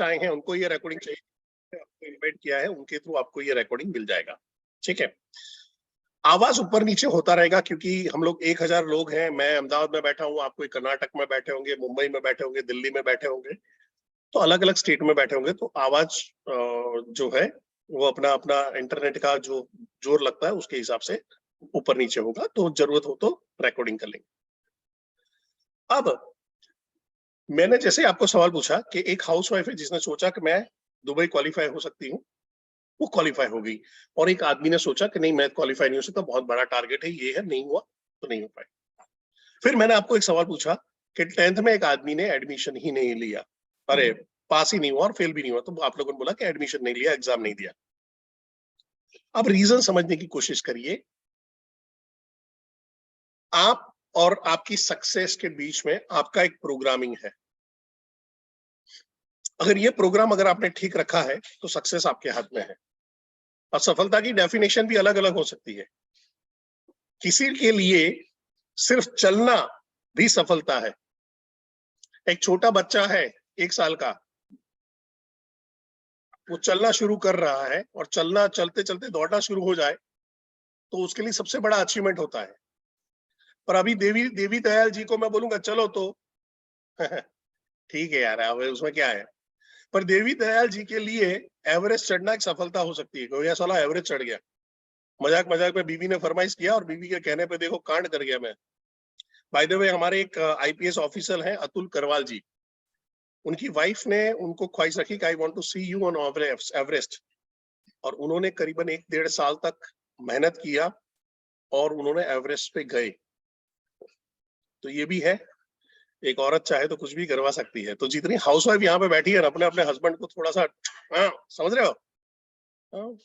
आए हैं उनको ये रिकॉर्डिंग चाहिए, आपको इनवाइट किया है, उनके थ्रू आपको ये रिकॉर्डिंग मिल जाएगा। ठीक है, आवाज ऊपर नीचे होता रहेगा क्योंकि हम लोग 1000 लोग हैं। मैं अहमदाबाद में बैठा हूँ, आप कोई कर्नाटक में बैठे होंगे, मुंबई में बैठे होंगे, दिल्ली में बैठे होंगे, तो अलग अलग स्टेट में बैठे होंगे, तो आवाज जो है वो अपना अपना इंटरनेट का जो जोर लगता है उसके हिसाब से ऊपर नीचे होगा, तो जरूरत हो तो रिकॉर्डिंग कर लेंगे। अब मैंने जैसे आपको सवाल पूछा कि एक हाउसवाइफ है जिसने सोचा कि मैं दुबई क्वालिफाई हो सकती हूँ, वो क्वालिफाई हो गई, और एक आदमी ने सोचा कि नहीं मैं क्वालिफाई नहीं हो सकता, बहुत बड़ा टारगेट है, ये है, नहीं हुआ तो नहीं हो पाए। फिर मैंने आपको एक सवाल पूछा कि 10th में एक आदमी ने एडमिशन ही नहीं लिया, अरे पास ही नहीं हुआ और फेल भी नहीं हुआ, तो आप लोगों ने बोला कि एडमिशन नहीं लिया, एग्जाम नहीं दिया। अब रीजन समझने की कोशिश करिए। आप और आपकी सक्सेस के बीच में आपका एक प्रोग्रामिंग है। अगर ये प्रोग्राम अगर आपने ठीक रखा है तो सक्सेस आपके हाथ में है। और सफलता की डेफिनेशन भी अलग अलग हो सकती है। किसी के लिए सिर्फ चलना भी सफलता है। एक छोटा बच्चा है 1 साल का, वो चलना शुरू कर रहा है और चलना चलते चलते दौड़ना शुरू हो जाए तो उसके लिए सबसे बड़ा अचीवमेंट होता है। पर अभी देवी देवी दयाल जी को मैं बोलूंगा चलो तो ठीक है यार, अब उसमें क्या है। पर देवी दयाल जी के लिए एवरेस्ट चढ़ना एक सफलता हो सकती है, क्योंकि ऐसा साला एवरेस्ट चढ़ गया। मजाक मजाक में बीवी ने फरमाइश किया और बीवी के कहने पे देखो कांड कर गया मैं। बाय द वे हमारे एक आईपीएस ऑफिसर हैं अतुल करवाल जी, उनकी वाइफ ने उनको ख्वाहिश रखी कि I want to see you on Everest, और उन्होंने करीबन 1-1.5 साल तक मेहनत किया और उन्होंने एवरेस्ट पे गए। तो ये भी है, एक औरत चाहे तो कुछ भी करवा सकती है। तो जितनी हाउसवाइफ यहाँ पे बैठी है अपने अपने हस्बैंड को थोड़ा सा समझ रहे हो। हाँ?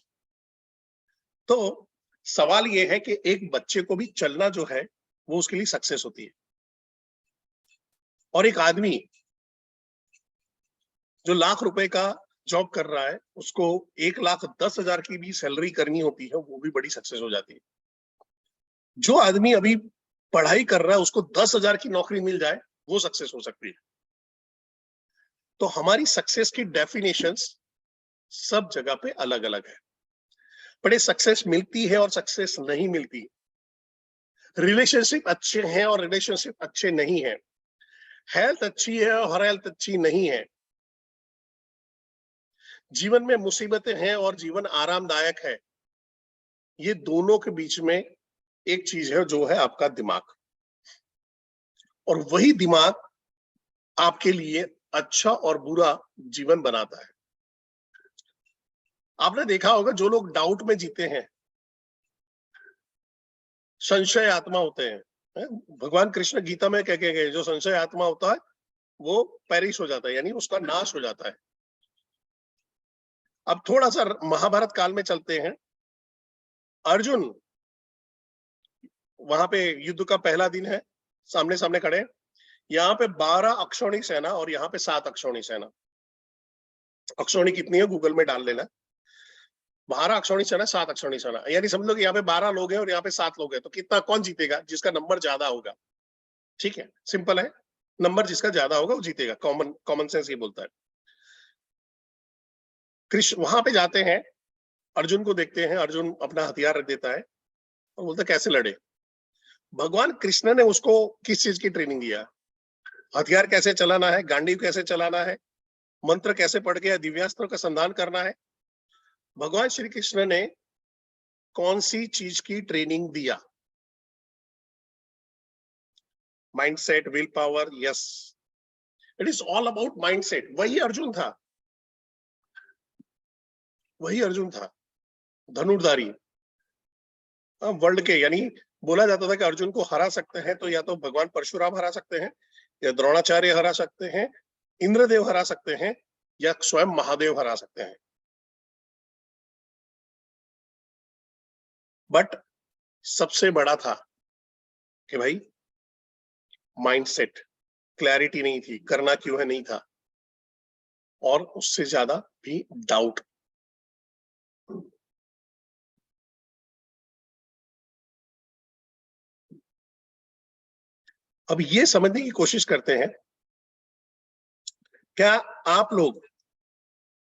तो सवाल ये है कि एक बच्चे को भी चलना जो है वो उसके लिए सक्सेस होती है, और एक आदमी जो लाख रुपए का जॉब कर रहा है उसको 1,10,000 की भी सैलरी करनी होती है, वो भी बड़ी सक्सेस हो जाती है। जो आदमी अभी पढ़ाई कर रहा है उसको 10,000 की नौकरी मिल जाए वो सक्सेस हो सकती है। तो हमारी सक्सेस की डेफिनेशंस सब जगह पे अलग अलग है। बड़े सक्सेस मिलती है और सक्सेस नहीं मिलती, रिलेशनशिप अच्छे हैं और रिलेशनशिप अच्छे नहीं है, हेल्थ अच्छी है और हेल्थ अच्छी नहीं है, जीवन में मुसीबतें हैं और जीवन आरामदायक है। ये दोनों के बीच में एक चीज है जो है आपका दिमाग, और वही दिमाग आपके लिए अच्छा और बुरा जीवन बनाता है। आपने देखा होगा जो लोग डाउट में जीते हैं, संशय आत्मा होते हैं। भगवान कृष्ण गीता में कह के गए जो संशय आत्मा होता है वो पेरिश हो जाता है, यानी उसका नाश हो जाता है। अब थोड़ा सा महाभारत काल में चलते हैं। अर्जुन वहां पे युद्ध का पहला दिन है, सामने सामने खड़े, यहाँ पे 12 अक्षौणी सेना और यहाँ पे 7 अक्षौणी सेना। अक्षौणी कितनी है गूगल में डाल लेना, 12 अक्षौणी सेना 7 अक्षौणी सेना, यानी समझ लो कि यहाँ पे 12 लोग हैं और यहाँ पे 7 लोग हैं, तो कितना कौन जीतेगा, जिसका नंबर ज्यादा होगा। ठीक है, सिंपल है, नंबर जिसका ज्यादा होगा वो जीतेगा, कॉमन कॉमन सेंस ये बोलता है। कृष्ण वहां पे जाते हैं, अर्जुन को देखते हैं, अर्जुन अपना हथियार रख देता है और बोलता कैसे लड़े। भगवान कृष्ण ने उसको किस चीज की ट्रेनिंग दिया, हथियार कैसे चलाना है, गांडीव कैसे चलाना है, मंत्र कैसे पढ़ के दिव्यास्त्र का संधान करना है। भगवान श्री कृष्ण ने कौन सी चीज की ट्रेनिंग दिया, mindset, will power, yes, it is all about mindset. वही अर्जुन था, वही अर्जुन था, धनुर्धारी वर्ल्ड के, यानी बोला जाता था कि अर्जुन को हरा सकते हैं तो या तो भगवान परशुराम हरा सकते हैं, या द्रोणाचार्य हरा सकते हैं, इंद्रदेव हरा सकते हैं, या स्वयं महादेव हरा सकते हैं। बट सबसे बड़ा था कि भाई माइंडसेट, क्लैरिटी नहीं थी, करना क्यों है नहीं था, और उससे ज्यादा भी डाउट। अब ये समझने की कोशिश करते हैं, क्या आप लोग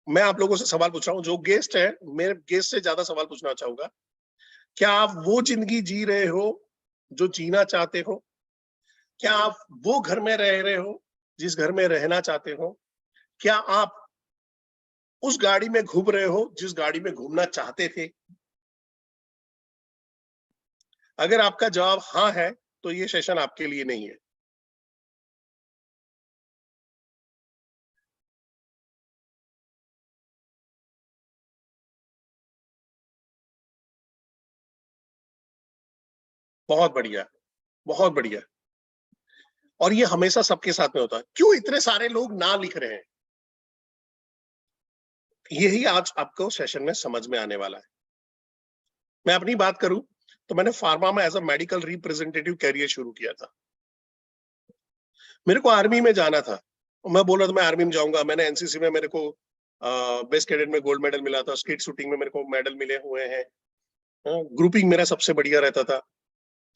मैं आप लोगों से सवाल पूछ रहा हूँ, जो गेस्ट है, मेरे गेस्ट से ज्यादा सवाल पूछना चाहूंगा। क्या आप वो जिंदगी जी रहे हो जो जीना चाहते हो? क्या आप वो घर में रह रहे हो जिस घर में रहना चाहते हो? क्या आप उस गाड़ी में घूम रहे हो जिस गाड़ी में घूमना चाहते थे? अगर आपका जवाब हाँ है तो ये सेशन आपके लिए नहीं है। बहुत बढ़िया, बहुत बढ़िया। और ये हमेशा सबके साथ में होता है। क्यों इतने सारे लोग ना लिख रहे हैं? यही आज आपको सेशन में समझ में आने वाला है। मैं अपनी बात करूं तो मैंने फार्मा में as a medical representative career शुरू किया था। मेरे को आर्मी में जाना था, मैं बोल रहा था मैं आर्मी में जाऊंगा। मैंने एनसीसी में मेरे को बेस्ट कैडेट में गोल्ड मेडल मिला था, स्केट शूटिंग में मेरे को मेडल मिले हुए हैं, ग्रुपिंग मेरा सबसे बढ़िया रहता था,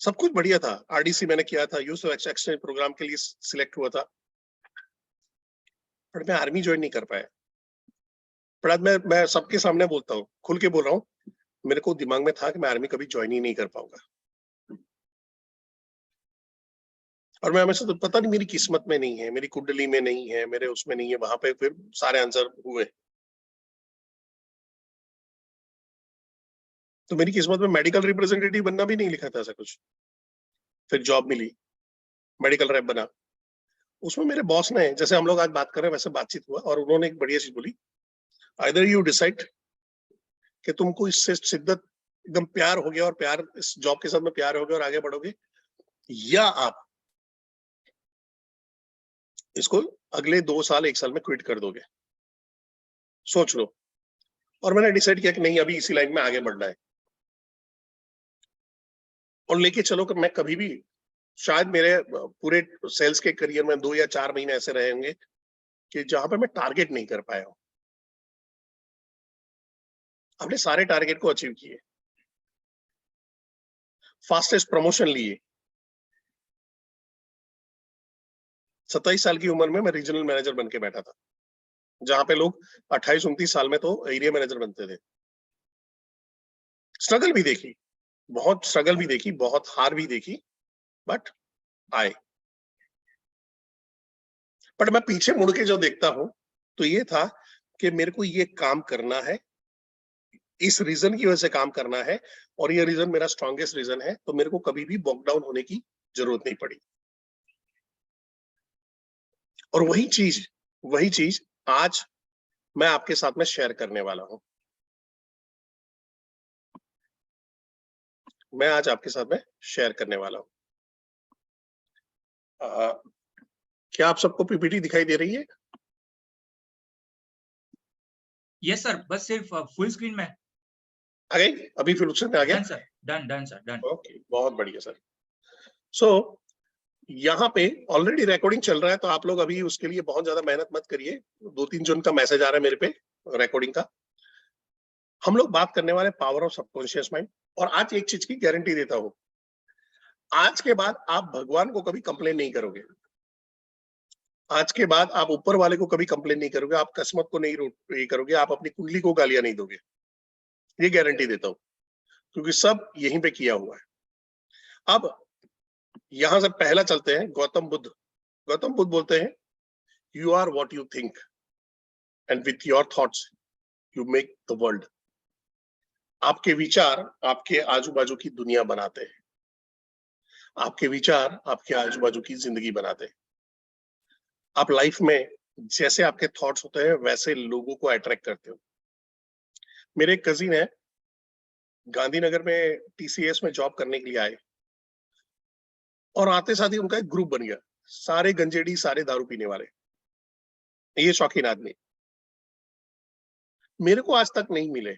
सब कुछ बढ़िया था। आरडीसी मैंने किया था, यूथ एक्सचेंज प्रोग्राम के लिए सिलेक्ट हुआ था, पर मैं आर्मी ज्वाइन नहीं कर पाया। पर आज मैं सबके सामने बोलता हूँ, खुल के बोल रहा हूँ, मेरे को दिमाग में था कि मैं आर्मी कभी ज्वाइन ही नहीं कर पाऊंगा। और मैं हमेशा तो पता नहीं मेरी किस्मत में नहीं है, मेरी कुंडली में नहीं है, मेरे उसमें नहीं है। वहां पे फिर सारे आंसर हुए। तो मेरी किस्मत में मेडिकल रिप्रेजेंटेटिव बनना भी नहीं लिखा था ऐसा कुछ। फिर जॉब मिली, मेडिकल रैप बना। उसमें मेरे बॉस ने, जैसे हम लोग आज बात कर रहे हैं वैसे बातचीत हुआ, और उन्होंने एक बढ़िया चीज बोली, आइदर यू डिसाइड कि तुमको इससे शिद्दत एकदम प्यार हो गया और प्यार इस जॉब के साथ में प्यार हो गया और आगे बढ़ोगे, या आप इसको अगले 2 साल 1 साल में क्विट कर दोगे, सोच लो। और मैंने डिसाइड किया कि नहीं, अभी इसी लाइन में आगे बढ़ना है। और लेके चलो कि मैं कभी भी, शायद मेरे पूरे सेल्स के करियर में 2 या 4 महीने ऐसे रहे होंगे कि जहां पे मैं टारगेट नहीं कर पाया हूं। हमने सारे टारगेट को अचीव किए, फास्टेस्ट प्रमोशन लिए। 27 साल की उम्र में मैं रीजनल मैनेजर बन के बैठा था, जहां पे लोग 28-29 साल में तो एरिया मैनेजर बनते थे। स्ट्रगल भी देखी, बहुत स्ट्रगल भी देखी, बहुत हार भी देखी, बट आए। बट मैं पीछे मुड़ के जो देखता हूं तो ये था कि मेरे को ये काम करना है, इस रीजन की वजह से काम करना है, और ये रीजन मेरा स्ट्रॉन्गेस्ट रीजन है, तो मेरे को कभी भी बॉक डाउन होने की जरूरत नहीं पड़ी। और वही चीज आज मैं आपके साथ में शेयर करने वाला हूं। मैं आज आपके साथ में शेयर करने वाला हूं। क्या आप सबको पीपीटी दिखाई दे रही है? यस सर, बस सिर्फ फुल स्क्रीन में आ गई? अभी फुल स्क्रीन में आ गया? Done sir, done sir, done. Okay, बहुत बढ़िया सर। सो यहाँ पे ऑलरेडी रिकॉर्डिंग चल रहा है, तो आप लोग अभी उसके लिए बहुत ज्यादा मेहनत मत करिए। 2-3 जन का मैसेज आ रहा है मेरे पे रिकॉर्डिंग का। हम लोग बात करने वाले पावर ऑफ सबकॉन्शियस माइंड। और आज एक चीज की गारंटी देता हूं, आज के बाद आप भगवान को कभी कंप्लेन नहीं करोगे। आज के बाद आप ऊपर वाले को कभी कंप्लेन नहीं करोगे, आप किस्मत को नहीं करोगे, आप अपनी कुंडली को गालियां नहीं दोगे। ये गारंटी देता हूं, क्योंकि सब यहीं पे किया हुआ है। अब यहां से पहला चलते हैं, गौतम बुद्ध। गौतम बुद्ध बोलते हैं, you are what you think and with your thoughts you make the world. आपके विचार आपके आजू बाजू की दुनिया बनाते हैं, आपके विचार आपके आजू बाजू की जिंदगी बनाते हैं। आप लाइफ में जैसे आपके थॉट्स होते हैं वैसे लोगों को अट्रैक्ट करते हो। मेरे एक कजिन है, गांधीनगर में टीसीएस में जॉब करने के लिए आए, और आते साथ ही उनका एक ग्रुप बन गया, सारे गंजेड़ी, सारे दारू पीने वाले, ये शौकीन आदमी। मेरे को आज तक नहीं मिले।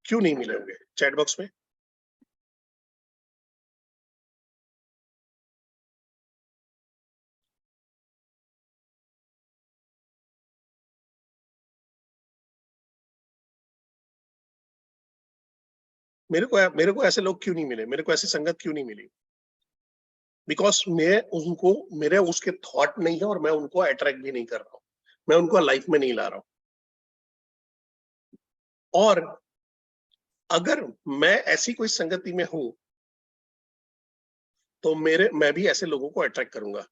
क्यों नहीं मिले होंगे? चैट बॉक्स में मेरे को ऐसे लोग क्यों नहीं मिले, मेरे को ऐसी संगत क्यों नहीं मिली? बिकॉज मैं उनको, मेरे उसके थॉट नहीं है और मैं उनको अट्रैक्ट भी नहीं कर रहा हूँ। मैं उनको लाइफ में नहीं ला रहा हूं। और अगर मैं ऐसी कोई संगति में हूं तो मैं भी ऐसे लोगों को अट्रैक्ट करूंगा।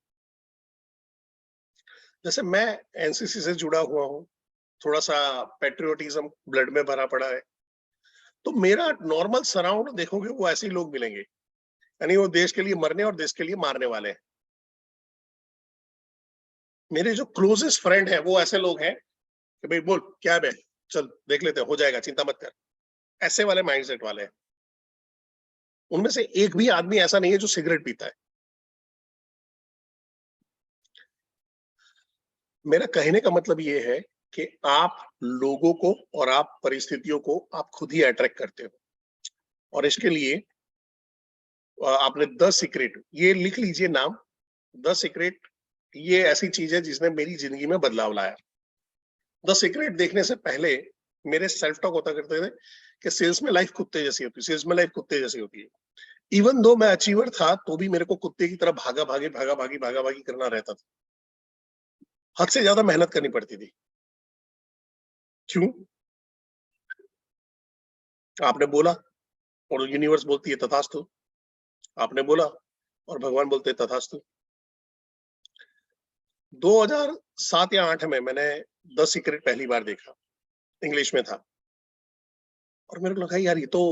जैसे मैं एनसीसी से जुड़ा हुआ हूं, थोड़ा सा पेट्रियोटिज्म ब्लड में भरा पड़ा है, तो मेरा नॉर्मल सराउंड देखोगे वो ऐसे ही लोग मिलेंगे, यानी वो देश के लिए मरने और देश के लिए मारने वाले हैं। मेरे जो क्लोजेस्ट फ्रेंड है वो ऐसे लोग हैं कि भाई बोल क्या है बे, चल देख लेते हैं, हो जाएगा, चिंता मत कर, ऐसे वाले माइंडसेट वाले हैं। उनमें से एक भी आदमी ऐसा नहीं है जो सिगरेट पीता है। मेरा कहने का मतलब ये है कि आप लोगों को और आप परिस्थितियों को आप खुद ही अट्रैक्ट करते हो। और इसके लिए आपने 10 सीक्रेट ये लिख लीजिए नाम, 10 सीक्रेट, ये ऐसी चीज है जिसने मेरी जिंदगी में बदलाव लाया। 10 सीक्रेट देखने से पहले मेरे सेल्फ टॉक होता करते थे कि सेल्स में लाइफ कुत्ते जैसी होती है, सेल्स में लाइफ कुत्ते जैसी होती है। इवन दो मैं अचीवर था तो भी मेरे को कुत्ते की तरह भागा भागी करना रहता था। हद से ज्यादा मेहनत करनी पड़ती थी। क्यों? आपने बोला और यूनिवर्स बोलती है तथास्तु, आपने बोला और भगवान बोलते हैं तथास्तु। 2007 या 8 में मैंने 10 सीक्रेट पहली बार देखा, इंग्लिश में था, और मेरे को लगा यार ये तो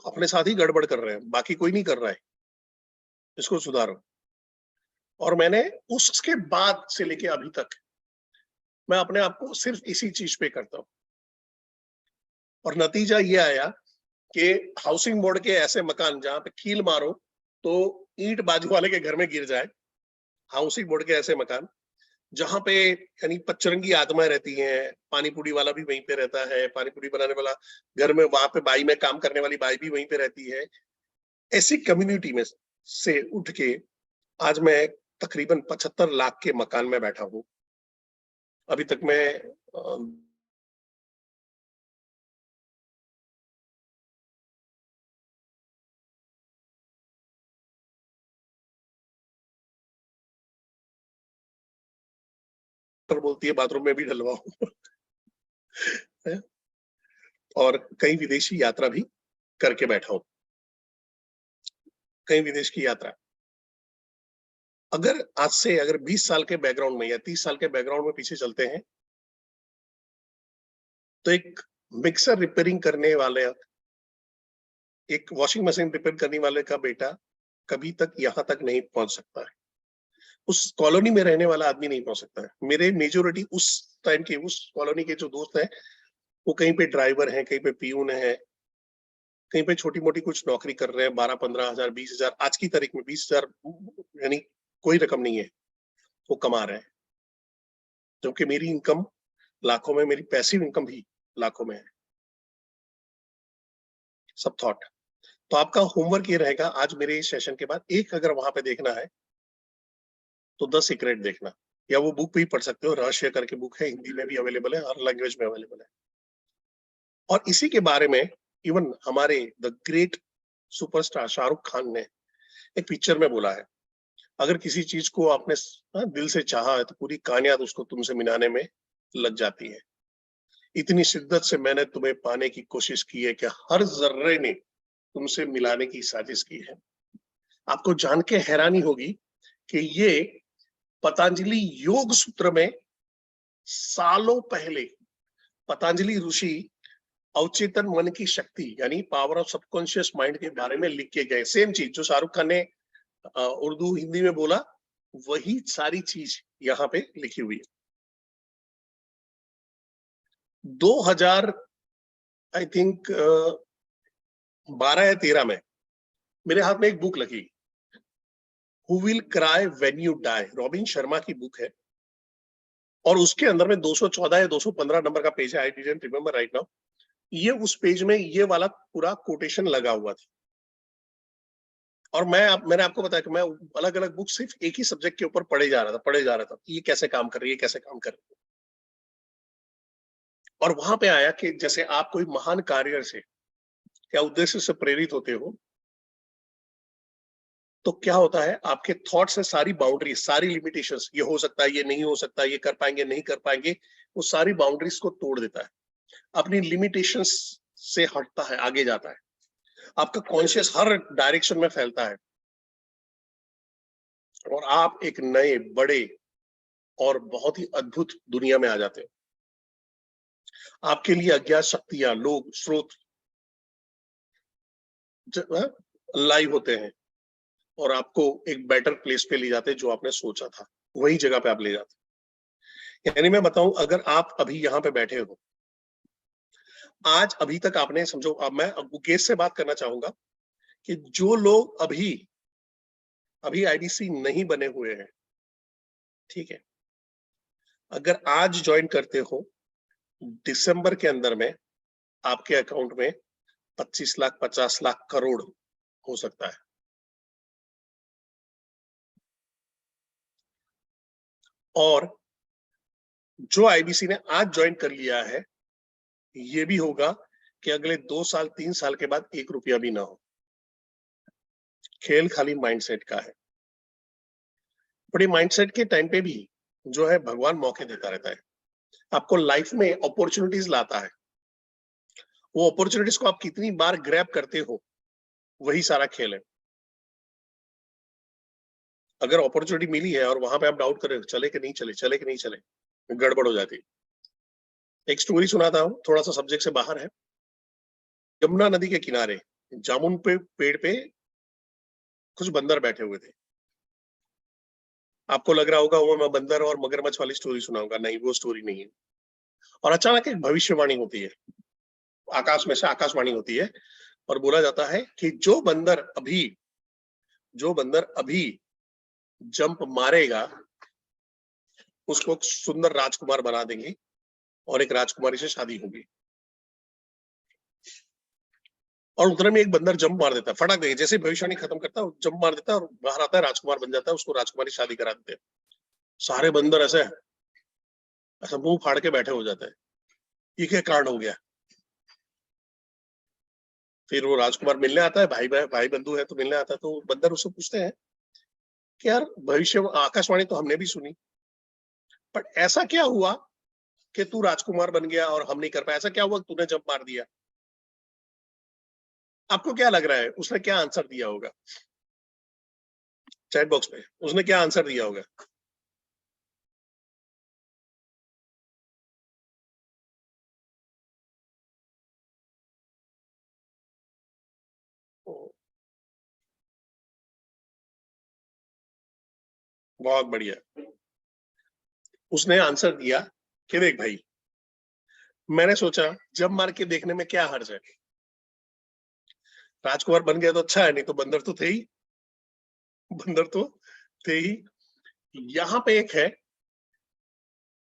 अपने साथ ही गड़बड़ कर रहे हैं, बाकी कोई नहीं कर रहा है, इसको सुधारो। और मैंने उसके बाद से लेके अभी तक मैं अपने आप को सिर्फ इसी चीज पे करता हूँ। और नतीजा ये आया कि हाउसिंग बोर्ड के ऐसे मकान जहां पे कील मारो तो ईंट बाजू वाले के घर में गिर जाए, हाउसिंग बोर्ड के ऐसे मकान जहां पे यानी पचरंगी आत्माएं रहती हैं, पानी पूरी वाला भी वहीं पे रहता है, पानी पूरी बनाने वाला घर में, वहां पे बाई में काम करने वाली बाई भी वहीं पे रहती है, ऐसी कम्युनिटी में से उठ के आज मैं तकरीबन 75 लाख के मकान में बैठा हूं। अभी तक मैं बोलती है बाथरूम में भी डलवाऊं और कई विदेशी यात्रा भी करके बैठा हूं, कई विदेश की यात्रा। अगर आज से अगर 20 साल के बैकग्राउंड में या 30 साल के बैकग्राउंड में पीछे चलते हैं तो एक मिक्सर रिपेयरिंग करने वाले, एक वॉशिंग मशीन रिपेयर करने वाले का बेटा कभी तक यहां तक नहीं पहुंच सकता है, उस कॉलोनी में रहने वाला आदमी नहीं पहुंच सकता है। मेरे मेजोरिटी उस टाइम के उस कॉलोनी के जो दोस्त हैं वो कहीं पे ड्राइवर हैं, कहीं पे पीयून है, कहीं पे छोटी मोटी कुछ नौकरी कर रहे हैं, 12-15 हजार 20,000, आज की तारीख में 20,000 यानी कोई रकम नहीं है, वो कमा रहे हैं, जबकि मेरी इनकम लाखों में, मेरी पैसिव इनकम भी लाखों में है। सब थॉट। तो आपका होमवर्क ये रहेगा आज मेरे इस सेशन के बाद, एक अगर वहां पे देखना है तो 10 सीक्रेट देखना, या वो बुक भी पढ़ सकते हो, रहस्य करके बुक है, हिंदी में भी अवेलेबल है, हर लैंग्वेज में अवेलेबल है। और इसी के बारे में इवन हमारे the great superstar Shahrukh Khan ने एक पिक्चर में बोला है, अगर किसी चीज को आपने दिल से चाहा है तो पूरी कायनात उसको तुमसे मिलाने में लग जाती है। इतनी शिद्दत से मैंने तुम्हें पाने की कोशिश की है कि हर जर्रे ने तुमसे मिलाने की साजिश की है। आपको जान के हैरानी होगी कि ये पतंजलि योग सूत्र में सालों पहले पतंजलि ऋषि अवचेतन मन की शक्ति यानी पावर ऑफ सबकॉन्शियस माइंड के बारे में लिख के गए। सेम चीज जो शाहरुख खान ने उर्दू हिंदी में बोला, वही सारी चीज यहाँ पे लिखी हुई है। 2000 आई थिंक 12 या 13 में मेरे हाथ में एक बुक लगी, who will cry when you die, Robin Sharma की बुक है, और उसके अंदर में 214 या 215 नंबर का पेज है, I didn't remember right now. ये उस पेज में ये वाला पूरा कोटेशन लगा हुआ था। और मैंने आपको बताया कि मैं अलग अलग बुक सिर्फ एक ही सब्जेक्ट के ऊपर पढ़े जा रहा था, ये कैसे काम कर रही है, कैसे काम कर रही है। और वहां पे आया कि जैसे आप कोई महान कार्य से या उद्देश्य से प्रेरित होते हो तो क्या होता है, आपके थॉट से सारी बाउंड्री, सारी लिमिटेशंस, ये हो सकता है, ये नहीं हो सकता, ये कर पाएंगे, नहीं कर पाएंगे, वो सारी बाउंड्रीज को तोड़ देता है, अपनी लिमिटेशंस से हटता है, आगे जाता है, आपका कॉन्शियस हर डायरेक्शन में फैलता है और आप एक नए, बड़े और बहुत ही अद्भुत दुनिया में आ जाते हो। आपके लिए अज्ञात शक्तियां, लोग, स्रोत लाइव होते हैं और आपको एक बेटर प्लेस पे ले जाते हैं, जो आपने सोचा था वही जगह पे आप ले जाते हैं। यानी मैं बताऊं, अगर आप अभी यहाँ पे बैठे हो, आज अभी तक आपने समझो, अब मैं मुकेश से बात करना चाहूंगा कि जो लोग अभी आईबीसी नहीं बने हुए हैं, ठीक है, अगर आज ज्वाइन करते हो, दिसंबर के अंदर में आपके अकाउंट में 25 लाख, 50 लाख, करोड़ हो सकता है। और जो आईबीसी ने आज ज्वाइन कर लिया है, ये भी होगा कि अगले 2 साल, 3 साल के बाद 1 रुपया भी ना हो। खेल खाली माइंडसेट का है। बड़ी माइंडसेट के टाइम पे भी जो है भगवान मौके देता रहता है, आपको लाइफ में अपॉर्चुनिटीज लाता है। वो अपॉर्चुनिटीज को आप कितनी बार ग्रैब करते हो, वही सारा खेल है। अगर अपॉर्चुनिटी मिली है और वहां पे आप डाउट कर रहे हो, चले कि नहीं चले, चले कि नहीं चले, गड़बड़ हो जाती। एक स्टोरी सुनाता हूँ, थोड़ा सा सब्जेक्ट से बाहर है। यमुना नदी के किनारे जामुन पे पेड़ पे कुछ बंदर बैठे हुए थे। आपको लग रहा होगा वो मैं बंदर और मगरमच्छ वाली स्टोरी सुनाऊंगा, नहीं, वो स्टोरी नहीं है। और अचानक एक भविष्यवाणी होती है, आकाश में से आकाशवाणी होती है और बोला जाता है कि जो बंदर अभी जंप मारेगा, उसको सुंदर राजकुमार बना देंगे और एक राजकुमारी से शादी होगी। और उतने में एक बंदर जंप मार देता है, फटाक देगा, जैसे भविष्यवाणी खत्म करता है, जंप मार देता है और बाहर आता है, राजकुमार बन जाता है, उसको राजकुमारी शादी करा देते हैं। सारे बंदर ऐसे ऐसा मुंह फाड़ के बैठे हो जाते हैं, ये क्या कांड हो गया। फिर वो राजकुमार मिलने आता है, भाई बंधु है तो मिलने आता है, तो बंदर उससे पूछते हैं कि यार, भविष्य आकाशवाणी तो हमने भी सुनी, पर ऐसा क्या हुआ कि तू राजकुमार बन गया और हम नहीं कर पाए, ऐसा क्या हुआ तूने जंप मार दिया। आपको क्या लग रहा है उसने क्या आंसर दिया होगा? चैट बॉक्स में उसने क्या आंसर दिया होगा? बहुत बढ़िया। उसने आंसर दिया कि देख भाई, मैंने सोचा जंप मार के देखने में क्या हर्ज है, राजकुमार बन गया तो अच्छा है, नहीं तो बंदर तो थे ही, बंदर तो थे ही। यहाँ पे एक है,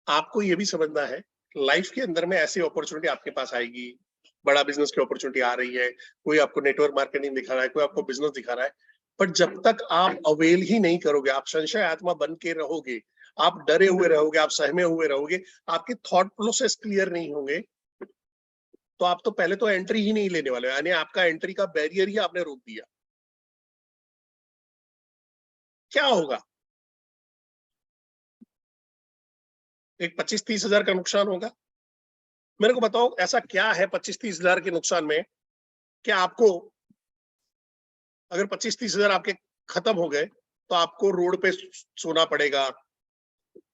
आपको ये भी समझना है, लाइफ के अंदर में ऐसी अपॉर्चुनिटी आपके पास आएगी, बड़ा बिजनेस की अपॉर्चुनिटी आ रही है, कोई आपको नेटवर्क मार्केटिंग दिखा रहा है, कोई आपको बिजनेस दिखा रहा है, पर जब तक आप अवेल ही नहीं करोगे, आप संशय आत्मा बन के रहोगे, आप डरे हुए रहोगे, आप सहमे हुए रहोगे, आपके थॉट प्रोसेस क्लियर नहीं होंगे, तो आप तो पहले तो एंट्री ही नहीं लेने वाले, यानी आपका एंट्री का बैरियर ही आपने रोक दिया। क्या होगा? एक 25-30 हजार का नुकसान होगा। मेरे को बताओ, ऐसा क्या है 25-30 हजार के नुकसान में कि आपको, अगर 25-30 हजार आपके खत्म हो गए तो आपको रोड पे सोना पड़ेगा,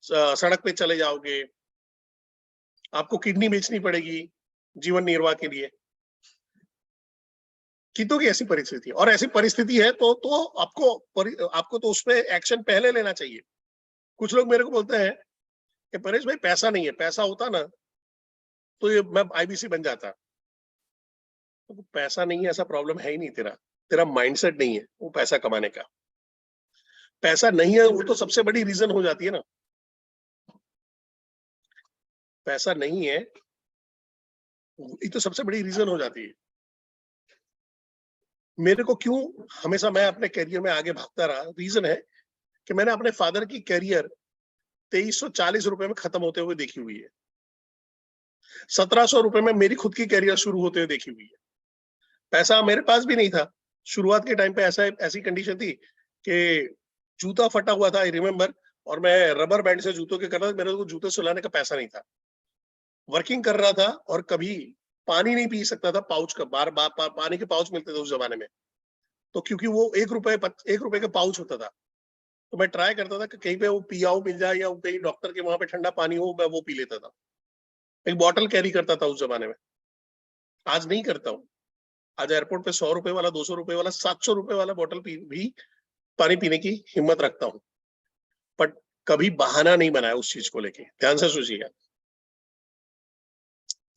सड़क पे चले जाओगे, आपको किडनी बेचनी पड़ेगी जीवन निर्वाह के लिए। कितों की ऐसी परिस्थिति, और ऐसी परिस्थिति है तो आपको तो उसमें एक्शन पहले लेना चाहिए। कुछ लोग मेरे को बोलते हैं कि परेश भाई, पैसा नहीं है, पैसा होता ना तो ये मैं आईबीसी बन जाता। तो पैसा नहीं है ऐसा प्रॉब्लम है ही नहीं, तेरा माइंडसेट नहीं है वो पैसा कमाने का। पैसा नहीं है वो तो सबसे बड़ी रीजन हो जाती है ना। पैसा नहीं है ये तो सबसे बड़ी रीजन हो जाती है। मेरे को क्यों हमेशा मैं अपने करियर में आगे भागता रहा, रीजन है कि मैंने अपने फादर की करियर 2340 रुपए में खत्म होते हुए देखी हुई है, 1700 रुपए में मेरी खुद की करियर शुरू होते हुए देखी हुई है। पैसा मेरे पास भी नहीं था शुरुआत के टाइम पे, ऐसी कंडीशन थी कि जूता फटा हुआ था, आई रिमेम्बर, और मैं रबर बैंड से जूतों के कर रहा था, मेरे को जूते सुलाने का पैसा नहीं था, वर्किंग कर रहा था, और कभी पानी नहीं पी सकता था, पाउच का बार पानी के पाउच मिलते थे उस जमाने में, तो क्योंकि वो 1 रुपए का पाउच होता था, तो मैं ट्राई करता था कि कहीं पे वो पियाओ मिल जाए, या कहीं डॉक्टर के वहां पे ठंडा पानी हो, मैं वो पी लेता था। एक बॉटल कैरी करता था उस जमाने में, आज नहीं करता हूँ। आज एयरपोर्ट पे 100 रुपए वाला, 200 रुपए वाला, 700 रुपए वाला बॉटल भी पानी पीने की हिम्मत रखता हूँ, बट कभी बहाना नहीं बनाया उस चीज को लेके। ध्यान से सोचिएगा,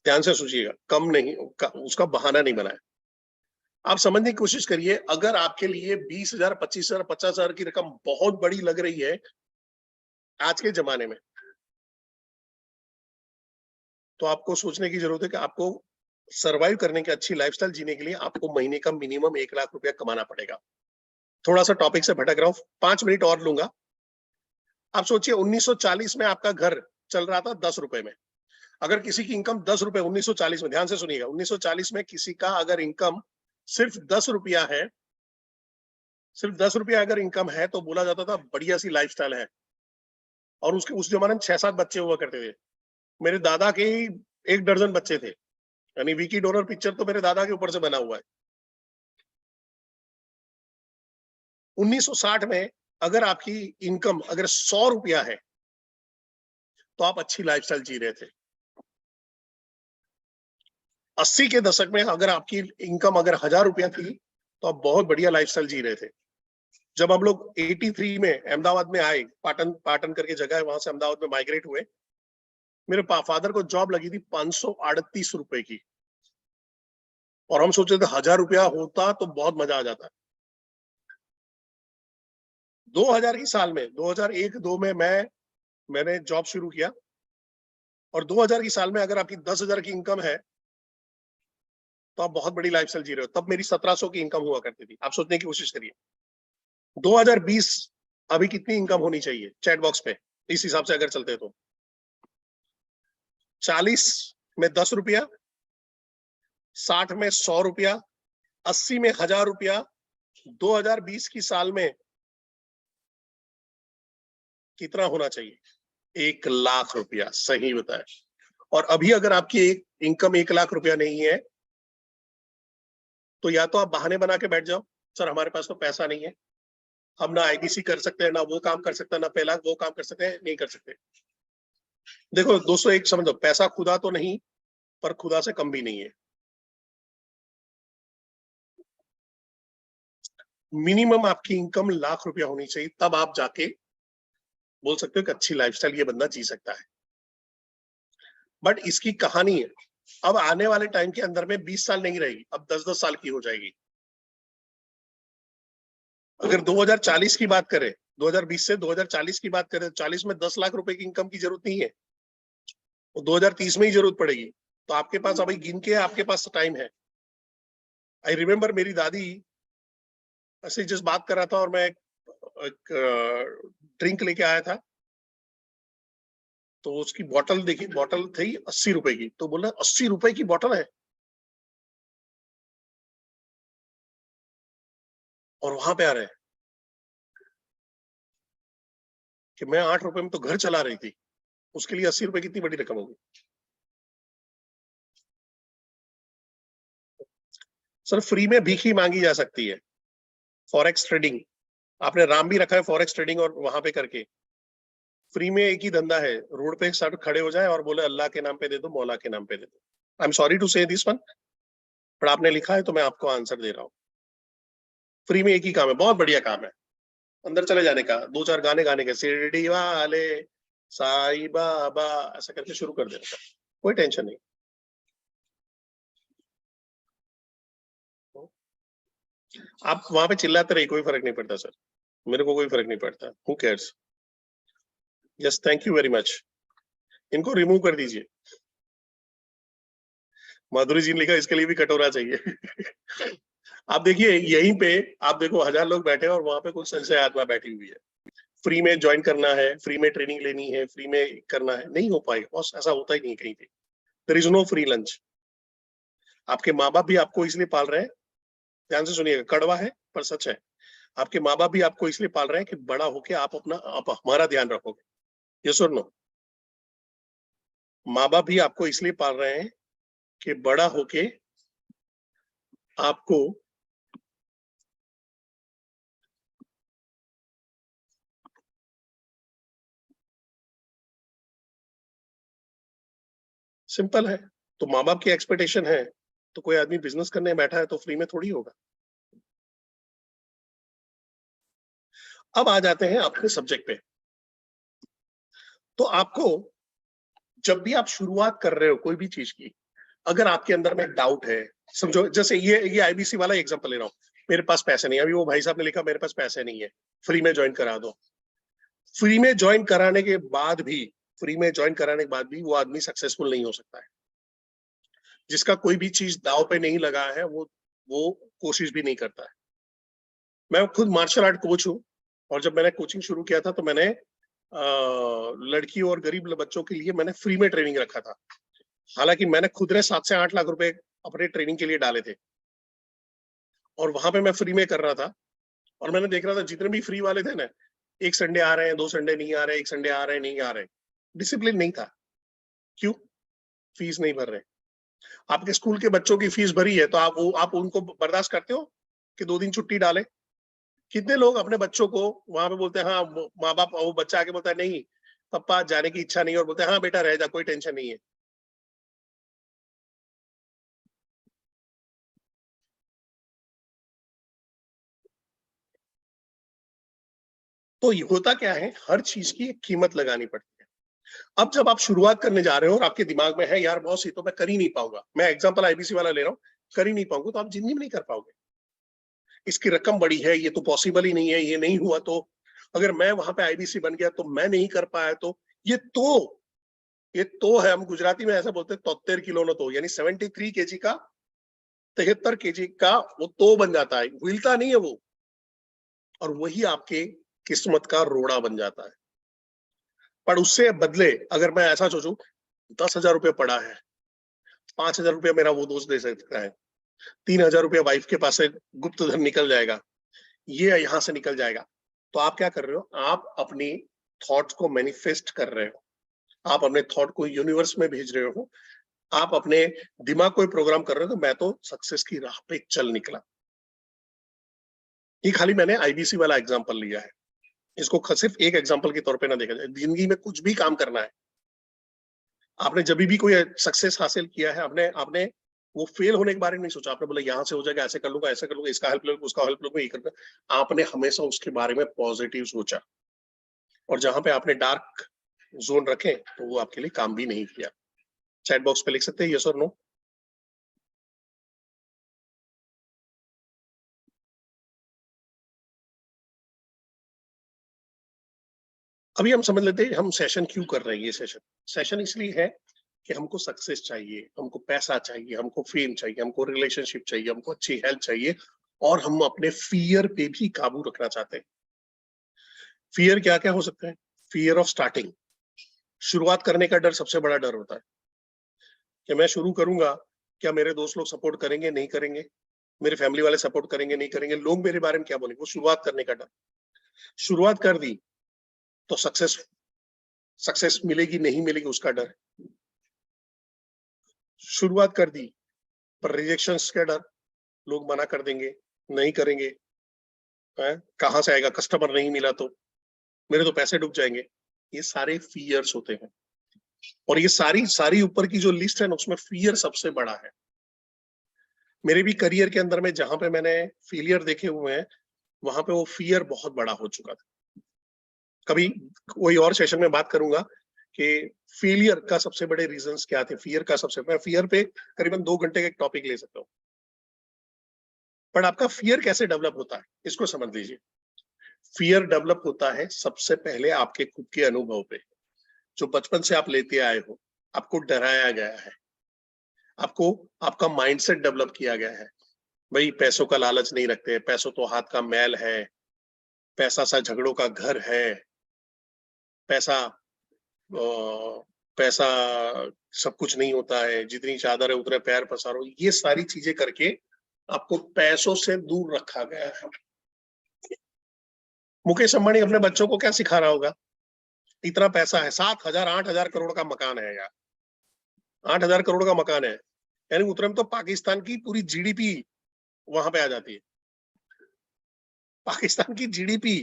ध्यान से सोचिएगा, कम नहीं, उसका बहाना नहीं बनाया। आप समझने की कोशिश करिए, अगर आपके लिए 20,000, 25,000, 50,000 की रकम बहुत बड़ी लग रही है आज के जमाने में, तो आपको सोचने की जरूरत है कि आपको सरवाइव करने की, अच्छी लाइफस्टाइल जीने के लिए आपको महीने का मिनिमम 1 लाख रुपया कमाना पड़ेगा। थोड़ा सा टॉपिक से भटक रहा हूं, 5 मिनट और लूंगा। आप सोचिए 1940 में आपका घर चल रहा था 10 रुपए में। अगर किसी की इनकम 10 रुपए 1940 में, ध्यान से सुनिएगा, 1940 में किसी का अगर इनकम सिर्फ 10 रुपया है, सिर्फ 10 रुपया अगर इनकम है, तो बोला जाता था बढ़िया सी लाइफस्टाइल है। और उसके उस जमाने में 6-7 बच्चे हुआ करते थे। मेरे दादा के 1 दर्जन बच्चे थे, यानी विकी डोनर पिक्चर तो मेरे दादा के ऊपर से बना हुआ है। 1960 में अगर आपकी इनकम अगर 100 रुपया है, तो आप अच्छी लाइफस्टाइल जी रहे थे। 80 के दशक में अगर आपकी इनकम अगर 1,000 रुपया थी, तो आप बहुत बढ़िया लाइफस्टाइल जी रहे थे। जब हम लोग 83 में अहमदाबाद में आए, पाटन करके जगह है, वहां से अहमदाबाद में माइग्रेट हुए, मेरे फादर को जॉब लगी थी 538 रुपए की, और हम सोचे थे 1,000 रुपया होता तो बहुत मजा आ जाता। 2000 की साल में, 2001-2 में मैंने जॉब शुरू किया, और 2000 की साल में अगर आपकी 10,000 की इनकम है, तो आप बहुत बड़ी लाइफस्टाइल जी रहे हो। तब मेरी 1700 की इनकम हुआ करती थी। आप सोचने की कोशिश करिए 2020 अभी कितनी इनकम होनी चाहिए चैट बॉक्स पे, इस हिसाब से अगर चलते तो 40 में 10 रुपया, 60 में 100 रुपया, 80 में 1,000 रुपया, 2020 की साल में कितना होना चाहिए? 1,00,000 रुपया। सही बताया। और अभी अगर आपकी एक इनकम 1,00,000 रुपया नहीं है, तो या तो आप बहाने बना के बैठ जाओ, सर हमारे पास तो पैसा नहीं है, हम ना आईबीसी कर सकते हैं, ना वो काम कर सकते हैं, ना पहला वो काम कर सकते हैं, नहीं कर सकते। देखो दोस्तों, एक समझो, पैसा खुदा तो नहीं, पर खुदा से कम भी नहीं है। मिनिमम आपकी इनकम 1,00,000 रुपया होनी चाहिए, तब आप जाके बोल सकते हो कि अच्छी लाइफस्टाइल ये बंदा जी सकता है। बट इसकी कहानी है, अब आने वाले टाइम के अंदर में 20 साल नहीं रहेगी, अब 10-10 साल की हो जाएगी। अगर 2040 की बात करें, 2020 से 2040 की बात करें, 40 में 10 लाख रुपए की इनकम की जरूरत नहीं है, वो 2030 में ही जरूरत पड़ेगी। तो आपके पास अभी गिन के आपके पास टाइम है। आई रिमेम्बर मेरी दादी ऐसे जिस बात कर रहा था, और मैं एक ड्रिंक लेके आया था, तो उसकी बोतल देखी, बोतल थी 80 रुपए की, तो बोला 80 रुपए की बोतल है, और वहां पे आ रहे हैं कि मैं 8 रुपए में तो घर चला रही थी, उसके लिए 80 रुपए कितनी बड़ी रकम होगी। सर फ्री में भीख मांगी जा सकती है। फॉरेक्स ट्रेडिंग, आपने नाम भी रखा है फॉरेक्स ट्रेडिंग, और वहां पे करके फ्री में एक ही धंधा है, रोड पे सर खड़े हो जाए और बोले अल्लाह के नाम पे दे दो, मौला के नाम पे दे दो। आई एम सॉरी टू से दिस वन, पर आपने लिखा है तो मैं आपको आंसर दे रहा हूँ। फ्री में एक ही काम है, बहुत बढ़िया काम है, अंदर चले जाने का, 2-4 गाने गाने के, शिरडी वाले साईं बाबा, ऐसा करके शुरू कर देने का, कोई टेंशन नहीं। आप वहां पे चिल्लाते रहिए, कोई फर्क नहीं पड़ता सर, मेरे को कोई फर्क नहीं पड़ता। Who cares. Yes, thank you very much. इनको रिमूव कर दीजिए। माधुरी जी ने लिखा इसके लिए भी कटोरा चाहिए। आप देखिए यहीं पे, आप देखो 1,000 लोग बैठे हैं, और वहां पे कुछ संशय आत्मा बैठी हुई है। फ्री में ज्वाइन करना है, फ्री में ट्रेनिंग लेनी है, फ्री में करना है, नहीं हो पाएगा बॉस, ऐसा होता ही नहीं कहीं पे। There is no free lunch. आपके माँ बाप भी आपको इसलिए पाल रहे हैं, ध्यान से सुनिएगा, कड़वा है पर सच है। आपके माँ बाप भी आपको इसलिए पाल रहे हैं कि बड़ा होके आप हमारा ध्यान रखोगे। यस और नो? माँ बाप भी आपको इसलिए पाल रहे हैं कि बड़ा होके आपको सिंपल है। तो माँ बाप की एक्सपेक्टेशन है, तो कोई आदमी बिजनेस करने बैठा है तो फ्री में थोड़ी होगा। अब आ जाते हैं आपके सब्जेक्ट पे। तो आपको जब भी आप शुरुआत कर रहे हो कोई भी चीज की, अगर आपके अंदर में डाउट है, समझो जैसे ये आईबीसी वाला एग्जांपल ले रहा हूँ, मेरे पास पैसे नहीं है, अभी वो भाई साहब ने लिखा मेरे पास पैसे नहीं है, फ्री में ज्वाइन करा दो। फ्री में ज्वाइन कराने के बाद भी वो आदमी सक्सेसफुल नहीं हो सकता है। जिसका कोई भी चीज दाव पे नहीं लगा है वो कोशिश भी नहीं करता है। मैं खुद मार्शल आर्ट कोच हूँ, और जब मैंने कोचिंग शुरू किया था तो मैंने लड़की और गरीब बच्चों के लिए मैंने फ्री में ट्रेनिंग रखा था। हालांकि मैंने खुद ने 7 से 8 लाख रुपए अपने ट्रेनिंग के लिए डाले थे, और वहां पे मैं फ्री में कर रहा था। और मैंने देख रहा था जितने भी फ्री वाले थे ना, एक संडे आ रहे हैं, 2 संडे नहीं आ रहे, एक संडे आ रहे हैं, नहीं आ रहे। डिसिप्लिन नहीं था। क्यों? फीस नहीं भर रहे। आपके स्कूल के बच्चों की फीस भरी है तो आप उनको बर्दाश्त करते हो कि 2 दिन छुट्टी डाले? कितने लोग अपने बच्चों को वहां पे बोलते हैं, हाँ माँ बाप, वो बच्चा आके बोलता है नहीं पापा जाने की इच्छा नहीं है, और बोलते हैं हाँ बेटा रह जा, कोई टेंशन नहीं है। तो ये होता क्या है, हर चीज की एक कीमत लगानी पड़ती है। अब जब आप शुरुआत करने जा रहे हो और आपके दिमाग में है यार बॉस ये तो मैं कर ही नहीं पाऊंगा, मैं एग्जांपल आईबीसी वाला ले रहा हूँ, कर ही नहीं पाऊंगा, तो आप जिंदगी में नहीं कर पाओगे। इसकी रकम बड़ी है, ये तो पॉसिबल ही नहीं है, ये नहीं हुआ तो, अगर मैं वहां पे आईबीसी बन गया तो मैं नहीं कर पाया तो, ये तो है, हम गुजराती में ऐसा बोलते हैं 73 किलो न तो, यानी 73 केजी का 73 केजी का वो तो बन जाता है, हिलता नहीं है वो, और वही आपके किस्मत का रोड़ा बन जाता है। पर उससे बदले अगर मैं ऐसा सोचूं 10,000 रुपये पड़ा है, 5,000 रुपया मेरा वो दोस्त दे सकता है, 3,000 रुपया वाइफ के पास से गुप्त धन निकल जाएगा, ये यहाँ से निकल जाएगा, तो आप क्या कर रहे हो, आप अपनी थॉट्स को मैनिफेस्ट कर रहे हो, आप अपने थॉट को यूनिवर्स में भेज रहे हो, आप अपने दिमाग को प्रोग्राम कर रहे हो, तो मैं तो सक्सेस की राह पे चल निकला। ये खाली मैंने आईबीसी वाला एग्जांपल लिया है, इसको सिर्फ एक एग्जांपल के तौर पे ना देखा जाए। जिंदगी में कुछ भी काम करना है, आपने जब भी कोई सक्सेस हासिल किया है, आपने आपने वो फेल होने के बारे में नहीं सोचा, आपने बोला यहाँ से हो जाएगा, ऐसे कर लूंगा, ऐसे कर लूंगा, इसका हेल्प लूंगा, उसका हेल्प लूंगा, ये करना। आपने हमेशा उसके बारे में पॉजिटिव सोचा, और जहां पे आपने डार्क जोन रखे तो वो आपके लिए काम भी नहीं किया। चैट बॉक्स पे लिख सकते हैं यस और नो। अभी हम समझ लेते हैं हम सेशन क्यों कर रहे हैं। ये सेशन इसलिए है कि हमको सक्सेस चाहिए, हमको पैसा चाहिए, हमको फेम चाहिए, हमको रिलेशनशिप चाहिए, हमको अच्छी हेल्थ चाहिए, और हम अपने फियर पे भी काबू रखना चाहते हैं। फियर क्या क्या हो सकता है? फियर ऑफ स्टार्टिंग, शुरुआत करने का डर सबसे बड़ा डर होता है कि मैं शुरू करूंगा, क्या मेरे दोस्त लोग सपोर्ट करेंगे नहीं करेंगे, मेरे फैमिली वाले सपोर्ट करेंगे नहीं करेंगे, लोग मेरे बारे में क्या बोलेंगे, वो शुरुआत करने का डर। शुरुआत कर दी तो सक्सेस मिलेगी नहीं मिलेगी उसका डर। शुरुआत कर दी पर रिजेक्शंस का डर, लोग मना कर देंगे, नहीं करेंगे, कहाँ से आएगा, कस्टमर नहीं मिला तो, मेरे तो पैसे डूब जाएंगे। ये सारे फियर्स होते हैं, और ये सारी सारी ऊपर की जो लिस्ट है ना, उसमें फियर सबसे बड़ा है। मेरे भी करियर के अंदर में जहां पे मैंने फेलियर देखे हुए हैं, वहां पे वो फियर बहुत बड़ा हो चुका था। कभी कोई और सेशन में बात करूंगा कि फेलियर का सबसे बड़े रीजंस क्या थे, फियर का सबसे, मैं फियर पे करीबन 2 घंटे का एक टॉपिक ले सकता हूँ। पर आपका फियर कैसे डेवलप होता है इसको समझ लीजिए। फियर डेवलप होता है सबसे पहले आपके खुद के अनुभव पे, जो बचपन से आप लेते आए हो, आपको डराया गया है, आपको आपका माइंडसेट डेवलप किया गया है, भाई पैसों का लालच नहीं रखते, पैसों तो हाथ का मैल है, पैसा सा झगड़ों का घर है, पैसा पैसा सब कुछ नहीं होता है, जितनी चादर है उतने पैर पसारो, ये सारी चीजें करके आपको पैसों से दूर रखा गया है। मुकेश अंबानी अपने बच्चों को क्या सिखा रहा होगा? इतना पैसा है, 7,000 8,000 करोड़ का मकान है यार, 8,000 करोड़ का मकान है, यानी उतने में तो पाकिस्तान की पूरी जीडीपी वहां पे आ जाती है। पाकिस्तान की जीडीपी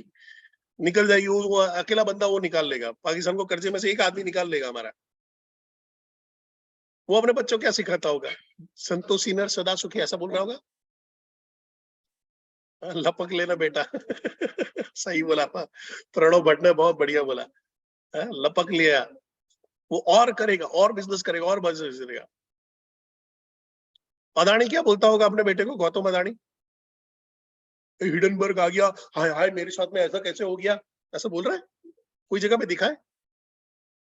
निकल जाएगी, वो अकेला बंदा वो निकाल लेगा, पाकिस्तान को कर्जे में से एक आदमी निकाल लेगा हमारा। वो अपने बच्चों को क्या सिखाता होगा? संतोषी नर सदा सुखी, ऐसा बोल रहा होगा। लपक लेना बेटा। सही बोला प्रणव भट्ट ने, बहुत बढ़िया बोला। लपक लिया, वो और करेगा, और बिजनेस करेगा, और बिजनेस करेगा। अदानी क्या बोलता होगा अपने बेटे को, गौतम अदानी? हिडनबर्ग आ गया, हाय हाय मेरे साथ में ऐसा कैसे हो गया, ऐसा बोल रहा है? कोई जगह पे दिखा है?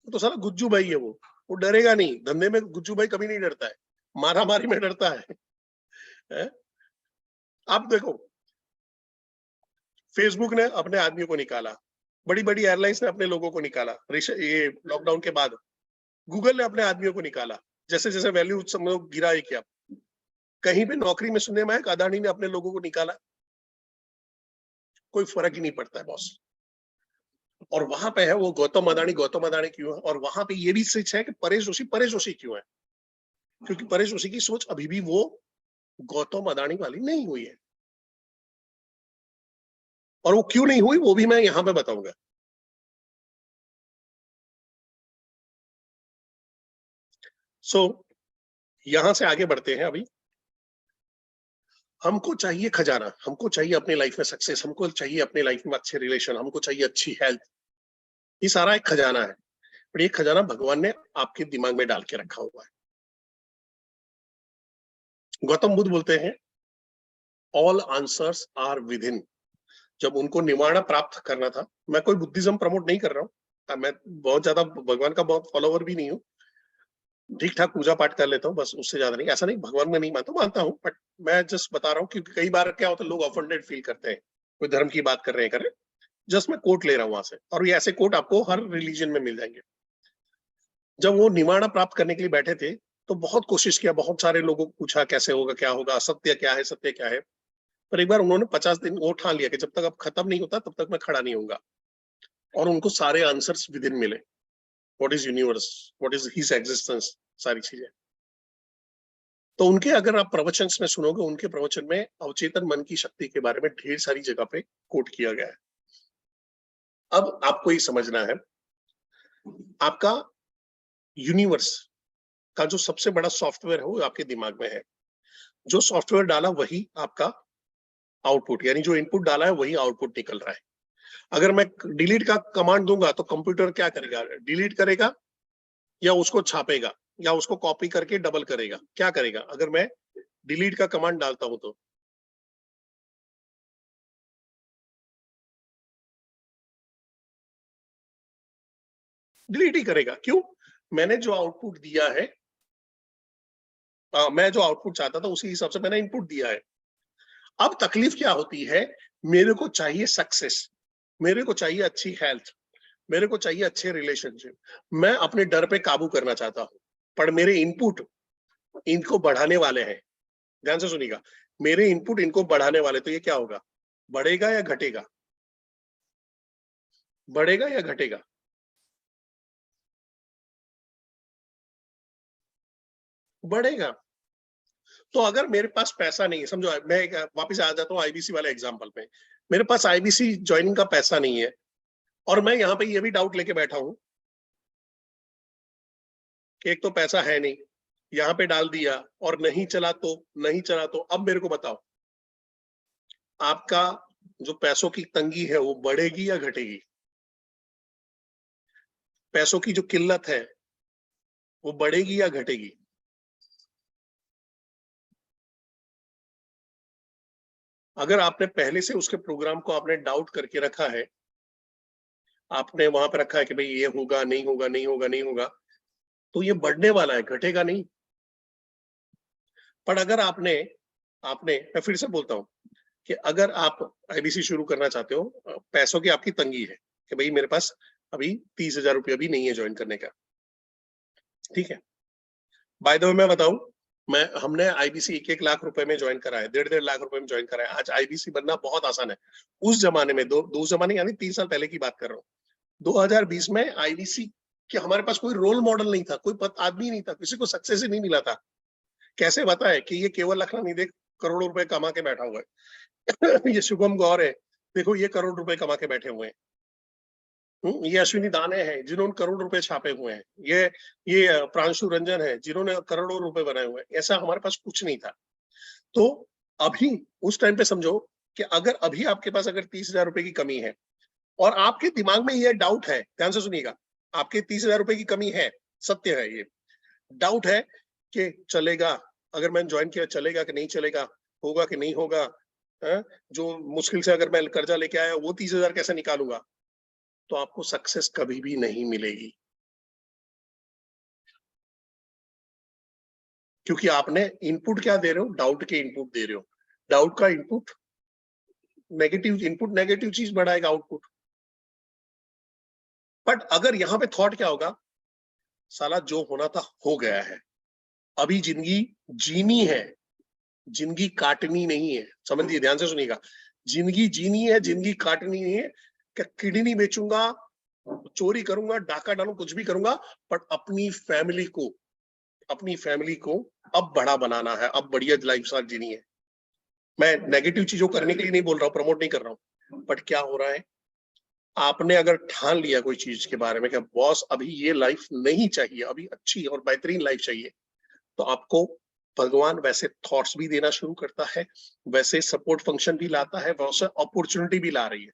तो साला गुज्जू भाई है वो डरेगा नहीं। धंधे में गुज्जू भाई कभी नहीं डरता है, मारा मारी में डरता है? आप देखो, फेसबुक ने अपने आदमियों को निकाला, बड़ी बड़ी एयरलाइंस ने अपने लोगों को निकाला, ये लॉकडाउन के बाद गूगल ने अपने आदमियों को निकाला, जैसे जैसे वैल्यू गिरा है क्या, कहीं पे नौकरी में सुनने में आया अदानी ने अपने लोगों को निकाला? कोई फर्क ही नहीं पड़ता है बॉस। और वहां पे है वो गौतम अदानी क्यों है? और वहां पे ये भी सच है कि परेश जोशी क्यों है? क्योंकि परेश जोशी की सोच अभी भी वो गौतम अदानी वाली नहीं हुई है। और वो क्यों नहीं हुई वो भी मैं यहां पे बताऊंगा। यहां से आगे बढ़ते हैं। अभी हमको चाहिए खजाना, हमको चाहिए अपनी लाइफ में सक्सेस, हमको चाहिए अपनी लाइफ में अच्छे रिलेशन, हमको चाहिए अच्छी हेल्थ। ये सारा एक खजाना है, पर ये खजाना भगवान ने आपके दिमाग में डाल के रखा हुआ है। गौतम बुद्ध बोलते हैं all answers are within. जब उनको निवारण प्राप्त करना था, मैं कोई बुद्धिज्म प्रमोट नहीं कर रहा हूँ, मैं बहुत ज्यादा भगवान का बहुत फॉलोवर भी नहीं हूँ, ठीक ठाक पूजा पाठ कर लेता हूँ बस, उससे ज्यादा नहीं। ऐसा नहीं भगवान में नहीं मानता हूँ, बट मैं जस्ट बता रहा हूँ क्योंकि कई बार क्या होता है लोग ऑफेंडेड फील करते हैं, कोई धर्म की बात कर रहे हैं, जस्ट मैं कोट ले रहा हूँ वहां से, और ये ऐसे कोट आपको हर रिलीजन में मिल जाएंगे। जब वो निवारण प्राप्त करने के लिए बैठे थे तो बहुत कोशिश किया, बहुत सारे लोगों को पूछा कैसे होगा, क्या होगा, सत्य क्या है, सत्य क्या है। पर एक बार उन्होंने 50 दिन वो ठान लिया कि जब तक अब खत्म नहीं होता तब तक मैं खड़ा नहीं होऊंगा। और उनको सारे आंसर्स विद इन मिले, what is universe, what is his existence, सारी चीजें। तो उनके अगर आप प्रवचन में सुनोगे, उनके प्रवचन में अवचेतन मन की शक्ति के बारे में ढेर सारी जगह पे कोट किया गया है। अब आपको ये समझना है, आपका यूनिवर्स का जो सबसे बड़ा सॉफ्टवेयर है वो आपके दिमाग में है। जो सॉफ्टवेयर डाला वही आपका आउटपुट, यानी जो इनपुट डाला है वही आउटपुट निकल रहा है। अगर मैं डिलीट का कमांड दूंगा तो कंप्यूटर क्या करेगा? डिलीट करेगा, या उसको छापेगा, या उसको कॉपी करके डबल करेगा, क्या करेगा? अगर मैं डिलीट का कमांड डालता हूं तो डिलीट ही करेगा। क्यों? मैंने जो आउटपुट दिया है, मैं जो आउटपुट चाहता था उसी हिसाब से मैंने इनपुट दिया है। अब तकलीफ क्या होती है, मेरे को चाहिए सक्सेस, मेरे को चाहिए अच्छी हेल्थ, मेरे को चाहिए अच्छे रिलेशनशिप, मैं अपने डर पे काबू करना चाहता हूं, पर मेरे इनपुट इनको बढ़ाने वाले हैं। ध्यान से सुनिएगा, मेरे इनपुट इनको बढ़ाने वाले, तो ये क्या होगा? बढ़ेगा या घटेगा? बढ़ेगा या घटेगा? बढ़ेगा। तो अगर मेरे पास पैसा नहीं है, समझो मैं वापस आ जाता हूँ आईबीसी वाले एग्जांपल पे, मेरे पास आईबीसी ज्वाइनिंग का पैसा नहीं है, और मैं यहाँ पे ये भी डाउट लेके बैठा हूँ कि एक तो पैसा है नहीं, यहाँ पे डाल दिया और नहीं चला तो अब मेरे को बताओ, आपका जो पैसों की तंगी है वो बढ़ेगी या घटेगी? पैसों की जो किल्लत है वो बढ़ेगी या घटेगी? अगर आपने पहले से उसके प्रोग्राम को आपने डाउट करके रखा है, आपने वहां पे रखा है कि भाई ये होगा नहीं होगा नहीं होगा नहीं होगा, तो ये बढ़ने वाला है, घटेगा नहीं। पर अगर आपने आपने मैं फिर से बोलता हूँ कि अगर आप आईबीसी शुरू करना चाहते हो, पैसों की आपकी तंगी है कि भाई मेरे पास अभी 30,000 रुपया भी नहीं है ज्वाइन करने का, ठीक है? बाय द वे मैं बताऊं, हमने आईबीसी 1-1 लाख रुपए में ज्वाइन करा है, 1.5 लाख रुपए में ज्वाइन करा है। आज आईबीसी बनना बहुत आसान है। उस जमाने में दो जमाने यानी 3 साल पहले की बात कर रहा हूँ। 2020 में आईबीसी कि हमारे पास कोई रोल मॉडल नहीं था, कोई आदमी नहीं था, किसी को सक्सेस ही नहीं मिला था। कैसे बताए कि ये केवल लखनऊ देख करोड़ों रुपए कमा के बैठा हुआ है। ये शुभम गौर है, देखो ये करोड़ रुपए कमा के बैठे हुए हैं। ये अश्विनी दाने हैं जिन्होंने करोड़ रुपए छापे हुए हैं। ये प्रांशु रंजन है जिन्होंने करोड़ों रुपए बनाए हुए हैं। ऐसा हमारे पास कुछ नहीं था। तो अभी उस टाइम पे समझो कि अगर अभी आपके पास अगर 30,000 रुपए की कमी है और आपके दिमाग में ये डाउट है, ध्यान से सुनिएगा, आपके 30,000 रुपए की कमी है, सत्य है ये, डाउट है कि चलेगा, अगर मैंने ज्वाइन किया चलेगा कि नहीं चलेगा, होगा कि नहीं होगा, है? जो मुश्किल से अगर मैं कर्जा लेके आया वो 30,000 कैसे निकालूंगा, तो आपको सक्सेस कभी भी नहीं मिलेगी। क्योंकि आपने इनपुट क्या दे रहे हो, डाउट के इनपुट दे रहे हो। डाउट का इनपुट नेगेटिव चीज बढ़ाएगा आउटपुट। बट अगर यहां पे थॉट क्या होगा, साला जो होना था हो गया है, अभी जिंदगी जीनी है, जिंदगी काटनी नहीं है। समझिए, ध्यान से सुनिएगा, जिंदगी जीनी है, जिंदगी काटनी नहीं है। क्या किडनी बेचूंगा, चोरी करूंगा, डाका डालूं, कुछ भी करूंगा, बट अपनी फैमिली को अब बड़ा बनाना है, अब बढ़िया लाइफस्टाइल जीनी है। मैं नेगेटिव चीजों करने के लिए नहीं बोल रहा हूं, प्रमोट नहीं कर रहा हूं, बट क्या हो रहा है, आपने अगर ठान लिया कोई चीज के बारे में कि बॉस अभी ये लाइफ नहीं चाहिए, अभी अच्छी और बेहतरीन लाइफ चाहिए, तो आपको भगवान वैसे थॉट्स भी देना शुरू करता है, वैसे सपोर्ट फंक्शन भी लाता है, वैसे अपॉर्चुनिटी भी ला रही है।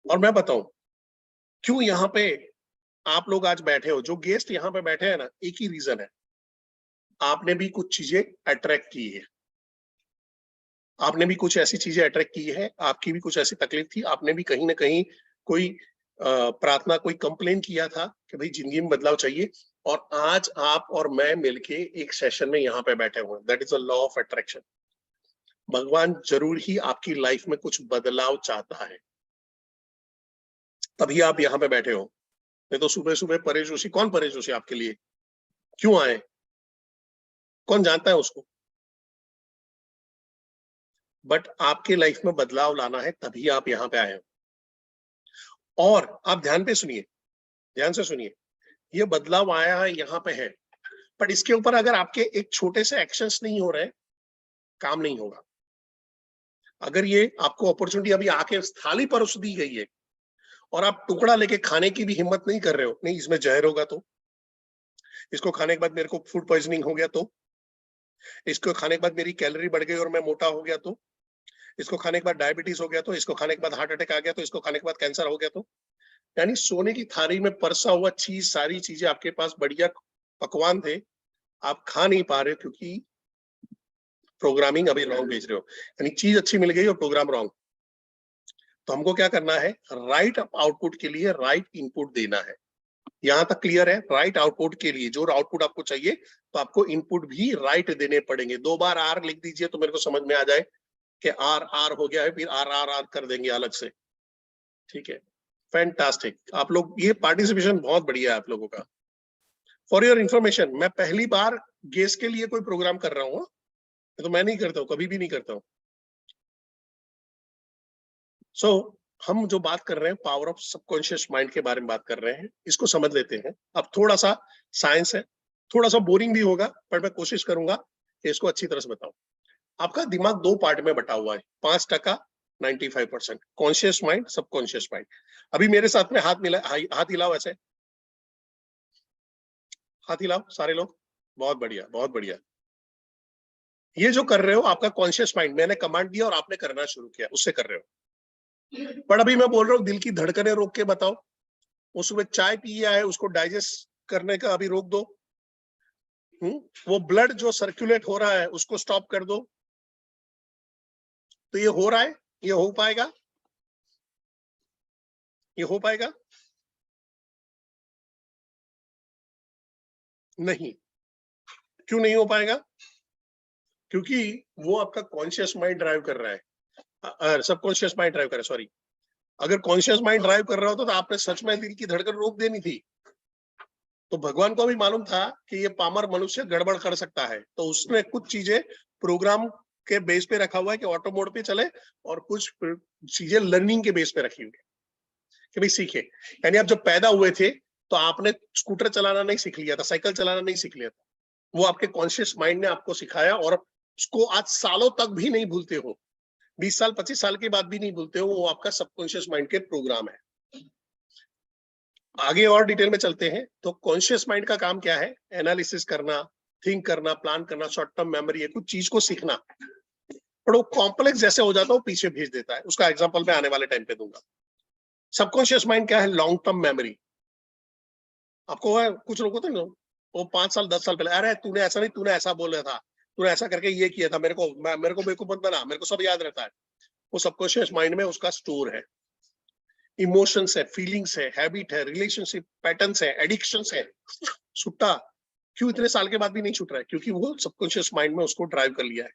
और मैं बताऊं क्यों यहाँ पे आप लोग आज बैठे हो, जो गेस्ट यहाँ पे बैठे हैं ना, एक ही रीजन है, आपने भी कुछ चीजें अट्रैक्ट की है, आपने भी कुछ ऐसी चीजें अट्रैक्ट की है, आपकी भी कुछ ऐसी तकलीफ थी, आपने भी कहीं ना कहीं कोई प्रार्थना, कोई कंप्लेन किया था कि भाई जिंदगी में बदलाव चाहिए, और आज आप और मैं मिलके एक सेशन में यहाँ पे बैठे हुए हैं। That is a law of attraction. भगवान जरूर ही आपकी लाइफ में कुछ बदलाव चाहता है, तभी आप यहाँ पे बैठे हो। नहीं तो सुबह सुबह परेश जोशी, कौन परेश जोशी आपके लिए क्यों आए, कौन जानता है उसको? बट आपके लाइफ में बदलाव लाना है, तभी आप यहाँ पे आए हो। और आप ध्यान पे सुनिए, ध्यान से सुनिए, ये बदलाव आया है, यहाँ पे है, बट इसके ऊपर अगर आपके एक छोटे से एक्शंस नहीं हो रहे, काम नहीं होगा। अगर ये आपको अपॉर्चुनिटी अभी आके थाली परोस दी गई है और आप टुकड़ा लेके खाने की भी हिम्मत नहीं कर रहे हो, नहीं इसमें जहर होगा तो, इसको खाने के बाद मेरे को फूड पॉइजनिंग हो गया तो, इसको खाने के बाद मेरी कैलोरी बढ़ गई और मैं मोटा हो गया तो, इसको खाने के बाद डायबिटीज हो गया तो, इसको खाने के बाद हार्ट अटैक आ गया तो, इसको खाने के बाद कैंसर हो गया तो, यानी सोने की थाली में परसा हुआ चीज, सारी चीजें आपके पास बढ़िया पकवान थे, आप खा नहीं पा रहे क्योंकि प्रोग्रामिंग अभी रॉन्ग भेज रहे हो, यानी चीज अच्छी मिल गई और प्रोग्राम रॉन्ग। तो हमको क्या करना है, राइट आउटपुट के लिए राइट इनपुट देना है। यहां तक क्लियर है? राइट आउटपुट के लिए जो आउटपुट आपको चाहिए, तो आपको इनपुट भी राइट देने पड़ेंगे। 2 बार आर लिख दीजिए तो मेरे को समझ में आ जाए कि आर आर हो गया है, फिर आर आर आर कर देंगे अलग से। ठीक है, फैंटास्टिक। आप लोग, ये पार्टिसिपेशन बहुत बढ़िया है आप लोगों का। फॉर योर इंफॉर्मेशन, मैं पहली बार गेस्ट के लिए कोई प्रोग्राम कर रहा हूँ, तो मैं नहीं करता हूँ, कभी भी नहीं करता हूँ। सो हम जो बात कर रहे हैं पावर ऑफ सबकॉन्शियस माइंड के बारे में बात कर रहे हैं, इसको समझ लेते हैं। अब थोड़ा सा साइंस है, थोड़ा सा बोरिंग भी होगा, पर मैं कोशिश करूंगा कि इसको अच्छी तरह से बताऊं। आपका दिमाग 2 पार्ट में बटा हुआ है, 5% 95%, कॉन्शियस माइंड, सबकॉन्शियस माइंड। अभी मेरे साथ में हाथ हिलाओ, ऐसे हाथ हिलाओ सारे लोग, बहुत बढ़िया बहुत बढ़िया। ये जो कर रहे हो आपका कॉन्शियस माइंड, मैंने कमांड दिया और आपने करना शुरू किया, उससे कर रहे हो। पर अभी मैं बोल रहा हूँ दिल की धड़कनें रोक के बताओ, वो सुबह चाय पिया है उसको डाइजेस्ट करने का अभी रोक दो। वो ब्लड जो सर्कुलेट हो रहा है उसको स्टॉप कर दो। तो ये हो रहा है, ये हो पाएगा, ये हो पाएगा नहीं? क्यों नहीं हो पाएगा? क्योंकि वो आपका कॉन्शियस माइंड ड्राइव कर रहा है, सबकॉन्शियस माइंड ड्राइव कर रहा है, सॉरी। अगर कॉन्शियस माइंड ड्राइव कर रहा होता तो आपने सच में दिल की धड़कन रोक देनी थी। तो भगवान को भी मालूम था कि ये पामर मनुष्य गड़बड़ कर सकता है, तो उसने कुछ चीजें प्रोग्राम के बेस पे रखा हुआ है कि ऑटो मोड पे चले, और कुछ चीजें लर्निंग के बेस पे रखी हुई है कि भाई सीखे। यानी आप जब पैदा हुए थे तो आपने स्कूटर चलाना नहीं सीख लिया था, साइकिल चलाना नहीं सीख लिया था, वो आपके कॉन्शियस माइंड ने आपको सिखाया, और उसको आज सालों तक भी नहीं भूलते हो, 20 साल 25 साल के बाद भी नहीं भूलते हो, वो आपका सबकॉन्शियस माइंड के प्रोग्राम है। आगे और डिटेल में चलते हैं। तो कॉन्शियस माइंड का काम क्या है? एनालिसिस करना, थिंक करना, प्लान करना, शॉर्ट टर्म मेमोरी है, कुछ चीज को सीखना, पर वो कॉम्प्लेक्स जैसे हो जाता है वो पीछे भेज देता है। उसका एग्जांपल मैं आने वाले टाइम पे दूंगा। सबकॉन्शियस माइंड क्या है? Long term memory. आपको कुछ लोग होते हैं ना, वो 5 साल 10 साल पहले, अरे तूने ऐसा नहीं, तूने ऐसा बोला था, तूने ऐसा करके ये किया था, मेरे को बेवकूफ मत बना, मेरे को सब याद रहता है। वो सबकॉन्शियस माइंड में उसका स्टोर है। इमोशंस है, फीलिंग्स है, हैबिट है, रिलेशनशिप पैटर्न्स है, एडिक्शंस है। छुट्टा क्यों इतने साल के बाद भी नहीं छूट रहा है? क्योंकि वो सबकॉन्शियस माइंड में उसको ड्राइव कर लिया है।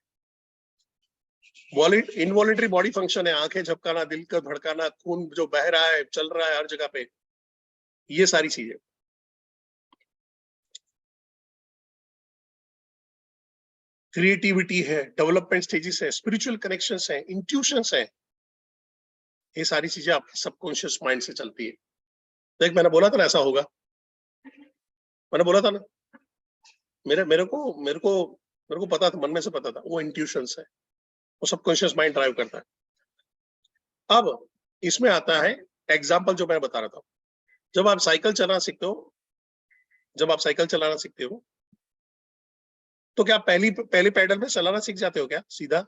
इनवॉलेंटरी बॉडी फंक्शन है, आंखें झपकाना, दिल का धड़काना, खून जो बह रहा है, चल रहा है हर जगह पे, ये सारी चीजें। क्रिएटिविटी है, डेवलपमेंट स्टेजेस है, स्पिरिचुअल कनेक्शंस है, इंट्यूशंस है, ये सारी चीजें आपके सबकॉन्शियस माइंड से चलती है। देख मैंने बोला था ना ऐसा होगा, मैंने बोला था ना, मेरे को पता था, मन में से पता था, वो इंट्यूशंस है, वो सबकॉन्शियस माइंड ड्राइव करता है। अब इसमें आता है एग्जाम्पल जो मैं बता रहा था। जब आप साइकिल चलाना सीखते हो, तो क्या पहले पैडल में चलाना सीख जाते हो क्या सीधा?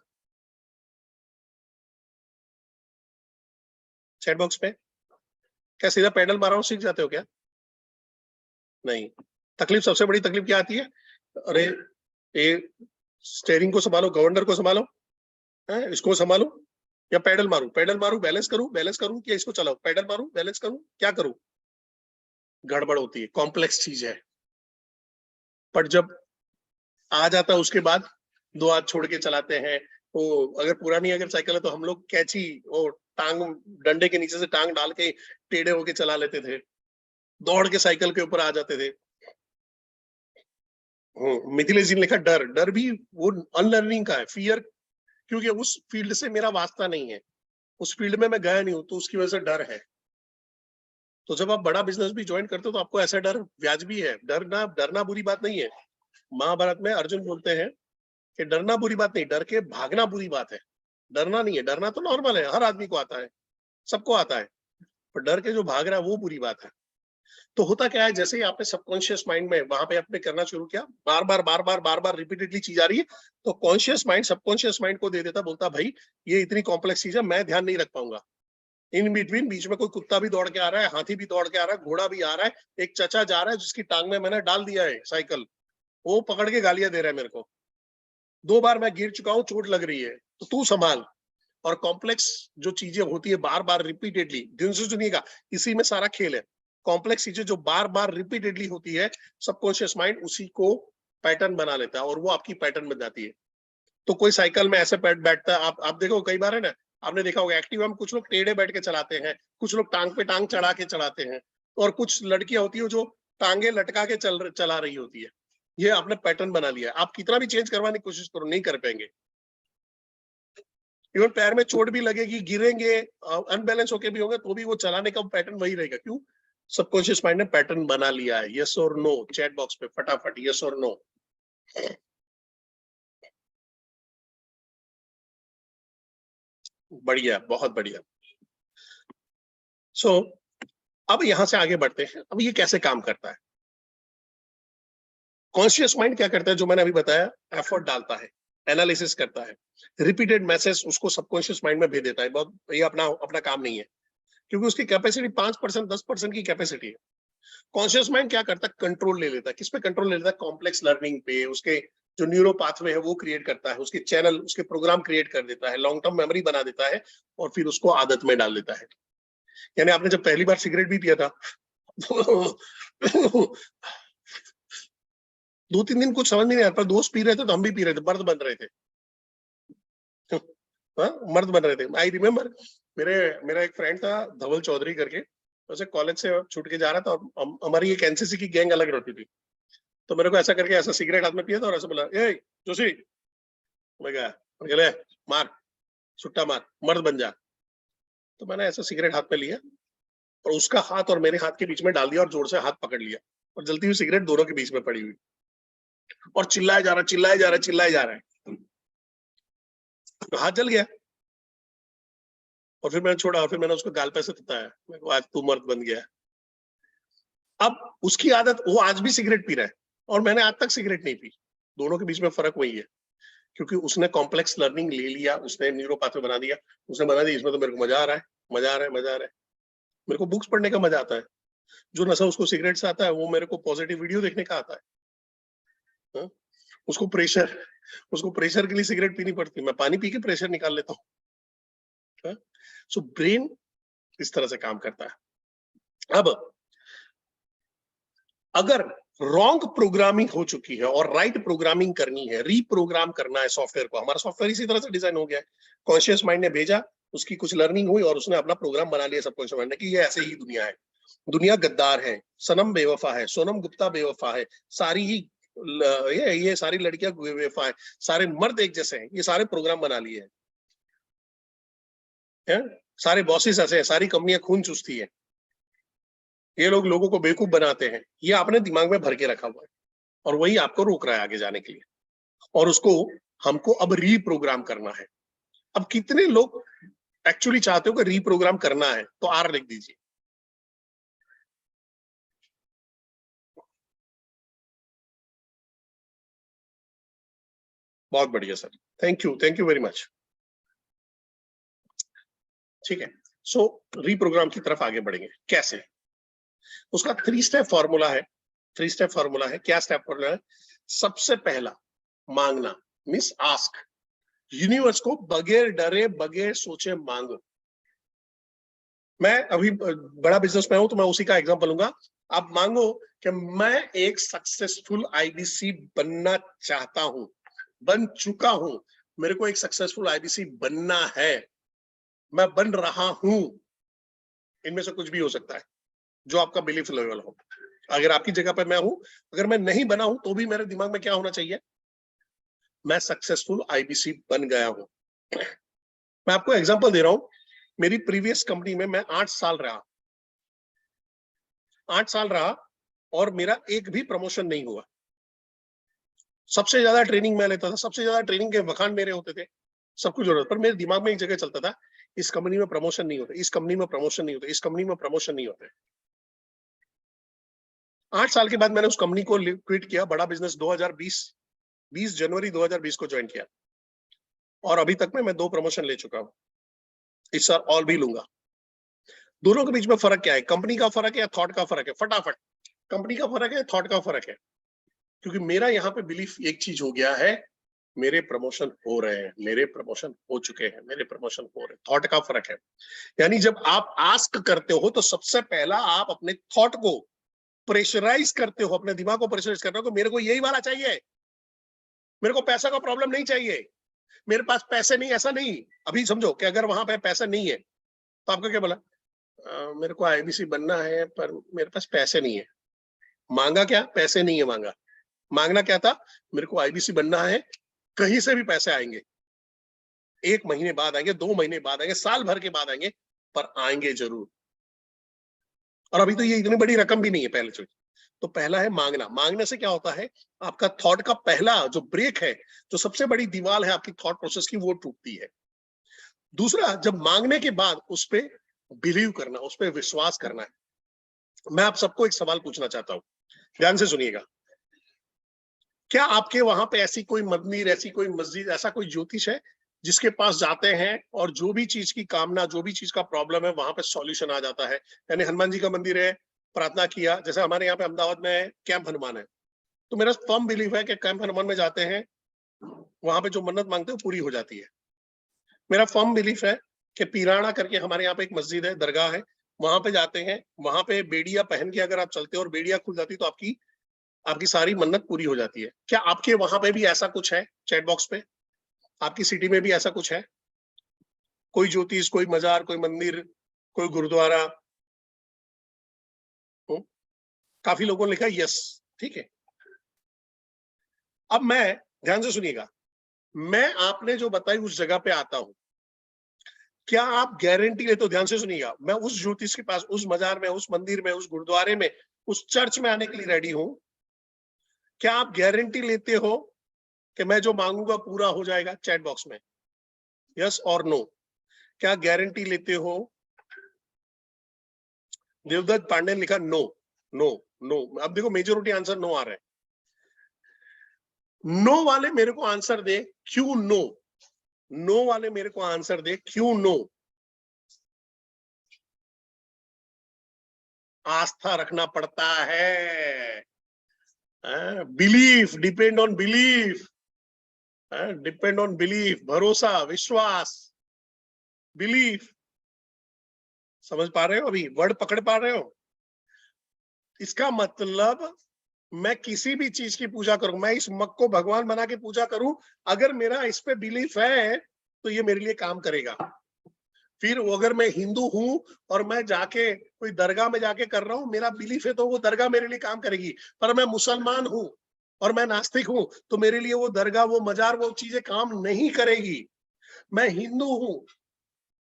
चैट बॉक्स पे क्या सीधा पैडल मारा सीख जाते हो क्या? नहीं। तकलीफ, सबसे बड़ी तकलीफ क्या आती है? अरे ये स्टेयरिंग को संभालो, गवर्नर को संभालो, इसको संभालो, या पैडल मारू, बैलेंस करूं कि इसको चलाओ, पैडल मारू, बैलेंस करूं, क्या करूं? गड़बड़ होती है, कॉम्प्लेक्स चीज है। पर जब आ जाता है उसके बाद 2 हाथ छोड़ के चलाते हैं। तो अगर पुरानी अगर साइकिल है तो हम लोग कैची, वो टांग, डंडे के नीचे से टांग डाल के टेढ़े होके चला लेते थे, दौड़ के साइकिल के ऊपर आ जाते थे। मिथिलेश जी ने लिखा डर, डर भी वो अनलर्निंग का है, फियर, क्योंकि उस फील्ड से मेरा वास्ता नहीं है, उस फील्ड में मैं गया नहीं हूं, तो उसकी वजह से डर है। तो जब आप बड़ा बिजनेस भी ज्वाइन करते हो तो आपको ऐसा डर व्याजबी है। डरना बुरी बात नहीं है। महाभारत में अर्जुन बोलते हैं कि डरना बुरी बात नहीं, डर के भागना बुरी बात है। डरना नहीं है, डरना तो नॉर्मल है, हर आदमी को आता है, सबको आता है, पर डर के जो भाग रहा है वो बुरी बात है। तो होता क्या है, जैसे ही आपने सबकॉन्शियस माइंड में वहां पे आपने करना शुरू किया, बार बार रिपीटेडली चीज आ रही है, तो कॉन्शियस माइंड सबकॉन्शियस माइंड को दे देता, बोलता भाई ये इतनी कॉम्प्लेक्स चीज है, मैं ध्यान नहीं रख पाऊंगा। इन बिटवीन बीच में कोई कुत्ता भी दौड़ के आ रहा है, हाथी भी दौड़ के आ रहा है, घोड़ा भी आ रहा है, एक चचा जा रहा है जिसकी टांग में मैंने डाल दिया है साइकिल, वो पकड़ के गालियां दे रहा है मेरे को, 2 बार मैं गिर चुका हूँ, चोट लग रही है, तो तू संभाल। और कॉम्प्लेक्स जो चीजें होती है बार बार रिपीटेडली, दिन से सुनिएगा, इसी में सारा खेल है। कॉम्प्लेक्स चीजें जो बार बार रिपीटेडली होती है, सबकॉन्शियस माइंड उसी को पैटर्न बना लेता है और वो आपकी पैटर्न बन जाती है। तो कोई साइकिल में ऐसे बैठता है, आप देखो कई बार है ना, आपने देखा होगा एक्टिवा में कुछ लोग टेढ़े बैठ के चलाते हैं, कुछ लोग टांग पे टांग चढ़ा के चलाते हैं, और कुछ लड़कियां होती है जो टांगे लटका के चला रही होती है। ये आपने पैटर्न बना लिया है, आप कितना भी चेंज करवाने की कोशिश करो नहीं कर पाएंगे। इवन पैर में चोट भी लगेगी, गिरेंगे, अनबैलेंस होके भी होंगे, तो भी वो चलाने का पैटर्न वही रहेगा। क्यों? सबकॉन्शियस माइंड ने पैटर्न बना लिया है। यस और नो चैट बॉक्स पे फटाफट यस और नो। बढ़िया, बहुत बढ़िया। सो अब यहां से आगे बढ़ते हैं। अब ये कैसे काम करता है? कॉन्शियस माइंड क्या करता है, जो मैंने अभी बताया, एफर्ट डालता है, एनालिसिस करता है, रिपीटेड मैसेज उसको सबकॉन्शियस माइंड में भेज देता है। बहुत ये अपना अपना काम नहीं है, क्योंकि उसकी कैपेसिटी 5% 10% की कैपेसिटी है। कॉन्शियस माइंड क्या करता है? कंट्रोल ले लेता है। किस पे कंट्रोल ले लेता है? कॉम्प्लेक्स लर्निंग पे। उसके जो न्यूरो पाथवे है वो क्रिएट करता है, उसके चैनल, उसके प्रोग्राम क्रिएट कर देता है, लॉन्ग टर्म मेमोरी बना देता है, और फिर उसको आदत में डाल देता है। यानी आपने जब पहली बार सिगरेट भी पिया था 2-3 दिन कुछ समझ नहीं आया, पर दोस्त पी रहे थे तो हम भी पी रहे थे, मर्द बन रहे थे। हाँ, मर्द बन रहे थे। आई रिमेम्बर, मेरा एक फ्रेंड था धवल चौधरी करके, वैसे कॉलेज से छूट के जा रहा था और हमारी एक एनसीसी की गैंग अलग रहती थी, तो मेरे को ऐसा करके ऐसा सिगरेट हाथ में पिया था और ऐसा बोला, ए जोशी, मैं गया, ले मार, सुट्टा मार, मर्द बन जा। तो मैंने ऐसा सिगरेट हाथ में लिया और उसका हाथ और मेरे हाथ के बीच में डाल दिया और जोर से हाथ पकड़ लिया और जलती हुई सिगरेट दोनों के बीच में पड़ी हुई और चिल्लाया जा रहा, चिल्लाया जा रहा, चिल्लाया जा रहा है। तो हाथ जल गया और फिर मैंने छोड़ा और फिर मैंने उसको गाल पे से तताया, मैं को आज तू मर्द बन गया। अब उसकी आदत, वो आज भी सिगरेट पी रहा है और मैंने आज तक सिगरेट नहीं पी। दोनों के बीच में फर्क वही है, क्योंकि उसने कॉम्प्लेक्स लर्निंग ले लिया, उसने न्यूरो पाथवे बना दिया, उसने बना दिया इसमें तो मेरे को मजा आ रहा है, मजा आ रहा है, मजा आ रहा है। मेरे को बुक्स पढ़ने का मजा आता है, जो नशा उसको सिगरेट से आता है वो मेरे को पॉजिटिव वीडियो देखने का आता है। हा? उसको प्रेशर के लिए सिगरेट पीनी पड़ती है, मैं पानी पी के प्रेशर निकाल लेता हूँ। सो ब्रेन इस तरह से काम करता है। अब अगर रॉन्ग प्रोग्रामिंग हो चुकी है और राइट प्रोग्रामिंग करनी है, रीप्रोग्राम करना है सॉफ्टवेयर को, हमारा सॉफ्टवेयर इसी तरह से डिजाइन हो गया है, कॉन्शियस माइंड ने भेजा, उसकी कुछ लर्निंग हुई और उसने अपना प्रोग्राम बना लिया सबकॉन्शियस माइंड ने कि ये ऐसे ही दुनिया है, दुनिया गद्दार है, सनम बेवफा है, सोनम गुप्ता बेवफा है, सारी ही ये सारी लड़कियां बेवफा है, सारे मर्द एक जैसे हैं, ये सारे प्रोग्राम बना लिए हैं, सारे बॉसेस ऐसे हैं, सारी कंपनियां खून चूसती है, ये लोग लोगों को बेवकूफ बनाते हैं, ये आपने दिमाग में भर के रखा हुआ है और वही आपको रोक रहा है आगे जाने के लिए, और उसको हमको अब रीप्रोग्राम करना है। अब कितने लोग एक्चुअली चाहते हो कि रीप्रोग्राम करना है, तो आर लिख दीजिए। बहुत बढ़िया sir, thank you very much. ठीक है, सो रीप्रोग्राम की तरफ आगे बढ़ेंगे, कैसे? उसका 3 स्टेप फॉर्मूला है। 3 स्टेप फॉर्मूला है, क्या स्टेप फॉर्मूला है? सबसे पहला मांगना, मींस आस्क, यूनिवर्स को बगैर डरे बगैर सोचे मांगो। मैं अभी बड़ा बिजनेसमैन हूं तो मैं उसी का एग्जांपल लूंगा। आप मांगो कि मैं एक सक्सेसफुल आईबीसी बनना चाहता हूं, बन चुका हूं, मेरे को एक सक्सेसफुल आईबीसी बनना है, मैं बन रहा हूं। इनमें से कुछ भी हो सकता है जो आपका बिलीफ लेवल हो। अगर आपकी जगह पर मैं हूं, अगर मैं नहीं बना हूं तो भी मेरे दिमाग में क्या होना चाहिए? मैं सक्सेसफुल आईबीसी बन गया हूं। मैं आपको एग्जांपल दे रहा हूं, मेरी प्रीवियस कंपनी में मैं 8 साल रहा, 8 साल रहा और मेरा एक भी प्रमोशन नहीं हुआ। सबसे ज्यादा ट्रेनिंग मैं लेता था, सबसे ज्यादा ट्रेनिंग के बखान मेरे होते थे, सब कुछ जरूरत, पर मेरे दिमाग में एक जगह चलता था, इस कंपनी में प्रमोशन नहीं होते, इस कंपनी में प्रमोशन नहीं होते, इस कंपनी में प्रमोशन नहीं होते। 8 साल के बाद मैंने उस कंपनी को क्विट किया, बड़ा बिजनेस 2020 जनवरी 2020 को ज्वाइन किया और अभी तक में मैं 2 प्रमोशन ले चुका हूं, इस साल और भी लूंगा। दोनों के बीच में फर्क क्या है? कंपनी का फर्क है या थॉट का फर्क है? फटाफट, कंपनी का फर्क है, थॉट का फर्क है। क्योंकि मेरा यहाँ पे बिलीफ एक चीज हो गया है, मेरे प्रमोशन हो रहे हैं, मेरे प्रमोशन हो चुके हैं, मेरे प्रमोशन हो रहे हैं। थॉट का फर्क है। यानी जब आप आस्क करते हो तो सबसे पहला आप अपने थॉट को प्रेशराइज करते हो, अपने दिमाग को प्रेशराइज करते हो कि मेरे को यही वाला चाहिए, मेरे को पैसा का प्रॉब्लम नहीं चाहिए, मेरे पास पैसे नहीं, ऐसा नहीं। अभी समझो कि अगर वहां पे पैसा नहीं है तो आपका क्या बोला? मेरे को आईबीसी बनना है पर मेरे पास पैसे नहीं है। मांगा क्या? पैसे नहीं है मांगा। मांगना क्या था? मेरे को आईबीसी बनना है, कहीं से भी पैसे आएंगे, 1 महीने बाद आएंगे, 2 महीने बाद आएंगे, साल भर के बाद आएंगे, पर आएंगे जरूर। और अभी तो ये इतनी बड़ी रकम भी नहीं है पहले चीज। तो पहला है मांगना। मांगने से क्या होता है? आपका थॉट का पहला जो ब्रेक है, जो सबसे बड़ी दीवार है आपकी थॉट प्रोसेस की, वो टूटती है। दूसरा, जब मांगने के बाद उस पर बिलीव करना, उस पर विश्वास करना है। मैं आप सबको एक सवाल पूछना चाहता हूं, ध्यान से सुनिएगा। क्या आपके वहां पे ऐसी कोई मंदिर, ऐसी कोई मस्जिद, ऐसा कोई ज्योतिष है जिसके पास जाते हैं और जो भी चीज की कामना, जो भी चीज का प्रॉब्लम है, वहां पे सॉल्यूशन आ जाता है? यानी हनुमान जी का मंदिर है, प्रार्थना किया, जैसे हमारे यहाँ पे अहमदाबाद में कैंप हनुमान है, तो मेरा फर्म बिलीव है कि कैंप हनुमान में जाते हैं, वहां पे जो मन्नत मांगते हैं पूरी हो जाती है। मेरा फर्म बिलीफ है कि पीराना करके हमारे यहाँ पे एक मस्जिद है, दरगाह है, वहां पे जाते हैं, वहां पे बेड़िया पहन के अगर आप चलते हो और बेड़िया खुल जाती तो आपकी आपकी सारी मन्नत पूरी हो जाती है। क्या आपके वहां पे भी ऐसा कुछ है? चैट बॉक्स पे, आपकी सिटी में भी ऐसा कुछ है? कोई ज्योतिष, कोई मजार, कोई मंदिर, कोई गुरुद्वारा, काफी लोगों ने लिखा यस, ठीक है। अब मैं, ध्यान से सुनिएगा, मैं आपने जो बताई उस जगह पे आता हूं, क्या आप गारंटी लेते हो? ध्यान से सुनिएगा, मैं उस ज्योतिष के पास, उस मजार में, उस मंदिर में, उस गुरुद्वारे में, उस चर्च में आने के लिए रेडी हूं। क्या आप गारंटी लेते हो कि मैं जो मांगूंगा पूरा हो जाएगा? चैट बॉक्स में यस और नो। क्या गारंटी लेते हो? देवदत्त पांडे ने लिखा नो नो नो। अब देखो मेजोरिटी आंसर नो आ रहा है। नो वाले मेरे को आंसर दे, क्यों नो? नो वाले मेरे को आंसर दे, क्यों नो? आस्था रखना पड़ता है, belief, depend on belief, depend on belief, भरोसा, विश्वास, बिलीफ। समझ पा रहे हो? अभी वर्ड पकड़ पा रहे हो? इसका मतलब मैं किसी भी चीज की पूजा करूं, मैं इस मग को भगवान बना के पूजा करूं, अगर मेरा इस पे बिलीफ है तो ये मेरे लिए काम करेगा। फिर अगर मैं हिंदू हूं और मैं जाके कोई दरगाह में जाके कर रहा हूं, मेरा बिलीफ है तो वो दरगाह मेरे लिए काम करेगी। पर मैं मुसलमान हूं और मैं नास्तिक हूं तो मेरे लिए वो दरगाह, वो मजार, वो चीजें काम नहीं करेगी। मैं हिंदू हूं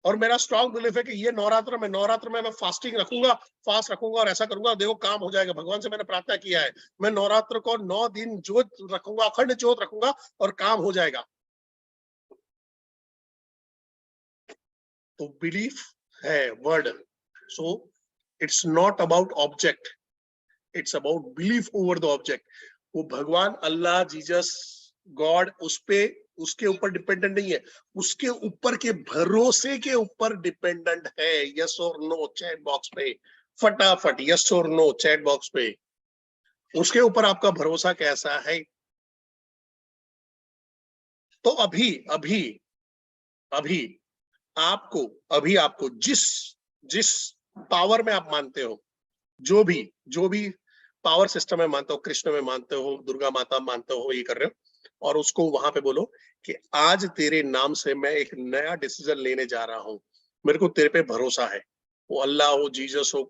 और मेरा स्ट्रॉन्ग बिलीफ है कि ये नवरात्र में मैं फास्टिंग रखूंगा, फास्ट रखूंगा और ऐसा करूंगा, देखो काम हो जाएगा। भगवान से मैंने प्रार्थना किया है, मैं नवरात्र को 9 दिन जोत रखूंगा, अखंड जोत रखूंगा और काम हो जाएगा। तो बिलीफ है word. So it's not about object, it's about belief over the object. वो भगवान, अल्लाह, जीसस, गॉड, उस पे, उसके ऊपर डिपेंडेंट नहीं है, उसके ऊपर के भरोसे के ऊपर डिपेंडेंट है। यस और नो चैट बॉक्स पे फटाफट, यस और नो चैट बॉक्स पे। उसके ऊपर आपका भरोसा कैसा है? तो अभी अभी अभी आपको, अभी आपको जिस जिस पावर में आप मानते हो, जो भी पावर सिस्टम में मानते हो, कृष्ण में मानते हो, दुर्गा माता मानते हो, ये कर रहे हो, और उसको वहां पे बोलो कि आज तेरे नाम से मैं एक नया डिसीजन लेने जा रहा हूं, मेरे को तेरे पे भरोसा है। वो अल्लाह हो, जीसस हो,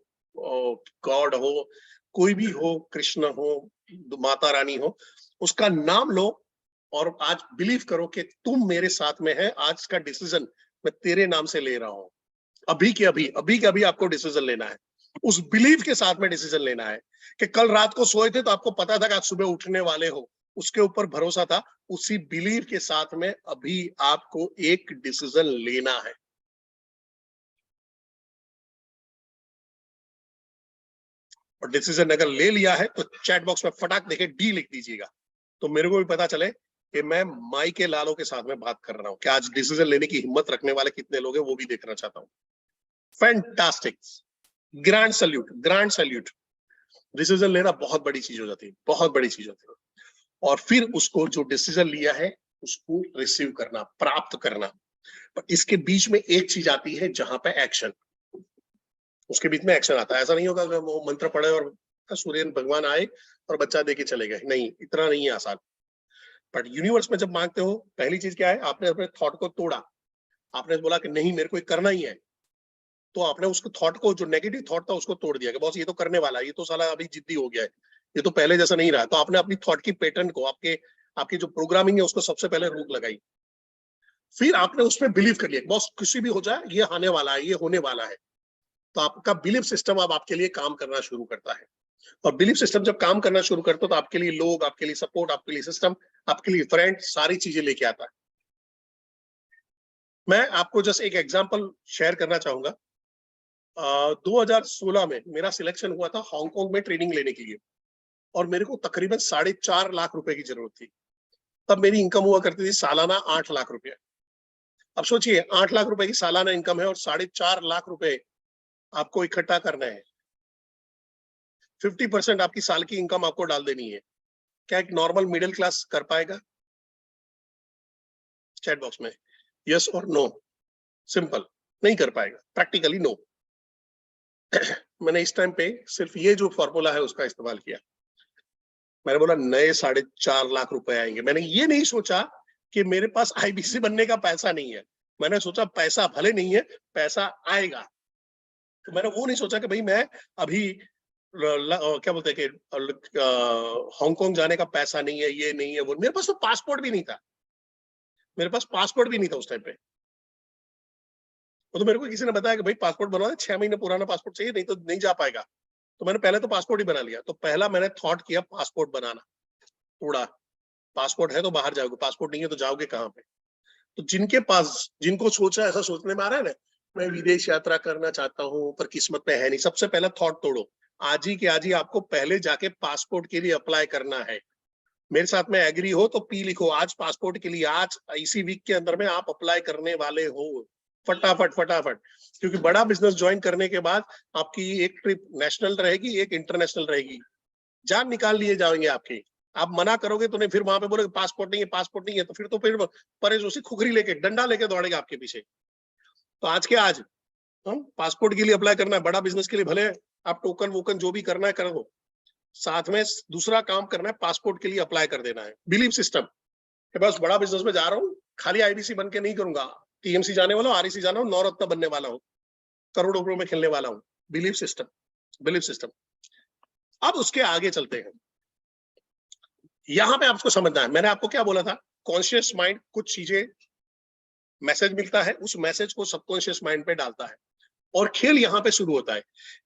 गॉड हो, कोई भी हो, कृष्ण हो, माता रानी हो, उसका नाम लो और आज बिलीव करो कि तुम मेरे साथ में है। आज का डिसीजन मैं तेरे नाम से ले रहा हूं। अभी के अभी आपको डिसीजन लेना है, उस बिलीव के साथ में डिसीजन लेना है कि कल रात को सोए थे तो आपको पता था कि आज सुबह उठने वाले हो, उसके ऊपर भरोसा था। उसी बिलीव के साथ में अभी आपको एक डिसीजन लेना है। और डिसीजन अगर ले लिया है तो चैट बॉक्स में फटाक देखे डी लिख दीजिएगा, तो मेरे को भी पता चले कि मैं माई के लालों के साथ में बात कर रहा हूं कि आज डिसीजन लेने की हिम्मत रखने वाले कितने लोग हैं, वो भी देखना चाहता हूं। Fantastic, grand salute, grand salute. Decision लेना बहुत बड़ी चीज हो जाती है, बहुत बड़ी चीज होती है। और फिर उसको, जो डिसीजन लिया है, उसको रिसीव करना, प्राप्त करना। पर इसके बीच में एक चीज आती है जहां पे एक्शन, उसके बीच में एक्शन आता है। ऐसा नहीं होगा कि वो मंत्र पढ़े और सूर्य भगवान आए और बच्चा देके चले गए, नहीं, इतना नहीं है आसान। बट यूनिवर्स में जब मांगते हो, पहली चीज क्या है? आपने अपने थॉट को तोड़ा, आपने बोला कि नहीं मेरे को करना ही है, तो आपने उसको थॉट को, जो नेगेटिव थॉट था, उसको तोड़ दिया कि बॉस ये तो करने वाला है, ये तो साला अभी जिद्दी हो गया है, ये तो पहले जैसा नहीं रहा। तो आपने अपनी थॉट की पैटर्न को, आपकी जो प्रोग्रामिंग है, उसको सबसे पहले रोक लगाई। फिर आपने उसमें बिलीव कर लिया, बॉस किसी भी हो जाए, ये आने वाला है, ये होने वाला है। तो आपका बिलीफ सिस्टम अब आपके लिए काम करना शुरू करता है। और बिलीफ सिस्टम जब काम करना शुरू करता है तो आपके लिए लोग, आपके लिए सपोर्ट, आपके लिए सिस्टम, आपके लिए फ्रेंड, सारी चीजें लेके आता है। मैं आपको जस्ट एक एग्जांपल शेयर करना चाहूंगा। 2016 में मेरा सिलेक्शन हुआ था हांगकांग में ट्रेनिंग लेने के लिए, और मेरे को तकरीबन 4.5 लाख रुपए की जरूरत थी। तब मेरी इनकम हुआ करती थी सालाना 8 लाख रुपए। अब सोचिए, 8 लाख रुपए की सालाना इनकम है और 4.5 लाख रुपए आपको इकट्ठा करना है। 50% आपकी साल की इनकम आपको डाल देनी है। क्या एक नॉर्मल मिडिल क्लास कर पाएगा? चैट बॉक्स में यस और नो, सिंपल, नहीं कर पाएगा, प्रैक्टिकली नो। मैंने इस टाइम पे सिर्फ ये जो फॉर्मूला है उसका इस्तेमाल किया। मैंने बोला नए 4.5 लाख रुपए आएंगे। मैंने ये नहीं सोचा कि मेरे पास आईबीसी बनने का पैसा नहीं है, मैंने सोचा पैसा भले नहीं है, पैसा आएगा। तो मैंने वो नहीं सोचा कि भाई मैं अभी क्या बोलते हैं कि हांगकांग जाने का पैसा नहीं है, ये नहीं है, वो। मेरे पास तो पासपोर्ट भी नहीं था, मेरे पास पासपोर्ट भी नहीं था उस टाइम पे। वो तो मेरे को किसी ने बताया कि भाई पासपोर्ट बनवा दे, 6 महीने पुराना पासपोर्ट चाहिए, नहीं तो नहीं जा पाएगा। तो मैंने पहले तो पासपोर्ट ही बना लिया। तो पहला मैंने थॉट किया पासपोर्ट बनाना। उड़ा, पासपोर्ट है तो बाहर जाओगे, पासपोर्ट नहीं है तो जाओगे कहाँ पे। तो जिनके पास, जिनको सोचा, ऐसा सोचने में आ रहा है ना, मैं विदेश यात्रा करना चाहता हूँ पर किस्मत में है नहीं, सबसे पहले थॉट तोड़ो। आज ही के आज ही आपको पहले जाके पासपोर्ट के लिए अप्लाई करना है। मेरे साथ में एग्री हो तो पी लिखो, आज पासपोर्ट के लिए, आज इसी वीक के अंदर में आप अप्लाई करने वाले हो, फटाफट फटाफट। क्योंकि बड़ा बिजनेस ज्वाइन करने के बाद आपकी एक ट्रिप नेशनल रहेगी, एक इंटरनेशनल रहेगी, जान निकाल लिए जाएंगे आपकी। आप मना करोगे तो नहीं, फिर वहां पे बोलोगे पासपोर्ट नहीं है, पासपोर्ट नहीं है, तो फिर परेश उसी खुखरी लेके, डंडा लेके दौड़ेगा आपके पीछे। तो आज के आज हम पासपोर्ट के लिए अप्लाई करना है, बड़ा बिजनेस के लिए भले आप टोकन वोकन जो भी करना है कर दो, साथ में दूसरा काम करना है, पासपोर्ट के लिए अप्लाई कर देना है। बिलीव सिस्टम कि बस बड़ा बिजनेस में जा रहा हूँ, खाली आईबीसी बन के नहीं करूंगा, टीएमसी जाने वाला हूँ, आरईसी जाना हूँ, नवरत्न बनने वाला हूँ, करोड़ों रुपयों में खेलने वाला हूँ। Believe system, believe system. अब उसके आगे चलते हैं। यहां पे आपको समझना है, मैंने आपको क्या बोला था, कॉन्शियस माइंड कुछ चीजें, मैसेज मिलता है, उस मैसेज को सबकॉन्शियस माइंड पे डालता है, और खेल यहाँ पे शुरू होता है।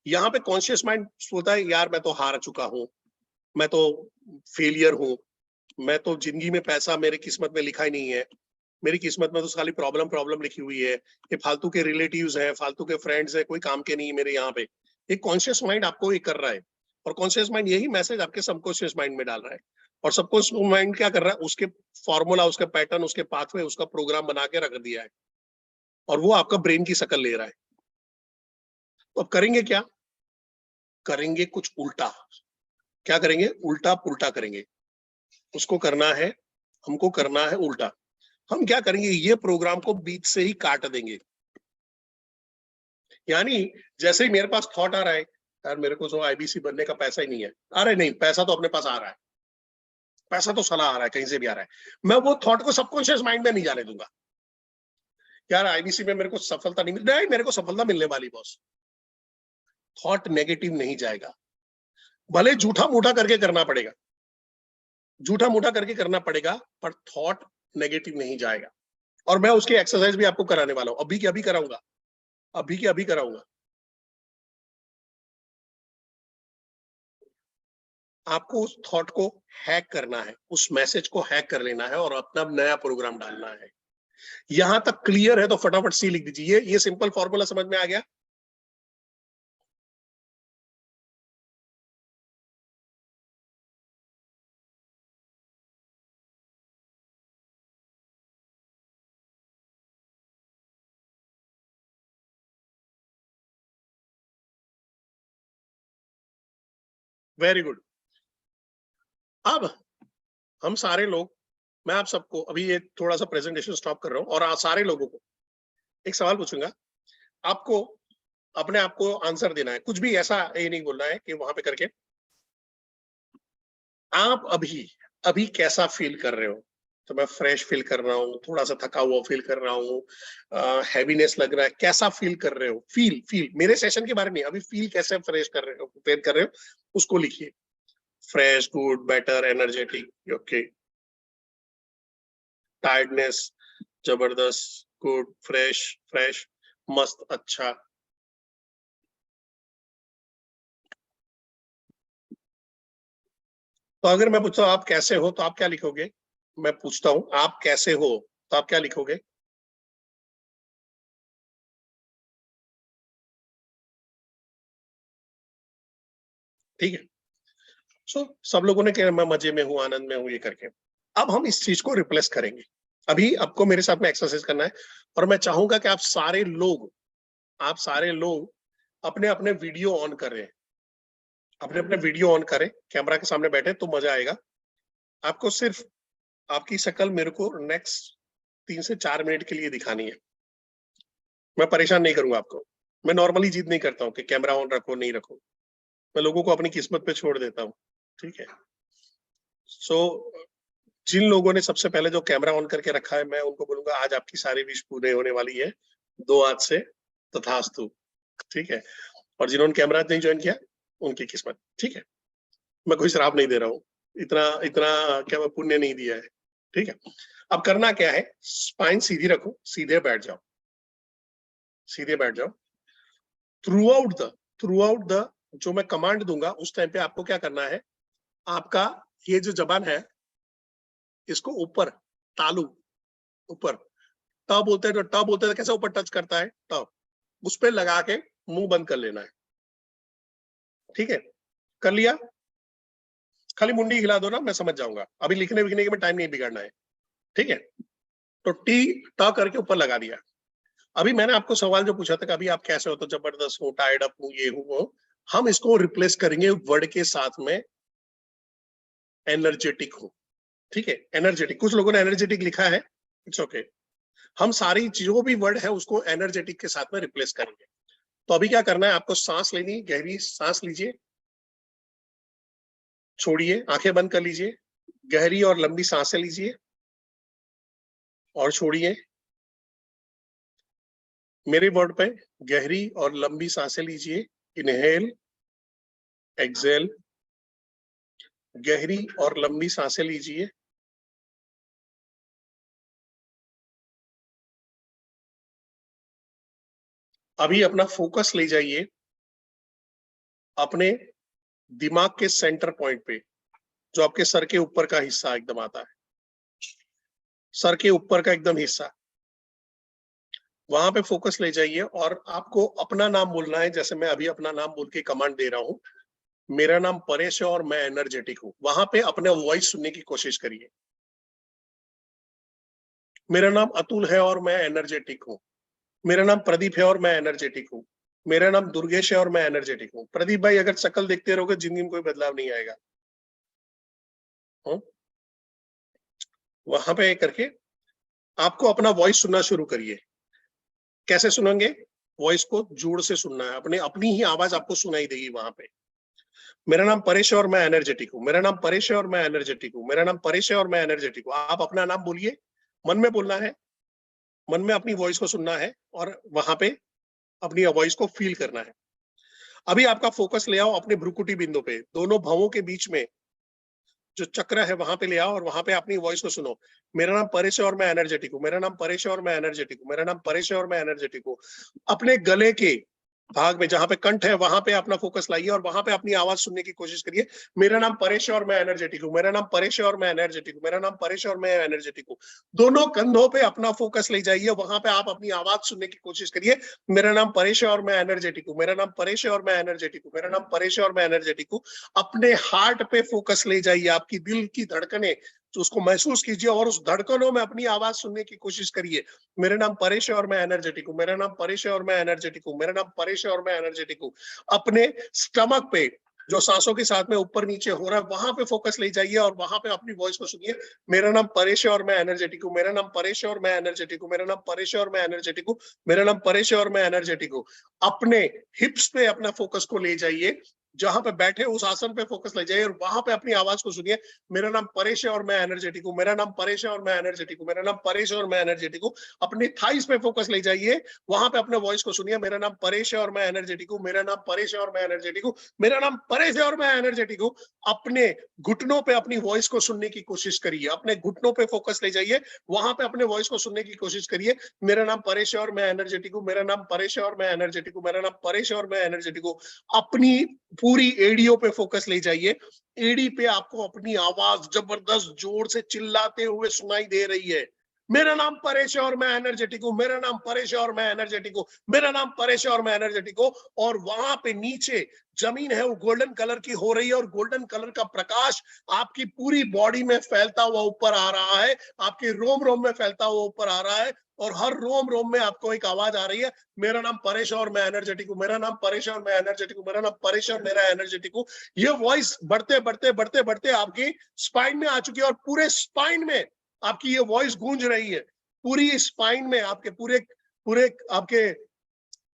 यहाँ पे कॉन्शियस माइंड होता है, यार मैं तो हार चुका हूँ, मैं तो फेलियर हूँ, मैं तो जिंदगी में पैसा मेरे किस्मत में लिखा ही नहीं है, मेरी किस्मत में तो खाली प्रॉब्लम प्रॉब्लम लिखी हुई है, ये फालतू के रिलेटिव्स हैं, फालतू के फ्रेंड्स हैं, कोई काम के नहीं है मेरे यहाँ पे। एक कॉन्शियस माइंड आपको ये कर रहा है, और कॉन्शियस माइंड यही मैसेज आपके सबकॉन्शियस माइंड में डाल रहा है। और सबकॉन्शियस माइंड क्या कर रहा है, उसके फॉर्मूला, उसके पैटर्न, उसके पाथवे, उसका प्रोग्राम बना के रख दिया है, और वो आपका ब्रेन की शक्ल ले रहा है। तो अब करेंगे क्या, करेंगे कुछ उल्टा। क्या करेंगे, उल्टा पुल्टा करेंगे। उसको करना है, हमको करना है उल्टा। हम क्या करेंगे, ये प्रोग्राम को बीच से ही काट देंगे। यानी जैसे ही मेरे पास थॉट आ रहा है, यार मेरे को तो आईबीसी बनने का पैसा ही नहीं है, अरे नहीं, पैसा तो अपने पास आ रहा है, पैसा तो सला आ रहा है, कहीं से भी आ रहा है, मैं वो थॉट को सबकॉन्शियस माइंड में नहीं जाने दूंगा। यार आईबीसी में मेरे को सफलता नहीं मिल रही, मेरे को सफलता मिलने वाली बॉस। थॉट नेगेटिव नहीं जाएगा, भले झूठा मूठा करके करना पड़ेगा, झूठा मूठा करके करना पड़ेगा, पर थॉट नेगेटिव नहीं जाएगा। और मैं उसकी एक्सरसाइज भी आपको कराने वाला हूं, अभी के अभी कराऊंगा, अभी के अभी कराऊंगा। आपको उस थॉट को हैक करना है, उस मैसेज को हैक कर लेना है, और अपना नया प्रोग्राम डालना है। यहां तक क्लियर है तो फटाफट सी लिख दीजिए। ये सिंपल फॉर्मूला समझ में आ गया। Very good. अब हम सारे लोग, मैं आप सबको अभी ये थोड़ा सा प्रेजेंटेशन स्टॉप कर रहा हूं, और सारे लोगों को एक सवाल पूछूंगा। आपको अपने आप को आंसर देना है, कुछ भी ऐसा ये नहीं बोलना है कि वहां पे करके, आप अभी अभी कैसा फील कर रहे हो। तो मैं फ्रेश फील कर रहा हूँ, थोड़ा सा थका हुआ फील कर रहा हूँ, हैवीनेस लग रहा है, कैसा फील कर रहे हो। फील फील मेरे सेशन के बारे में, अभी फील कैसे फ्रेश कर रहे हो, प्रिपेयर कर रहे हो, उसको लिखिए। Fresh, good, better, energetic, okay, tiredness, जबरदस्त, गुड, फ्रेश, फ्रेश, मस्त, अच्छा। तो अगर मैं पूछता हूँ आप कैसे हो, तो आप क्या लिखोगे। मैं पूछता हूँ आप कैसे हो, तो आप क्या लिखोगे। ठीक है। सो सब लोगों ने कहा मैं मजे में हूँ, आनंद में हूँ, ये करके। अब हम इस चीज को रिप्लेस करेंगे। अभी आपको मेरे साथ में एक्सरसाइज करना है, और मैं चाहूंगा कि आप सारे लोग अपने अपने वीडियो ऑन करें, अपने अपने वीडियो ऑन करें, कैमरा के सामने बैठे तो मजा आएगा। आपको सिर्फ आपकी शक्ल मेरे को नेक्स्ट 3 से 4 मिनट के लिए दिखानी है। मैं परेशान नहीं करूंगा आपको, मैं नॉर्मली जिद नहीं करता हूँ कि कैमरा ऑन रखो नहीं रखो, मैं लोगों को अपनी किस्मत पे छोड़ देता हूँ। ठीक है। सो जिन लोगों ने सबसे पहले जो कैमरा ऑन करके रखा है, मैं उनको बोलूंगा आज आपकी सारी विश पूरे होने वाली है, 2 हाथ से तथास्तु। ठीक है। और जिन्होंने कैमरा नहीं ज्वाइन किया, उनकी किस्मत, ठीक है। मैं कोई श्राप नहीं दे रहा हूँ, इतना इतना क्या मैं पुण्य नहीं दिया है, ठीक है। अब करना क्या है, स्पाइन सीधी रखो, सीधे बैठ जाओ, सीधे बैठ जाओ। थ्रू आउट द जो मैं कमांड दूंगा उस टाइम पे आपको क्या करना है, आपका ये जो जबान है इसको ऊपर तालू ऊपर ट बोलते हैं, तो ट बोलते हैं कैसे ऊपर टच करता है, ट उस पे लगा के मुंह बंद कर लेना है, ठीक है। कर लिया, खाली मुंडी हिला दो ना, मैं समझ जाऊंगा, अभी लिखने विखने के में टाइम नहीं बिगाड़ना है, ठीक है। तो टी ट करके ऊपर लगा दिया। अभी मैंने आपको सवाल जो पूछा था कि अभी आप कैसे हो, तो जबरदस्त हूँ, टायर्ड अप हूँ, ये हूँ वो, हम इसको रिप्लेस करेंगे वर्ड के साथ में एनर्जेटिक हूँ, ठीक है। एनर्जेटिक, कुछ लोगों ने एनर्जेटिक लिखा है, इट्स ओके। हम सारी जो भी वर्ड है उसको एनर्जेटिक के साथ में रिप्लेस करेंगे। तो अभी क्या करना है, आपको सांस लेनी, गहरी सांस लीजिए, छोड़िए, आंखें बंद कर लीजिए, गहरी और लंबी सांसें लीजिए और छोड़िए। मेरे वर्ड पे गहरी और लंबी सांसें लीजिए, इनहेल, एक्सेल, गहरी और लंबी सांसें लीजिए, अभी अपना फोकस ले जाइए अपने दिमाग के सेंटर पॉइंट पे, जो आपके सर के ऊपर का हिस्सा एकदम आता है, सर के ऊपर का एकदम हिस्सा, वहां पे फोकस ले जाइए और आपको अपना नाम बोलना है, जैसे मैं अभी अपना नाम बोल के कमांड दे रहा हूं, मेरा नाम परेश है और मैं एनर्जेटिक हूं। वहां पे अपने वॉइस सुनने की कोशिश करिए, मेरा नाम अतुल है और मैं एनर्जेटिक हूं, मेरा नाम प्रदीप है और मैं एनर्जेटिक हूं, मेरा नाम दुर्गेश है और मैं एनर्जेटिक हूं। प्रदीप भाई अगर शक्ल देखते रहोगे जिंदगी में कोई बदलाव नहीं आएगा। वहां पे करके आपको अपना वॉइस सुनना शुरू करिए। कैसे सुनेंगे, वॉइस को जोर से सुनना है, अपने अपनी ही आवाज आपको सुनाई देगी वहां पे। मेरा नाम परेश है और मैं एनर्जेटिक हूँ, मेरा नाम परेश है और मैं एनर्जेटिक हूँ, मेरा नाम परेश है और मैं एनर्जेटिक हूँ। आप अपना नाम बोलिए, मन में बोलना है, मन में अपनी वॉइस को सुनना है और वहां पे अपनी वॉइस को फील करना है। अभी आपका फोकस ले आओ अपने भ्रुकुटी बिंदु पे, दोनों भवों के बीच में जो चक्र है वहां पे ले आओ और वहां पे अपनी वॉइस को सुनो। मेरा नाम परेश है और मैं एनर्जेटिक हूँ, मेरा नाम परेश है और मैं एनर्जेटिक हूँ, मेरा नाम परेश है और मैं एनर्जेटिक हूँ। अपने गले के भाग में जहां पे कंठ है वहां पे अपना फोकस लाइए और वहां पे अपनी आवाज सुनने की कोशिश करिए। मेरा नाम परेश है और मैं एनर्जेटिक हूँ, मेरा नाम परेश है और मैं एनर्जेटिक हूँ, मेरा नाम परेश है और मैं एनर्जेटिक हूँ। दोनों कंधों पे अपना फोकस ले जाइए, वहां पे आप अपनी आवाज सुनने की कोशिश करिए। मेरा नाम परेश है और मैं एनर्जेटिक हूँ, मेरा नाम परेश है और मैं एनर्जेटिक हूँ, मेरा नाम परेश है और मैं एनर्जेटिक हूँ। अपने हार्ट पे फोकस ले जाइए, आपकी दिल की धड़कने तो उसको महसूस कीजिए और उस धड़कनों में अपनी आवाज सुनने की कोशिश करिए। मेरा नाम परेश है और मैं एनर्जेटिक हूँ, मेरा नाम परेश है और मैं एनर्जेटिक हूँ, मेरा नाम परेश है और मैं एनर्जेटिक हूँ। अपने स्टमक पे जो सांसों के साथ में ऊपर नीचे हो रहा है वहां पे फोकस ले जाइए और वहां पे अपनी वॉइस को सुनिए। मेरा नाम परेश है और मैं एनर्जेटिक हूँ, मेरा नाम परेश है और मैं एनर्जेटिक हूँ, मेरा नाम परेश है और मैं एनर्जेटिक हूँ, मेरा नाम परेश है और मैं एनर्जेटिक हूँ। अपने हिप्स पे अपना फोकस को ले जाइए, जहां पे बैठे उस आसन पे फोकस ले जाइए और वहां पे अपनी आवाज को सुनिए। मेरा नाम परेश है और मैं एनर्जेटिक हूँ, मेरा नाम परेश है और मैं एनर्जेटिक हूँ, मेरा नाम परेश है और मैं एनर्जेटिक हूँ। अपनी थाइस पे फोकस ले जाइए, वहां पे अपने वॉइस को सुनिए। मेरा नाम परेश है और मैं एनर्जेटिक हूँ, मेरा नाम परेश है और मैं एनर्जेटिक हूँ, मेरा नाम परेश है और मैं एनर्जेटिक हूँ। अपने घुटनों पे अपनी वॉइस को सुनने की कोशिश करिए, अपने घुटनों पे फोकस ले जाइए, वहां पे अपने वॉइस को सुनने की कोशिश करिए। मेरा नाम परेश है और मैं एनर्जेटिक हूँ, मेरा नाम परेश है और मैं एनर्जेटिक हूँ, मेरा नाम परेश है और मैं एनर्जेटिक हूँ। अपनी पूरी एड़ियों पे फोकस ले जाइए, एड़ी पे आपको अपनी आवाज जबरदस्त जोर से चिल्लाते हुए सुनाई दे रही है। मेरा नाम परेश है और मैं एनर्जेटिक हूँ, मेरा नाम परेश है और मैं एनर्जेटिक हूँ, मेरा नाम परेश है और मैं एनर्जेटिक हूँ। और वहां पे नीचे जमीन है वो गोल्डन कलर की हो रही है और गोल्डन कलर का प्रकाश आपकी पूरी बॉडी में फैलता हुआ ऊपर आ रहा है, आपके रोम रोम में फैलता हुआ ऊपर आ रहा है और हर रोम रोम में आपको एक आवाज आ रही है, मेरा नाम परेश है और मैं एनर्जेटिक हूँ, मेरा नाम परेश है और मैं एनर्जेटिक हूँ, मेरा नाम परेश है और मेरा एनर्जेटिक हूँ। ये वॉइस बढ़ते बढ़ते बढ़ते बढ़ते आपकी स्पाइन में आ चुकी है और पूरे स्पाइन में आपकी ये वॉइस गूंज रही है। पूरी स्पाइन में आपके पूरे पूरे आपके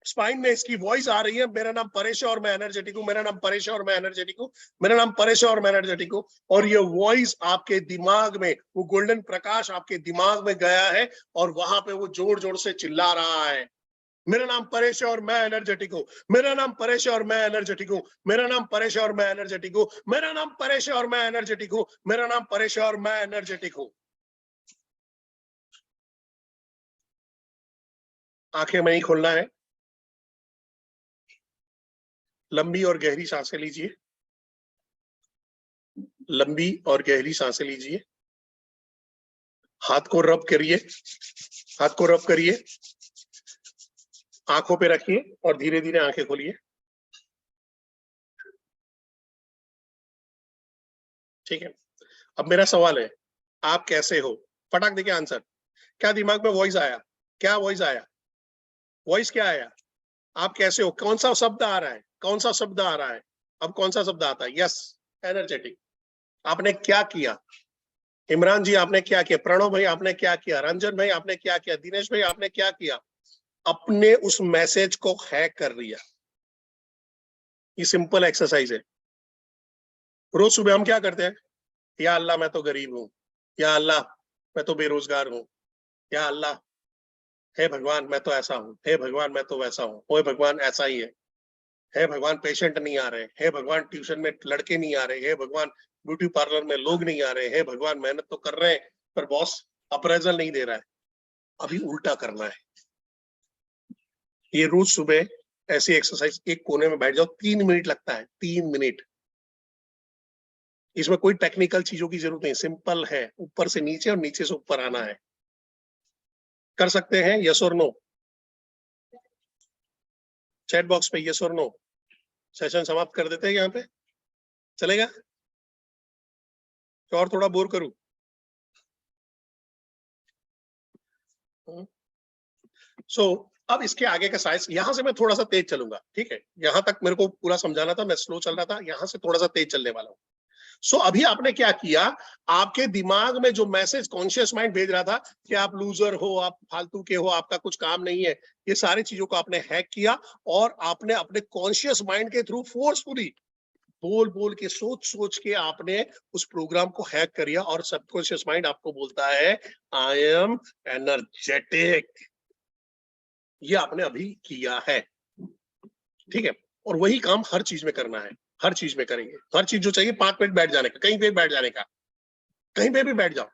स्पाइन में इसकी वॉइस आ रही है, मेरा नाम परेश है और मैं एनर्जेटिक हूँ, मेरा नाम परेश है और मैं एनर्जेटिक हूँ, मेरा नाम परेश है और मैं एनर्जेटिक हूँ। और ये वॉइस आपके दिमाग में, वो गोल्डन प्रकाश आपके दिमाग में गया है और वहां पे वो जोर जोर से चिल्ला रहा है, मेरा नाम परेश है और मैं एनर्जेटिक हूँ, मेरा नाम परेश है और मैं एनर्जेटिक हूँ, मेरा नाम परेश है और मैं एनर्जेटिक हूँ, मेरा नाम परेश है और मैं एनर्जेटिक हूँ, मेरा नाम परेश है और मैं एनर्जेटिक हूँ। आंखें नहीं खोलना है, लंबी और गहरी सांसें लीजिए, लंबी और गहरी सांसें लीजिए, हाथ को रब करिए, हाथ को रब करिए, आंखों पे रखिए और धीरे धीरे आंखें खोलिए। ठीक है, अब मेरा सवाल है, आप कैसे हो? फटाक देके आंसर। क्या दिमाग में वॉइस आया? क्या वॉइस आया? वॉइस क्या आया? आप कैसे हो? कौन सा शब्द आ रहा है? कौन सा शब्द आ रहा है? अब कौन सा शब्द आता है? Yes, energetic. आपने क्या किया? इमरान जी आपने क्या किया? प्रणव भाई आपने क्या किया? रंजन भाई आपने क्या किया? दिनेश भाई आपने क्या किया? अपने उस मैसेज को हैक कर लिया। ये सिंपल एक्सरसाइज है। रोज सुबह हम क्या करते हैं? या अल्लाह मैं तो गरीब हूं, या अल्लाह मैं तो बेरोजगार हूं, या अल्लाह हे भगवान मैं तो ऐसा हूं, हे भगवान मैं तो वैसा हूं, हे भगवान ऐसा ही है, हे भगवान पेशेंट नहीं आ रहे, हे भगवान ट्यूशन में लड़के नहीं आ रहे, हे भगवान ब्यूटी पार्लर में लोग नहीं आ रहे, हे भगवान मेहनत तो कर रहे हैं पर बॉस अप्रेजल नहीं दे रहा है। अभी उल्टा करना है। ये रोज सुबह ऐसी एक्सरसाइज, एक कोने में बैठ जाओ, 3 मिनट लगता है, 3 मिनट। इसमें कोई टेक्निकल चीजों की जरूरत नहीं, सिंपल है, ऊपर से नीचे और नीचे से ऊपर आना है। कर सकते हैं? यस और नो? चैट बॉक्स पे यस और नो। सेशन समाप्त कर देते हैं यहाँ पे, चलेगा? तो और थोड़ा बोर करूं? सो अब इसके आगे का साइज, यहां से मैं थोड़ा सा तेज चलूंगा, ठीक है? यहां तक मेरे को पूरा समझाना था, मैं स्लो चल रहा था, यहां से थोड़ा सा तेज चलने वाला हूँ। सो अभी आपने क्या किया? आपके दिमाग में जो मैसेज कॉन्शियस माइंड भेज रहा था कि आप लूजर हो, आप फालतू के हो, आपका कुछ काम नहीं है, ये सारी चीजों को आपने हैक किया और आपने अपने कॉन्शियस माइंड के थ्रू फोर्सफुली बोल बोल के, सोच सोच के आपने उस प्रोग्राम को हैक कर दिया और सबकॉन्शियस माइंड आपको बोलता है आई एम एनर्जेटिक। ये आपने अभी किया है, ठीक है? और वही काम हर चीज में करना है, हर चीज में करेंगे। हर चीज जो चाहिए, 5 मिनट बैठ जाने का, कहीं पे बैठ जाने का, कहीं पे भी बैठ जाओ,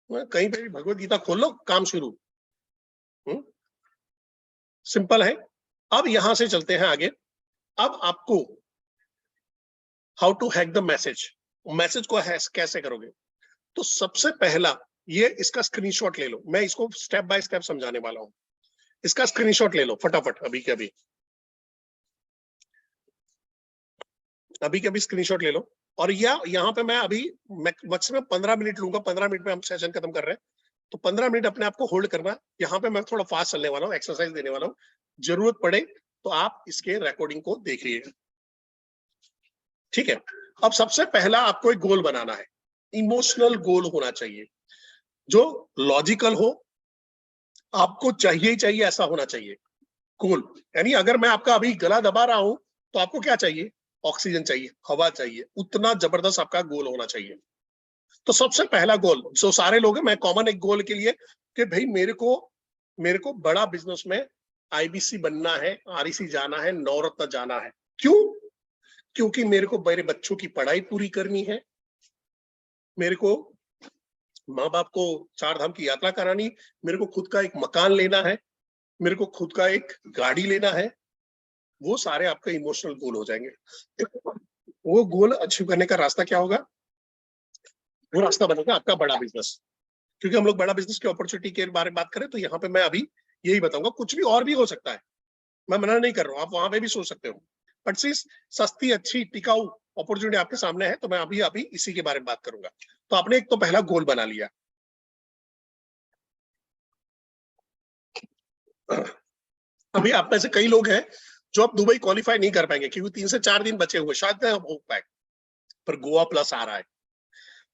कहीं पे भी भगवत गीता खोल लो, काम शुरू। सिंपल है। अब यहां से चलते हैं आगे। अब आपको how to hack the message, message को कैसे करोगे? तो सबसे पहला, ये इसका स्क्रीनशॉट ले लो, मैं इसको स्टेप बाय स्टेप समझाने वाला हूं। इसका स्क्रीनशॉट ले लो फटाफट, अभी के अभी, अभी के अभी स्क्रीनशॉट ले लो। और यहाँ पे मैं अभी मैक्सिमम 15 मिनट लूंगा, 15 मिनट में हम सेशन खत्म कर रहे हैं, तो 15 मिनट अपने आप को होल्ड करना। यहाँ पे मैं थोड़ा फास्ट चलने वाला हूँ, एक्सरसाइज देने वाला हूँ, जरूरत पड़े तो आप इसके रिकॉर्डिंग को देखिएगा, ठीक है? अब सबसे पहला आपको एक गोल बनाना है, इमोशनल गोल होना चाहिए, जो लॉजिकल हो, आपको चाहिए ही चाहिए ऐसा होना चाहिए गोल। यानी अगर मैं आपका अभी गला दबा रहा हूं तो आपको क्या चाहिए? ऑक्सीजन चाहिए, हवा चाहिए, उतना जबरदस्त आपका गोल होना चाहिए। तो सबसे पहला गोल जो सारे लोग हैं, मैं कॉमन एक गोल के लिए कि भाई मेरे को बड़ा बिजनेस में आईबीसी बनना है, आरईसी जाना है, नवरत्न जाना है। क्यों? क्योंकि मेरे को मेरे बच्चों की पढ़ाई पूरी करनी है, मेरे को माँ बाप को 4 धाम की यात्रा करानी, मेरे को खुद का एक मकान लेना है, मेरे को खुद का एक गाड़ी लेना है। वो सारे आपके इमोशनल गोल हो जाएंगे। वो गोल अचीव करने का रास्ता क्या होगा? वो रास्ता बनेगा आपका बड़ा बिजनेस। क्योंकि हम लोग बड़ा बिजनेस की अपॉर्चुनिटी के बारे में बात करें तो यहाँ पे मैं अभी यही बताऊंगा, कुछ भी और भी हो सकता है, मैं मना नहीं कर रहा हूँ, आप वहां पे भी सोच सकते हो, बट सिर्फ सस्ती अच्छी टिकाऊ अपॉर्चुनिटी आपके सामने है, तो मैं अभी अभी इसी के बारे में बात करूंगा। तो आपने एक तो पहला गोल बना लिया। अभी आप में से कई लोग हैं जो अब दुबई क्वालिफाई नहीं कर पाएंगे क्योंकि 3 से 4 दिन बचे हुए, शायद हो पाए, पर गोवा प्लस आ रहा है।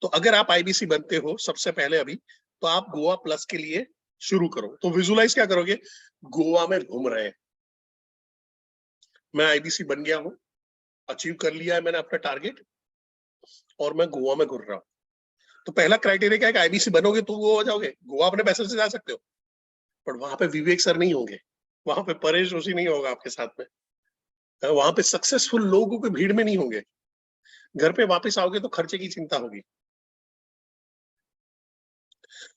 तो अगर आप आईबीसी बनते हो सबसे पहले अभी, तो आप गोवा प्लस के लिए शुरू करो। तो विजुलाइज क्या करोगे? गोवा में घूम रहे हैं, मैं आईबीसी बन गया हूं, अचीव कर लिया है मैंने अपना टारगेट, और मैं गोवा में घूम रहा हूँ। तो पहला क्राइटेरिया क्या है कि आईबीसी बनोगे तो गोवा जाओगे, गोवा अपने पैसे से जा सकते हो, पर वहां पे विवेक सर नहीं होंगे, वहां पे परेश जोशी नहीं होगा आपके साथ में, वहां पे सक्सेसफुल लोगों की भीड़ में नहीं होंगे। घर पे वापस आओगे तो खर्चे की चिंता होगी।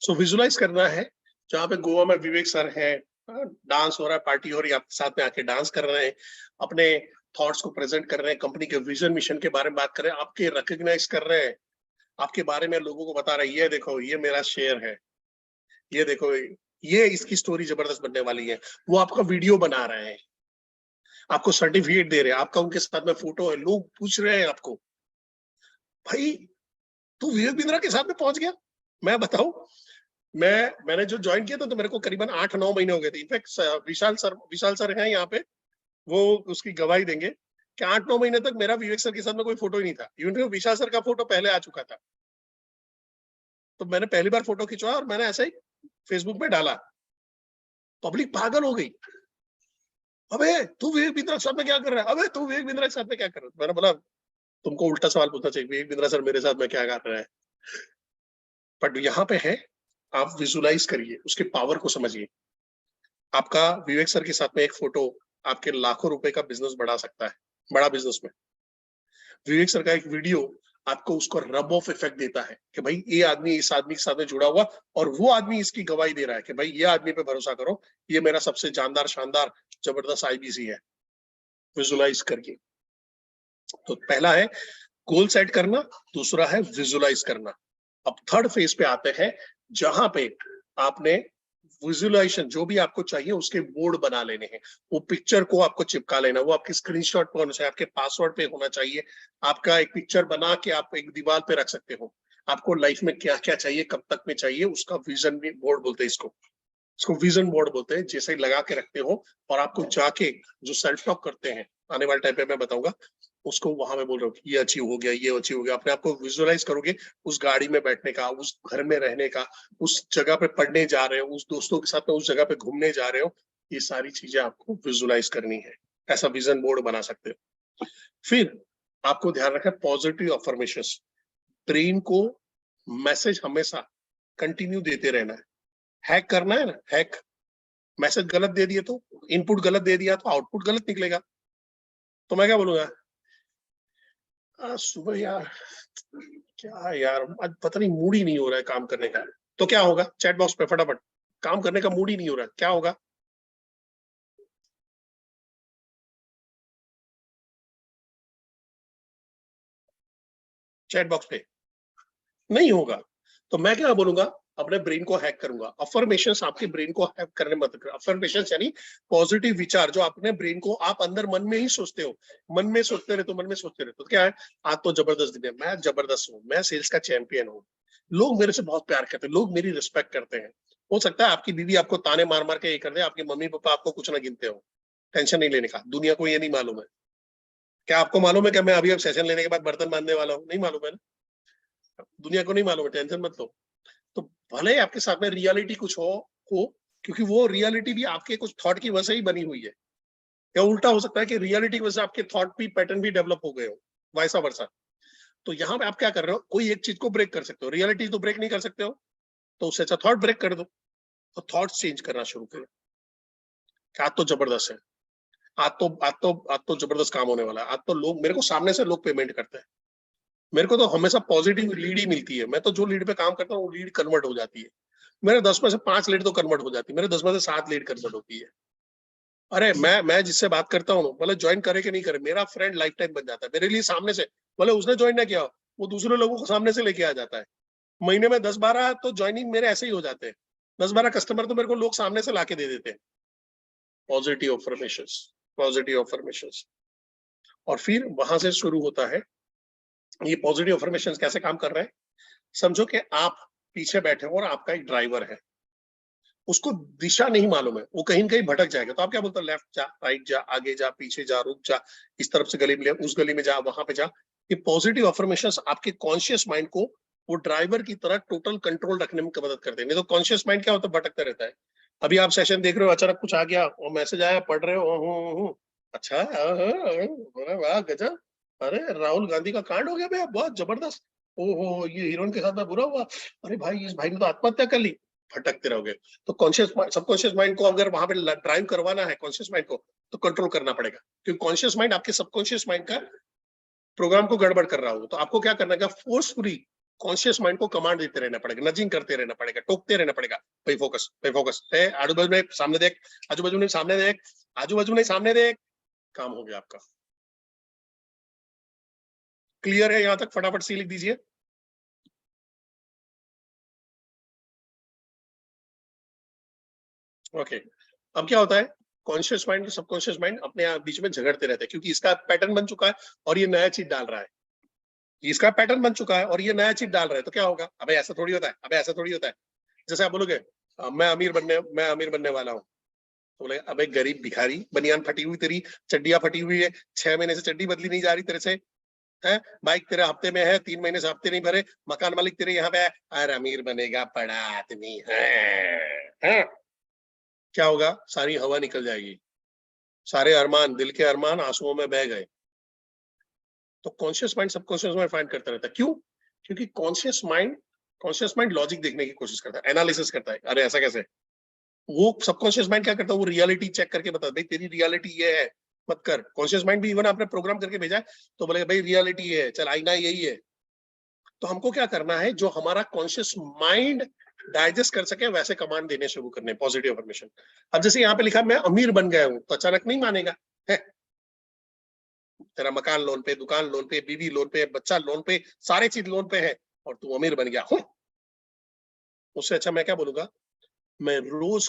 सो विजुलाइज करना है, जहाँ पे गोवा में विवेक सर है, डांस हो रहा है, पार्टी हो रही है, आपके साथ में आके डांस कर रहे हैं, अपने थॉट्स को प्रेजेंट कर रहे हैं, कंपनी के विजन मिशन के बारे में बात कर रहे हैं, आपके रिकॉग्नाइज कर रहे हैं, आपके बारे में लोगों को बता रहे हैं, ये देखो ये मेरा शेयर है, ये देखो ये इसकी स्टोरी जबरदस्त बनने वाली है। वो आपका वीडियो बना रहे हैं, आपको सर्टिफिकेट दे रहे हैं, आपका उनके साथ में फोटो है, लोग पूछ रहे हैं आपको, भाई तू विवेक बिंद्रा के साथ में पहुंच गया। मैं बताऊं, मैंने जो ज्वाइन किया था तो मेरे को करीबन 8-9 महीने हो गए थे। इनफैक्ट विशाल सर हैं यहाँ पे, वो उसकी गवाही देंगे कि 8-9 महीने तक मेरा विवेक सर के साथ में कोई फोटो ही नहीं था। इवन विशाल सर का फोटो पहले आ चुका था, तो मैंने पहली बार फोटो खिंचवाया और मैंने ऐसे ही फेसबुक में डाला, पब्लिक पागल हो गई, अबे तू विवेक बिंद्रा के साथ में क्या कर रहा है, अबे तू विवेक बिंद्रा के साथ में क्या कर रहा है। मैंने बोला तुमको उल्टा सवाल पूछना चाहिए, विवेक बिंद्रा सर मेरे साथ में क्या कर रहा है। बट यहाँ पे है, आप विजुलाइज करिए, उसके पावर को समझिए। आपका विवेक सर के साथ में एक फोटो आपके लाखों रुपए का बिजनेस बढ़ा सकता है, बड़ा बिजनेस में। विवेक सर का एक वीडियो आपको उसको रब ऑफ इफेक्ट देता है कि भाई ये आदमी इस आदमी के साथ में जुड़ा हुआ, और वो आदमी इसकी गवाही दे रहा है कि भाई ये आदमी पे भरोसा करो, ये मेरा सबसे जानदार शानदार जबरदस्त आईबीसी है। विजुलाइज करके, तो पहला है गोल सेट करना, दूसरा है विजुलाइज करना। अब थर्ड फेज पे आते हैं, जहां पे आपने विजुलाइजेशन जो भी आपको चाहिए उसके बोर्ड बना लेने हैं। वो पिक्चर को आपको चिपका लेना, वो आपके स्क्रीनशॉट पे होना चाहिए, आपके पासवर्ड पे होना चाहिए। आपका एक पिक्चर बना के आप एक दीवार पे रख सकते हो। आपको लाइफ में क्या क्या चाहिए, कब तक में चाहिए, उसका विजन बोर्ड बोलते हैं इसको विजन बोर्ड बोलते हैं। जैसे ही लगा के रखते हो और आपको जाके जो सेल्फ टॉक करते हैं, आने वाले टाइम पे मैं बताऊंगा, उसको वहां में बोल रहा हूँ ये अचीव हो गया, ये अचीव हो गया। अपने आपको विजुअलाइज करोगे, उस गाड़ी में बैठने का, उस घर में रहने का, उस जगह पे पढ़ने जा रहे हो, उस दोस्तों के साथ में उस जगह पे घूमने जा रहे हो, ये सारी चीजें आपको विजुअलाइज करनी है। ऐसा विजन बोर्ड बना सकते हो। फिर आपको ध्यान रखना पॉजिटिव अफर्मेशंस। ब्रेन को मैसेज हमेशा कंटिन्यू देते रहना है। हैक करना है ना, हैक, मैसेज गलत दे दिए तो, इनपुट गलत दे दिया तो आउटपुट गलत निकलेगा। तो मैं क्या बोलूंगा, सुबह यार क्या यार आज पता नहीं मूड ही नहीं हो रहा है काम करने का, तो क्या होगा, चैट बॉक्स पे फटाफट, काम करने का मूड ही नहीं हो रहा है, क्या होगा, चैट बॉक्स पे नहीं होगा। तो मैं क्या बोलूंगा, अपने ब्रेन को हैक करूंगा। अफर्मेशंस आपके ब्रेन को हैक करने मत कर। अफर्मेशंस यानी पॉजिटिव विचार, जो अपने ब्रेन को आप अंदर मन में ही सोचते हो, मन में सोचते रहते हो, मन में सोचते रहते हो। तो क्या है, आज तो जबरदस्त दिन है, मैं जबरदस्त हूँ, मैं सेल्स का चैंपियन हूँ, लोग मेरे से बहुत प्यार करते हैं, लोग मेरी रिस्पेक्ट करते हैं। हो सकता है आपकी बीवी आपको ताने मार मार के ये कर दे, आपके मम्मी पापा आपको कुछ ना गिनते हो, टेंशन नहीं लेने का, दुनिया को ये नहीं मालूम है। क्या आपको मालूम है कि मैं अभी अब सेशन लेने के बाद बर्तन बांधने वाला हूँ? नहीं मालूम है ना, दुनिया को नहीं मालूम है, टेंशन मत लो। तो भले ही आपके साथ में रियलिटी कुछ हो, क्योंकि वो रियलिटी भी आपके कुछ थॉट की वजह से ही बनी हुई है, या उल्टा हो सकता है कि रियलिटी की वजह से आपके थॉट भी पैटर्न भी डेवलप हो गए हो, वैसा वर्षा। तो यहाँ पे आप क्या कर रहे हो, कोई एक चीज को ब्रेक कर सकते हो, रियलिटी तो ब्रेक नहीं कर सकते हो, तो उससे अच्छा थॉट ब्रेक कर दो। तो थॉट चेंज करना शुरू करो, आज तो जबरदस्त है, आज तो जबरदस्त काम होने वाला है, आज तो लोग मेरे को सामने से लोग पेमेंट करते हैं, मेरे को तो हमेशा पॉजिटिव लीड ही मिलती है। मैं तो जो लीड पे काम करता हूँ वो लीड कन्वर्ट हो जाती है। मेरे 10 में से 5 लीड तो कन्वर्ट हो जाती है, मेरे 10 में से 7 लीड कन्वर्ट होती है। अरे मैं जिससे बात करता हूँ, भले ज्वाइन करे कि नहीं करे, मेरा फ्रेंड लाइफ टाइम बन जाता है मेरे लिए। सामने से भले उसने ज्वाइन ना किया, वो दूसरे लोगों को सामने से लेके आ जाता है। महीने में 10-12 तो ज्वाइनिंग मेरे ऐसे ही हो जाते हैं, 10-12 कस्टमर तो मेरे को लोग सामने से लाके दे देते हैं। Positive affirmations, positive affirmations. और फिर वहां से शुरू होता है, ये पॉजिटिव अफर्मेशंस कैसे काम कर रहे हैं। समझो कि आप पीछे बैठे हो और आपका एक ड्राइवर है, उसको दिशा नहीं मालूम है, वो कहीं न कहीं भटक जाएगा। तो आप क्या बोलते हो, लेफ्ट जा, राइट जा, आगे जा, पीछे जा, रुक जा, इस तरफ से गली में, उस गली में जा, वहां पे जा। ये पॉजिटिव अफर्मेशंस आपके कॉन्शियस माइंड को वो ड्राइवर की तरह टोटल कंट्रोल रखने में मदद करते हैं। नहीं तो कॉन्शियस माइंड क्या होता है, भटकता रहता है। अभी आप सेशन देख रहे हो, अचानक कुछ आ गया और मैसेज आया, पढ़ रहे हो, अच्छा, अरे वाह गजब, अरे राहुल गांधी का कांड हो गया भैया, बहुत जबरदस्त, ओहो ये हीरोइन के साथ में बुरा हुआ, अरे भाई इस भाई ने तो आत्महत्या कर ली। भटकते रहोगे। तो कॉन्शियस सबकॉन्शियस माइंड को अगर वहां पे ड्राइव करवाना है कॉन्शियस माइंड को, तो कंट्रोल करना पड़ेगा, क्योंकि कॉन्शियस माइंड आपके सबकॉन्शियस माइंड का प्रोग्राम को गड़बड़ कर रहा हो। तो आपको क्या करना है, फोर्सफुली कॉन्शियस माइंड को कमांड देते रहना पड़ेगा, नजिंग करते रहना पड़ेगा, टोकते रहना पड़ेगा, भाई फोकस है, आजू बाजू में सामने देख, आजू बाजू में सामने देख, आजू बाजू में सामने देख, काम हो गया आपका। क्लियर है यहां तक? फटाफट सी लिख दीजिए। ओके, अब क्या होता है, कॉन्शियस माइंड और सबकॉन्शियस माइंड अपने आप बीच में झगड़ते रहते हैं, क्योंकि इसका पैटर्न बन चुका है और ये नया चीज डाल रहा है, इसका पैटर्न बन चुका है और ये नया चीज डाल रहा है। तो क्या होगा, अबे ऐसा थोड़ी होता है, अबे ऐसा थोड़ी होता है। जैसे आप बोलोगे मैं अमीर बनने वाला हूँ, तो बोले अबे गरीब भिखारी, बनियान फटी हुई तेरी, चड्डियां फटी हुई है, 6 महीने से चड्डी बदली नहीं जा रही तेरे से, है बाइक तेरे हफ्ते में है, 3 महीने से हफ्ते नहीं भरे, मकान मालिक तेरे यहाँ पे है, अरे अमीर बनेगा बड़ा आदमी है। क्या होगा, सारी हवा निकल जाएगी, सारे अरमान, दिल के अरमान आंसुओं में बह गए। तो conscious mind subconscious mind find करता रहता है। क्यों? क्योंकि कॉन्शियस माइंड लॉजिक देखने की कोशिश करता है, एनालिसिस करता है, अरे ऐसा कैसे। वो सबकॉन्शियस माइंड क्या करता है, वो रियलिटी चेक करके बताता है, भाई तेरी रियलिटी ये है, मत कर। कॉन्शियस माइंड भी इवन आपने प्रोग्राम करके भेजा है तो बोले भाई रियलिटी ये है, चल आईना यही है। तो हमको क्या करना है, जो हमारा कॉन्शियस माइंड डाइजेस्ट कर सके वैसे कमांड देने शुरू करने, पॉजिटिव अफर्मेशन। अब जैसे यहाँ पे लिखा मैं अमीर बन गया हूं, तो अचानक नहीं मानेगा, है तेरा मकान लोन पे, दुकान लोन पे, बीवी लोन पे, बच्चा लोन पे, सारे चीज लोन पे है और तू अमीर बन गया हूं। उससे अच्छा मैं क्या बोलूंगा, मैं रोज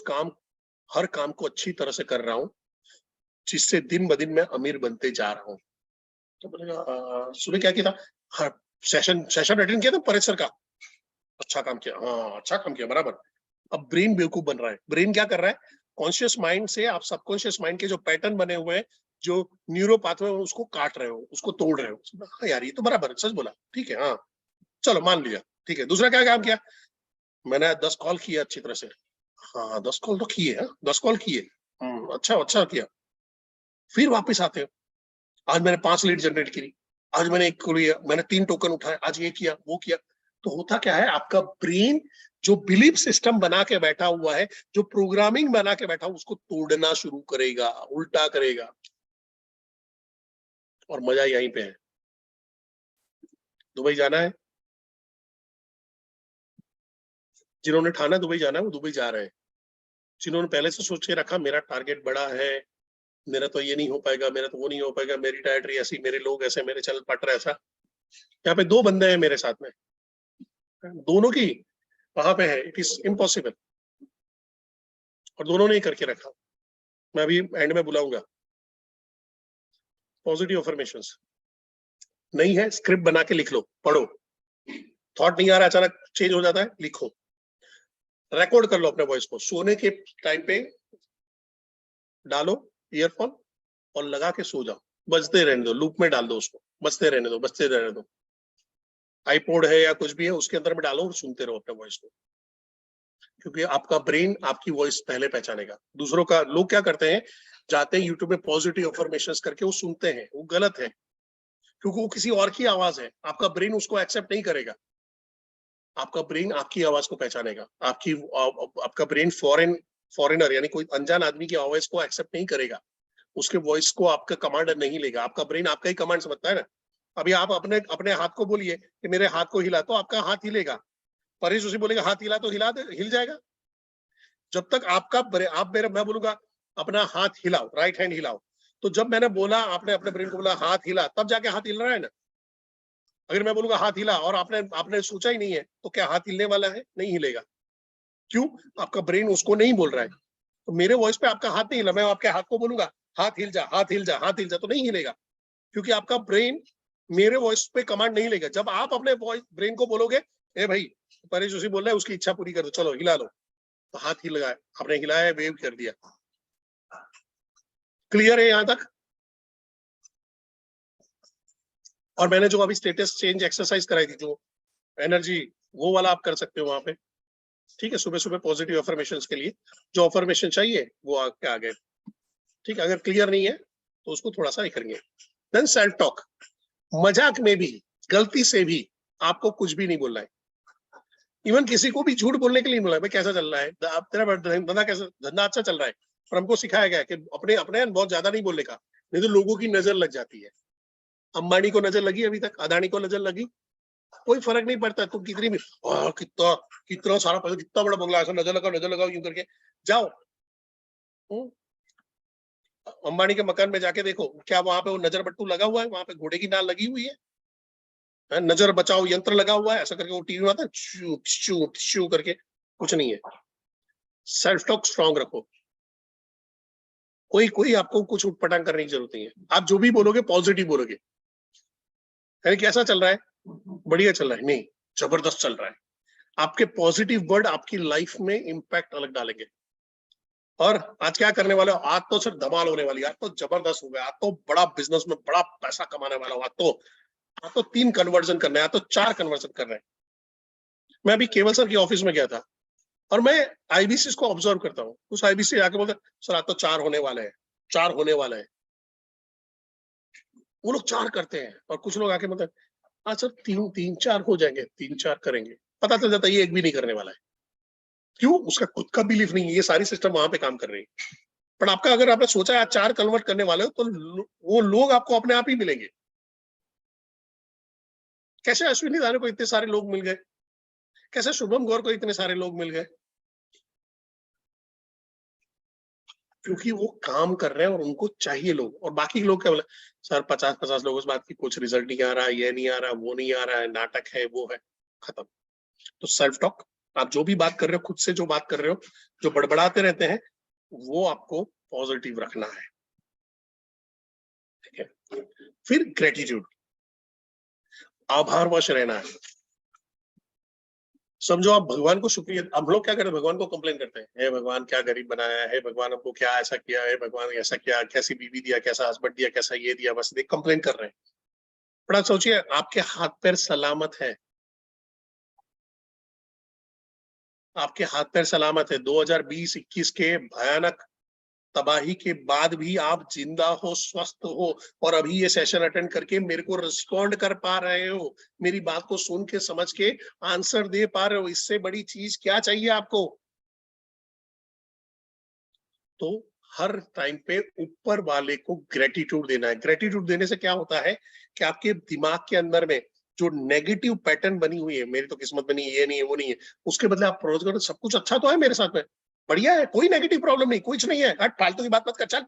हर काम को अच्छी तरह से कर रहा हूं, जिससे दिन ब दिन मैं अमीर बनते जा रहा हूं। तो बोलेगा सुबह क्या किया था, हाँ सेशन अटेंड किया था परेश सर का, अच्छा काम किया, हाँ अच्छा काम किया, बराबर। अब ब्रेन बेवकूफ बन रहा है। ब्रेन क्या कर रहा है, कॉन्शियस माइंड से आप सबकॉन्शियस माइंड के जो पैटर्न बने हुए हैं, जो न्यूरो पाथवे, उसको काट रहे हो, उसको तोड़ रहे हो। हाँ यार ये तो बराबर सच बोला, ठीक है, हाँ चलो मान लिया, ठीक है। दूसरा क्या काम किया, मैंने 10 कॉल किया अच्छी तरह से, हाँ 10 कॉल तो किए, 10 कॉल किए, अच्छा किया। फिर वापस आते हो, आज मैंने 5 लीड जनरेट की, आज मैंने 1 लिया, मैंने 3 टोकन उठाए, आज ये किया वो किया। तो होता क्या है, आपका ब्रेन जो बिलीफ सिस्टम बना के बैठा हुआ है, जो प्रोग्रामिंग बना के बैठा हुआ, उसको तोड़ना शुरू करेगा, उल्टा करेगा। और मजा यहीं पे है। दुबई जाना है, जिन्होंने ठाना दुबई जाना है वो दुबई जा रहे हैं। जिन्होंने पहले से सोच के रखा मेरा टारगेट बड़ा है, मेरा तो ये नहीं हो पाएगा, मेरा तो वो नहीं हो पाएगा, मेरी डायट्री ऐसी, मेरे लोग ऐसे, मेरे चल पट ऐसा। यहाँ पे 2 बंदे हैं मेरे साथ में, दोनों की वहां पे है, इट इज इम्पॉसिबल, और दोनों ने ही करके रखा। मैं अभी एंड में बुलाऊंगा। पॉजिटिव अफर्मेशंस नहीं है, स्क्रिप्ट बना के लिख लो, पढ़ो। थॉट नहीं आ रहा, अचानक चेंज हो जाता है, लिखो, रिकॉर्ड कर लो अपने वॉइस को, सोने के टाइम पे डालो ईयरफोन और लगा के सो जाओ, बजते रहने दो, लूप में डाल दो उसको, बजते रहने दो। आईपॉड है या कुछ भी है उसके अंदर में डालो और सुनते रहो अपने वॉइस को, क्योंकि आपका ब्रेन आपकी वॉइस पहले पहचानेगा। दूसरों का, लोग क्या करते हैं, जाते हैं यूट्यूब में पॉजिटिव अफर्मेशंस करके वो सुनते हैं, वो गलत है, क्योंकि वो किसी और की आवाज है, आपका ब्रेन उसको एक्सेप्ट नहीं करेगा। आपका ब्रेन आपकी आवाज को पहचानेगा, आपका ब्रेन फॉरेनर यानी कोई अनजान आदमी की आवाज को एक्सेप्ट नहीं करेगा, उसके वॉइस को आपका कमांड नहीं लेगा। आपका ब्रेन आपका ही कमांड समझता है ना। अभी आप अपने अपने हाथ को बोलिए कि मेरे हाथ को हिला, तो आपका हाथ हिलेगा। परेश उसे बोलेगा हाथ हिला, तो हिल जाएगा। जब तक मैं बोलूंगा अपना हाथ हिलाओ, राइट हैंड हिलाओ, तो जब मैंने बोला, आपने अपने ब्रेन को बोला हाथ हिला, तब जाके हाथ हिल रहा है ना। अगर मैं बोलूंगा हाथ हिला और आपने सोचा ही नहीं है, तो क्या हाथ हिलने वाला है? नहीं हिलेगा। क्यों? आपका ब्रेन उसको नहीं बोल रहा है। तो मेरे वॉइस पे आपका हाथ नहीं हिला, मैं आपके हाथ को बोलूंगा हाथ हिल जा, हाथ हिल जा, हाथ हिल जा, तो नहीं हिलेगा, क्योंकि आपका ब्रेन मेरे वॉइस पे कमांड नहीं लेगा। जब आप अपने ब्रेन को बोलोगे ए भाई परेश जोशी बोल रहा है, उसकी इच्छा पूरी कर दो, चलो हिला लो, तो हाथ हिल गया, आपने हिलाया, वेव कर दिया। क्लियर है यहां तक? और मैंने जो अभी स्टेटस चेंज एक्सरसाइज कराई थी, जो एनर्जी, वो वाला आप कर सकते हो वहां पे, ठीक है। सुबह सुबह पॉजिटिव अफर्मेशंस के लिए जो अफर्मेशन चाहिए वो आपके आ गए, ठीक है। अगर क्लियर नहीं है तो उसको थोड़ा सा करेंगे। देन सेल्फ टॉक, मजाक में भी, गलती से भी आपको कुछ भी नहीं बोलना है। इवन किसी को भी झूठ बोलने के लिए मिला भाई कैसा चल रहा है, आप तेरा धंधा कैसा, धंधा अच्छा चल रहा है, पर हमको सिखाया गया कि अपने अपने बहुत ज्यादा नहीं बोलने का, नहीं तो लोगों की नजर लग जाती है। अंबानी को नजर लगी अभी तक, अदानी को नजर लगी, कोई फर्क नहीं पड़ता। तुम कितनी भी कितना कितना सारा पैसा, कितना बड़ा बंगला, ऐसा नजर लगाओ यूं करके जाओ। अंबानी के मकान में जाके देखो, क्या वहां पे वो नजर बट्टू लगा हुआ है, वहां पे घोड़े की नाल लगी हुई है, नजर बचाओ यंत्र लगा हुआ है, ऐसा करके वो टीवी में आता है शू शू शू करके, कुछ नहीं है। सेल्फ टॉक स्ट्रांग रखो, कोई कोई आपको कुछ उटपटांग करने की जरूरत नहीं है। आप जो भी बोलोगे पॉजिटिव बोलोगे, यानी कैसा चल रहा है, बढ़िया चल रहा है, नहीं जबरदस्त चल रहा है। आपके पॉजिटिव वर्ड आपकी लाइफ में इंपैक्ट अलग डालेंगे। और आज क्या करने वाले हो, आज तो सिर्फ धमाल होने वाली है, आज तो जबरदस्त हो गया, आज तो बड़ा बिजनेस में बड़ा पैसा कमाने वाला हो, आज तो 3 कन्वर्जन करना है, आज तो 4 कन्वर्जन करना है। मैं अभी केवल सर के ऑफिस में गया था और मैं आईबीसी को ऑब्जर्व करता हूँ, उस आईबीसी आके बोलते सर आज तो 4 होने वाले हैं, 4 होने वाले हैं। वो लोग 4 करते हैं और कुछ लोग आके मतलब हाँ सर 3-4 हो जाएंगे, 3-4 करेंगे, पता चल जाता है ये एक भी नहीं करने वाला है। क्यों? उसका खुद का बिलीफ नहीं है, ये सारी सिस्टम वहां पे काम कर रही है। पर आपका अगर आपने सोचा है आज 4 कन्वर्ट करने वाले हो, तो वो लोग आपको अपने आप ही मिलेंगे। कैसे अश्विनी दाने को इतने सारे लोग मिल गए, कैसे शुभम गौर को इतने सारे लोग मिल गए? क्योंकि वो काम कर रहे हैं और उनको चाहिए लोग। और बाकी लोग क्या बोले, सर 50-50 लोगों से बात की, कुछ रिजल्ट नहीं आ रहा, ये नहीं आ रहा, वो नहीं आ रहा है, नाटक है, वो है, खत्म। तो सेल्फ टॉक, आप जो भी बात कर रहे हो, खुद से जो बात कर रहे हो, जो बड़बड़ाते रहते हैं, वो आपको पॉजिटिव रखना है। ठीक है। फिर ग्रेटिट्यूड, आभारवश रहना है। समझो आप भगवान को शुक्रिया, हम लोग क्या करते हैं, भगवान को कंप्लेन करते हैं, हे भगवान क्या गरीब बनाया है, भगवान हमको क्या ऐसा किया है, भगवान ऐसा किया, कैसी बीवी दिया, कैसा हस्बैंड दिया, कैसा ये दिया, बस देख कंप्लेन कर रहे हैं। बड़ा सोचिए, आपके हाथ पैर सलामत है, आपके हाथ पैर सलामत है। 2020-21 के भयानक तबाही के बाद भी आप जिंदा हो, स्वस्थ हो, और अभी ये सेशन अटेंड करके मेरे को रिस्पॉन्ड कर पा रहे हो, मेरी बात को सुन के समझ के आंसर दे पा रहे हो, इससे बड़ी चीज क्या चाहिए आपको? तो हर टाइम पे ऊपर वाले को ग्रेटिट्यूड देना है। ग्रेटिट्यूड देने से क्या होता है कि आपके दिमाग के अंदर में जो नेगेटिव पैटर्न बनी हुई है, मेरी तो किस्मत बनी, ये नहीं है, वो नहीं है, उसके बदले आप प्रोज करो सब कुछ अच्छा तो है मेरे साथ में, बढ़िया है, कोई नेगेटिव प्रॉब्लम नहीं, कुछ नहीं है, हट फालतू की बात मत कर, चल।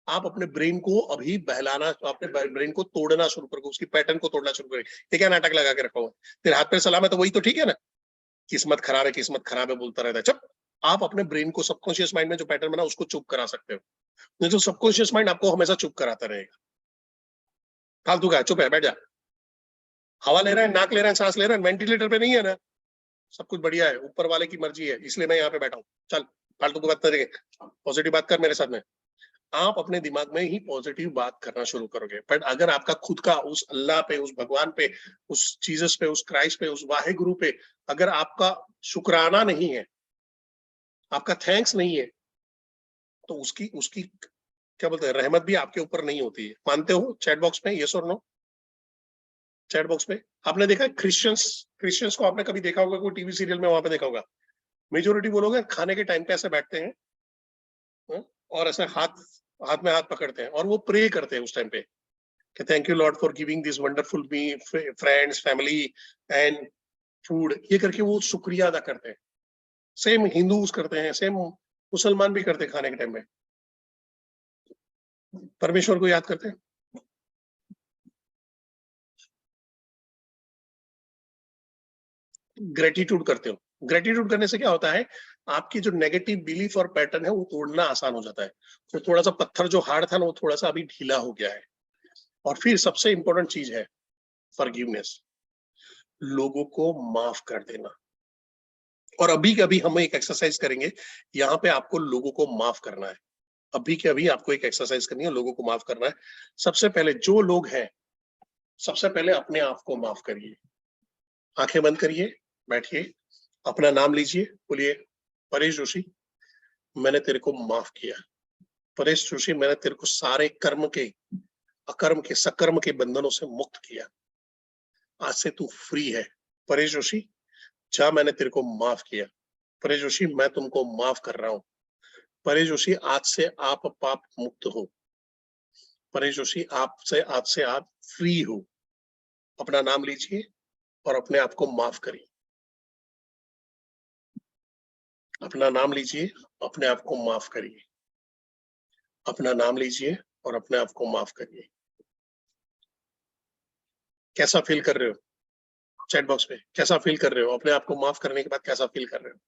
आप अपने ब्रेन को अभी बहलाना, अपने ब्रेन को तोड़ना शुरू करो, उसकी पैटर्न को तोड़ना शुरू करें। ये क्या नाटक लगा के रखा हुआ है, तेरे हाथ पे सलाम है तो वही तो ठीक है ना, किस्मत खराब है, किस्मत खराब है बोलता रहता है, चुप। आप अपने ब्रेन को सबकॉन्शियस माइंड में जो पैटर्न बना उसको चुप करा सकते हो, नहीं तो सबकॉन्शियस माइंड आपको हमेशा चुप कराता रहेगा। फालतू का है, चुप है, बैठ जा। हवा ले रहा है, नाक ले रहा है, सांस ले रहा है, वेंटिलेटर पे नहीं है ना, सब कुछ बढ़िया है, ऊपर वाले की मर्जी है, इसलिए मैं यहाँ पे बैठा हूँ, चल फालतू की बात करेंगे, पॉजिटिव बात कर मेरे साथ में। आप अपने दिमाग में ही पॉजिटिव बात करना शुरू करोगे। बट अगर आपका खुद का उस अल्लाह पे, उस भगवान पे, उस जीसस पे, उस क्राइस्ट पे, उस वाहे गुरु पे अगर आपका शुक्राना नहीं है, आपका थैंक्स नहीं है, तो उसकी उसकी क्या बोलते हैं, रहमत भी आपके ऊपर नहीं होती है। मानते हो? चैट बॉक्स में यस और नो, चैट बॉक्स में। आपने देखा क्रिश्चियंस, क्रिश्चियंस को आपने कभी देखा होगा कोई टीवी सीरियल में, वहां पे देखा होगा, मेजोरिटी वो लोग खाने के टाइम पे ऐसे बैठते हैं, और ऐसे हाथ हाथ में हाथ पकड़ते हैं और वो प्रे करते हैं उस टाइम पे कि thank you Lord for giving this wonderful me friends, family and food, ये करके वो शुक्रिया अदा करते हैं। सेम हिंदूज करते हैं, सेम मुसलमान भी करते हैं, खाने के टाइम में परमेश्वर को याद करते हैं। ग्रेटिट्यूड करते हो। ग्रेटिट्यूड करने से क्या होता है, आपकी जो नेगेटिव बिलीफ और पैटर्न है वो तोड़ना आसान हो जाता है। तो थोड़ा सा पत्थर जो हार्ड था ना, वो थोड़ा सा अभी ढीला हो गया है। और फिर सबसे इंपॉर्टेंट चीज है फॉरगिवनेस, लोगों को माफ कर देना। और अभी के अभी हम एक एक्सरसाइज करेंगे, यहाँ पे आपको लोगों को माफ करना है। अभी के अभी आपको एक एक्सरसाइज करनी है, लोगों को माफ करना है। सबसे पहले जो लोग हैं, सबसे पहले अपने आप को माफ करिए। आंखें बंद करिए, बैठिए, अपना नाम लीजिए, बोलिए परेश जोशी, मैंने तेरे को माफ किया। परेश जोशी, मैंने तेरे को सारे कर्म के, अकर्म के, सकर्म के बंधनों से मुक्त किया। आज से तू फ्री है। परेश जोशी, जा मैंने तेरे को माफ किया। परेश जोशी मैं तुमको माफ कर रहा हूँ। परेश जोशी आज से आप पाप मुक्त हो। परेश जोशी आज से आप फ्री हो। अपना नाम लीजिए और अपने आप को माफ करिए। अपना नाम लीजिए, अपने आप को माफ करिए। अपना नाम लीजिए और अपने आप को माफ करिए। कैसा फील कर रहे हो? चैट बॉक्स में कैसा फील कर रहे हो? अपने आप को माफ करने के बाद कैसा फील कर रहे हो?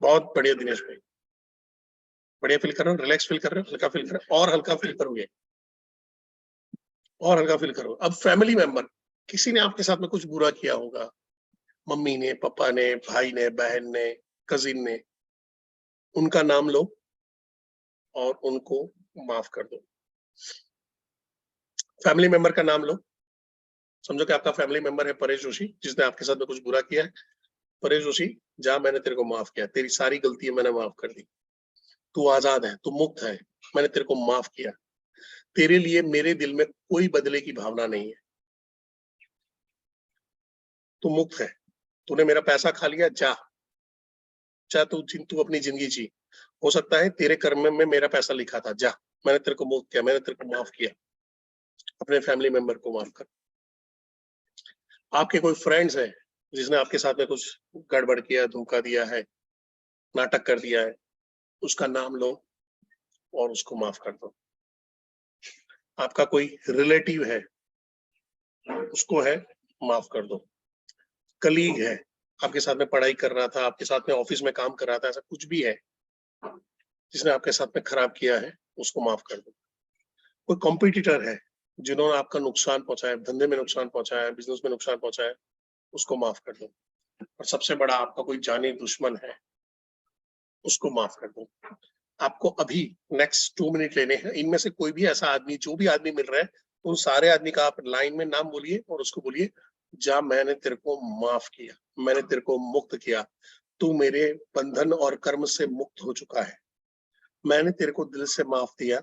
बहुत बढ़िया दिनेश भाई, बढ़िया फील कर रहे हो, रिलैक्स फील कर रहे हो, हल्का फील कर रहे हो, और हल्का फील करोगे, और हल्का फील करो। अब फैमिली मेंबर, किसी ने आपके साथ में कुछ बुरा किया होगा, मम्मी ने, पापा ने, भाई ने, बहन ने, कजिन ने, उनका नाम लो और उनको माफ कर दो। फैमिली मेंबर का नाम लो, समझो कि आपका फैमिली मेंबर है परेश जोशी, जिसने आपके साथ में कुछ बुरा किया है। परेश जोशी जा मैंने तेरे को माफ किया, तेरी सारी गलतियां मैंने माफ कर दी, तू आजाद है, तू मुक्त है, मैंने तेरे को माफ किया। तेरे लिए मेरे दिल में कोई बदले की भावना नहीं है, तू मुक्त है। तूने मेरा पैसा खा लिया, जा जा, तू अपनी जिंदगी जी। हो सकता है तेरे कर्म में मेरा पैसा लिखा था, जा, मैंने तेरे को मुक्त किया, मैंने तेरे को माफ किया। अपने फैमिली मेंबर को माफ कर। आपके कोई फ्रेंड्स है जिसने आपके साथ में कुछ गड़बड़ किया, धोखा दिया है, नाटक कर दिया है, उसका नाम लो और उसको माफ कर दो। आपका कोई रिलेटिव है, उसको है, माफ कर दो। कलीग है, आपके साथ में पढ़ाई कर रहा था, आपके साथ में ऑफिस में काम कर रहा था, ऐसा कुछ भी है जिसने आपके साथ में खराब किया है, उसको माफ कर दो। कोई कॉम्पिटिटर है जिन्होंने आपका नुकसान पहुंचाया, धंधे में नुकसान पहुंचाया, बिजनेस में नुकसान पहुंचाया, उसको माफ कर दो। और सबसे बड़ा आपका कोई जानी दुश्मन है, उसको माफ कर दो। आपको अभी नेक्स्ट 2 मिनट लेने हैं। इनमें से कोई भी ऐसा आदमी, जो भी आदमी मिल रहा है, उन सारे आदमी का आप लाइन में नाम बोलिए और उसको बोलिए, जा मैंने तेरे को माफ किया, मैंने तेरे को मुक्त किया, तू मेरे बंधन और कर्म से मुक्त हो चुका है, मैंने तेरे को दिल से माफ दिया।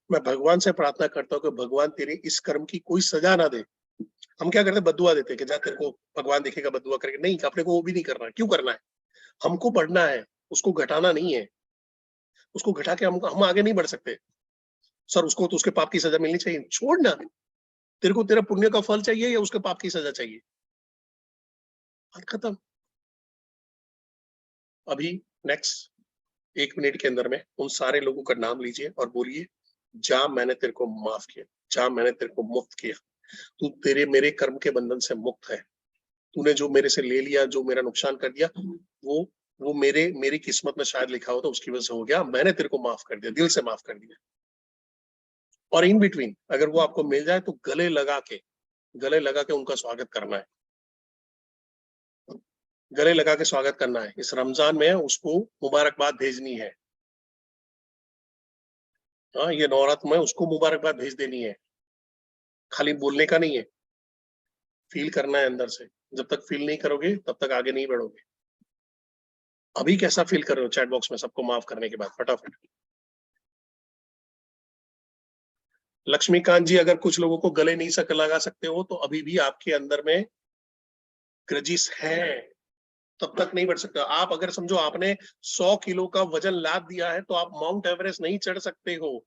मैं भगवान से प्रार्थना करता हूँ कि भगवान तेरे इस कर्म की कोई सजा ना दे। हम क्या करते हैं, बद्दुआ देते हैं कि जा तेरे को भगवान देखेगा, बद्दुआ करेगा। नहीं, अपने को वो भी नहीं करना है। क्यों करना है? हमको बढ़ना है, उसको घटाना नहीं है। उसको घटा के हम आगे नहीं बढ़ सकते। सर उसको तो उसके पाप की सजा मिलनी चाहिए, छोड़ ना। तेरे को तेरा पुण्य का फल चाहिए या उसके पाप की सजा चाहिए? बात खत्म। अभी नेक्स्ट 1 मिनट के अंदर में उन सारे लोगों का नाम लीजिए और बोलिए, जा मैंने तेरे को माफ किया, जा मैंने तेरे को मुक्त किया, तू तेरे मेरे कर्म के बंधन से मुक्त है। तूने जो मेरे से ले लिया, जो मेरा नुकसान कर दिया, वो वो मेरी किस्मत में शायद लिखा होता, उसकी वजह से हो गया, मैंने तेरे को माफ कर दिया, दिल से माफ कर दिया। और इन बिटवीन अगर वो आपको मिल जाए तो गले लगा के उनका स्वागत करना है। गले लगा के स्वागत करना है। इस रमजान में उसको मुबारकबाद भेजनी है। हाँ, ये नवरात्र में उसको मुबारकबाद भेज देनी है, खाली बोलने का नहीं है, फील करना है अंदर से। जब तक फील नहीं करोगे तब तक आगे नहीं बढ़ोगे। अभी कैसा फील कर रहे हो चैट बॉक्स में सबको माफ करने के बाद? फटाफट। लक्ष्मीकांत जी, अगर कुछ लोगों को गले नहीं लगा सकते हो तो अभी भी आपके अंदर में ग्रजिस है, तब तक नहीं बढ़ सकते। आप अगर समझो आपने 100 किलो का वजन लाद दिया है तो आप माउंट एवरेस्ट नहीं चढ़ सकते हो,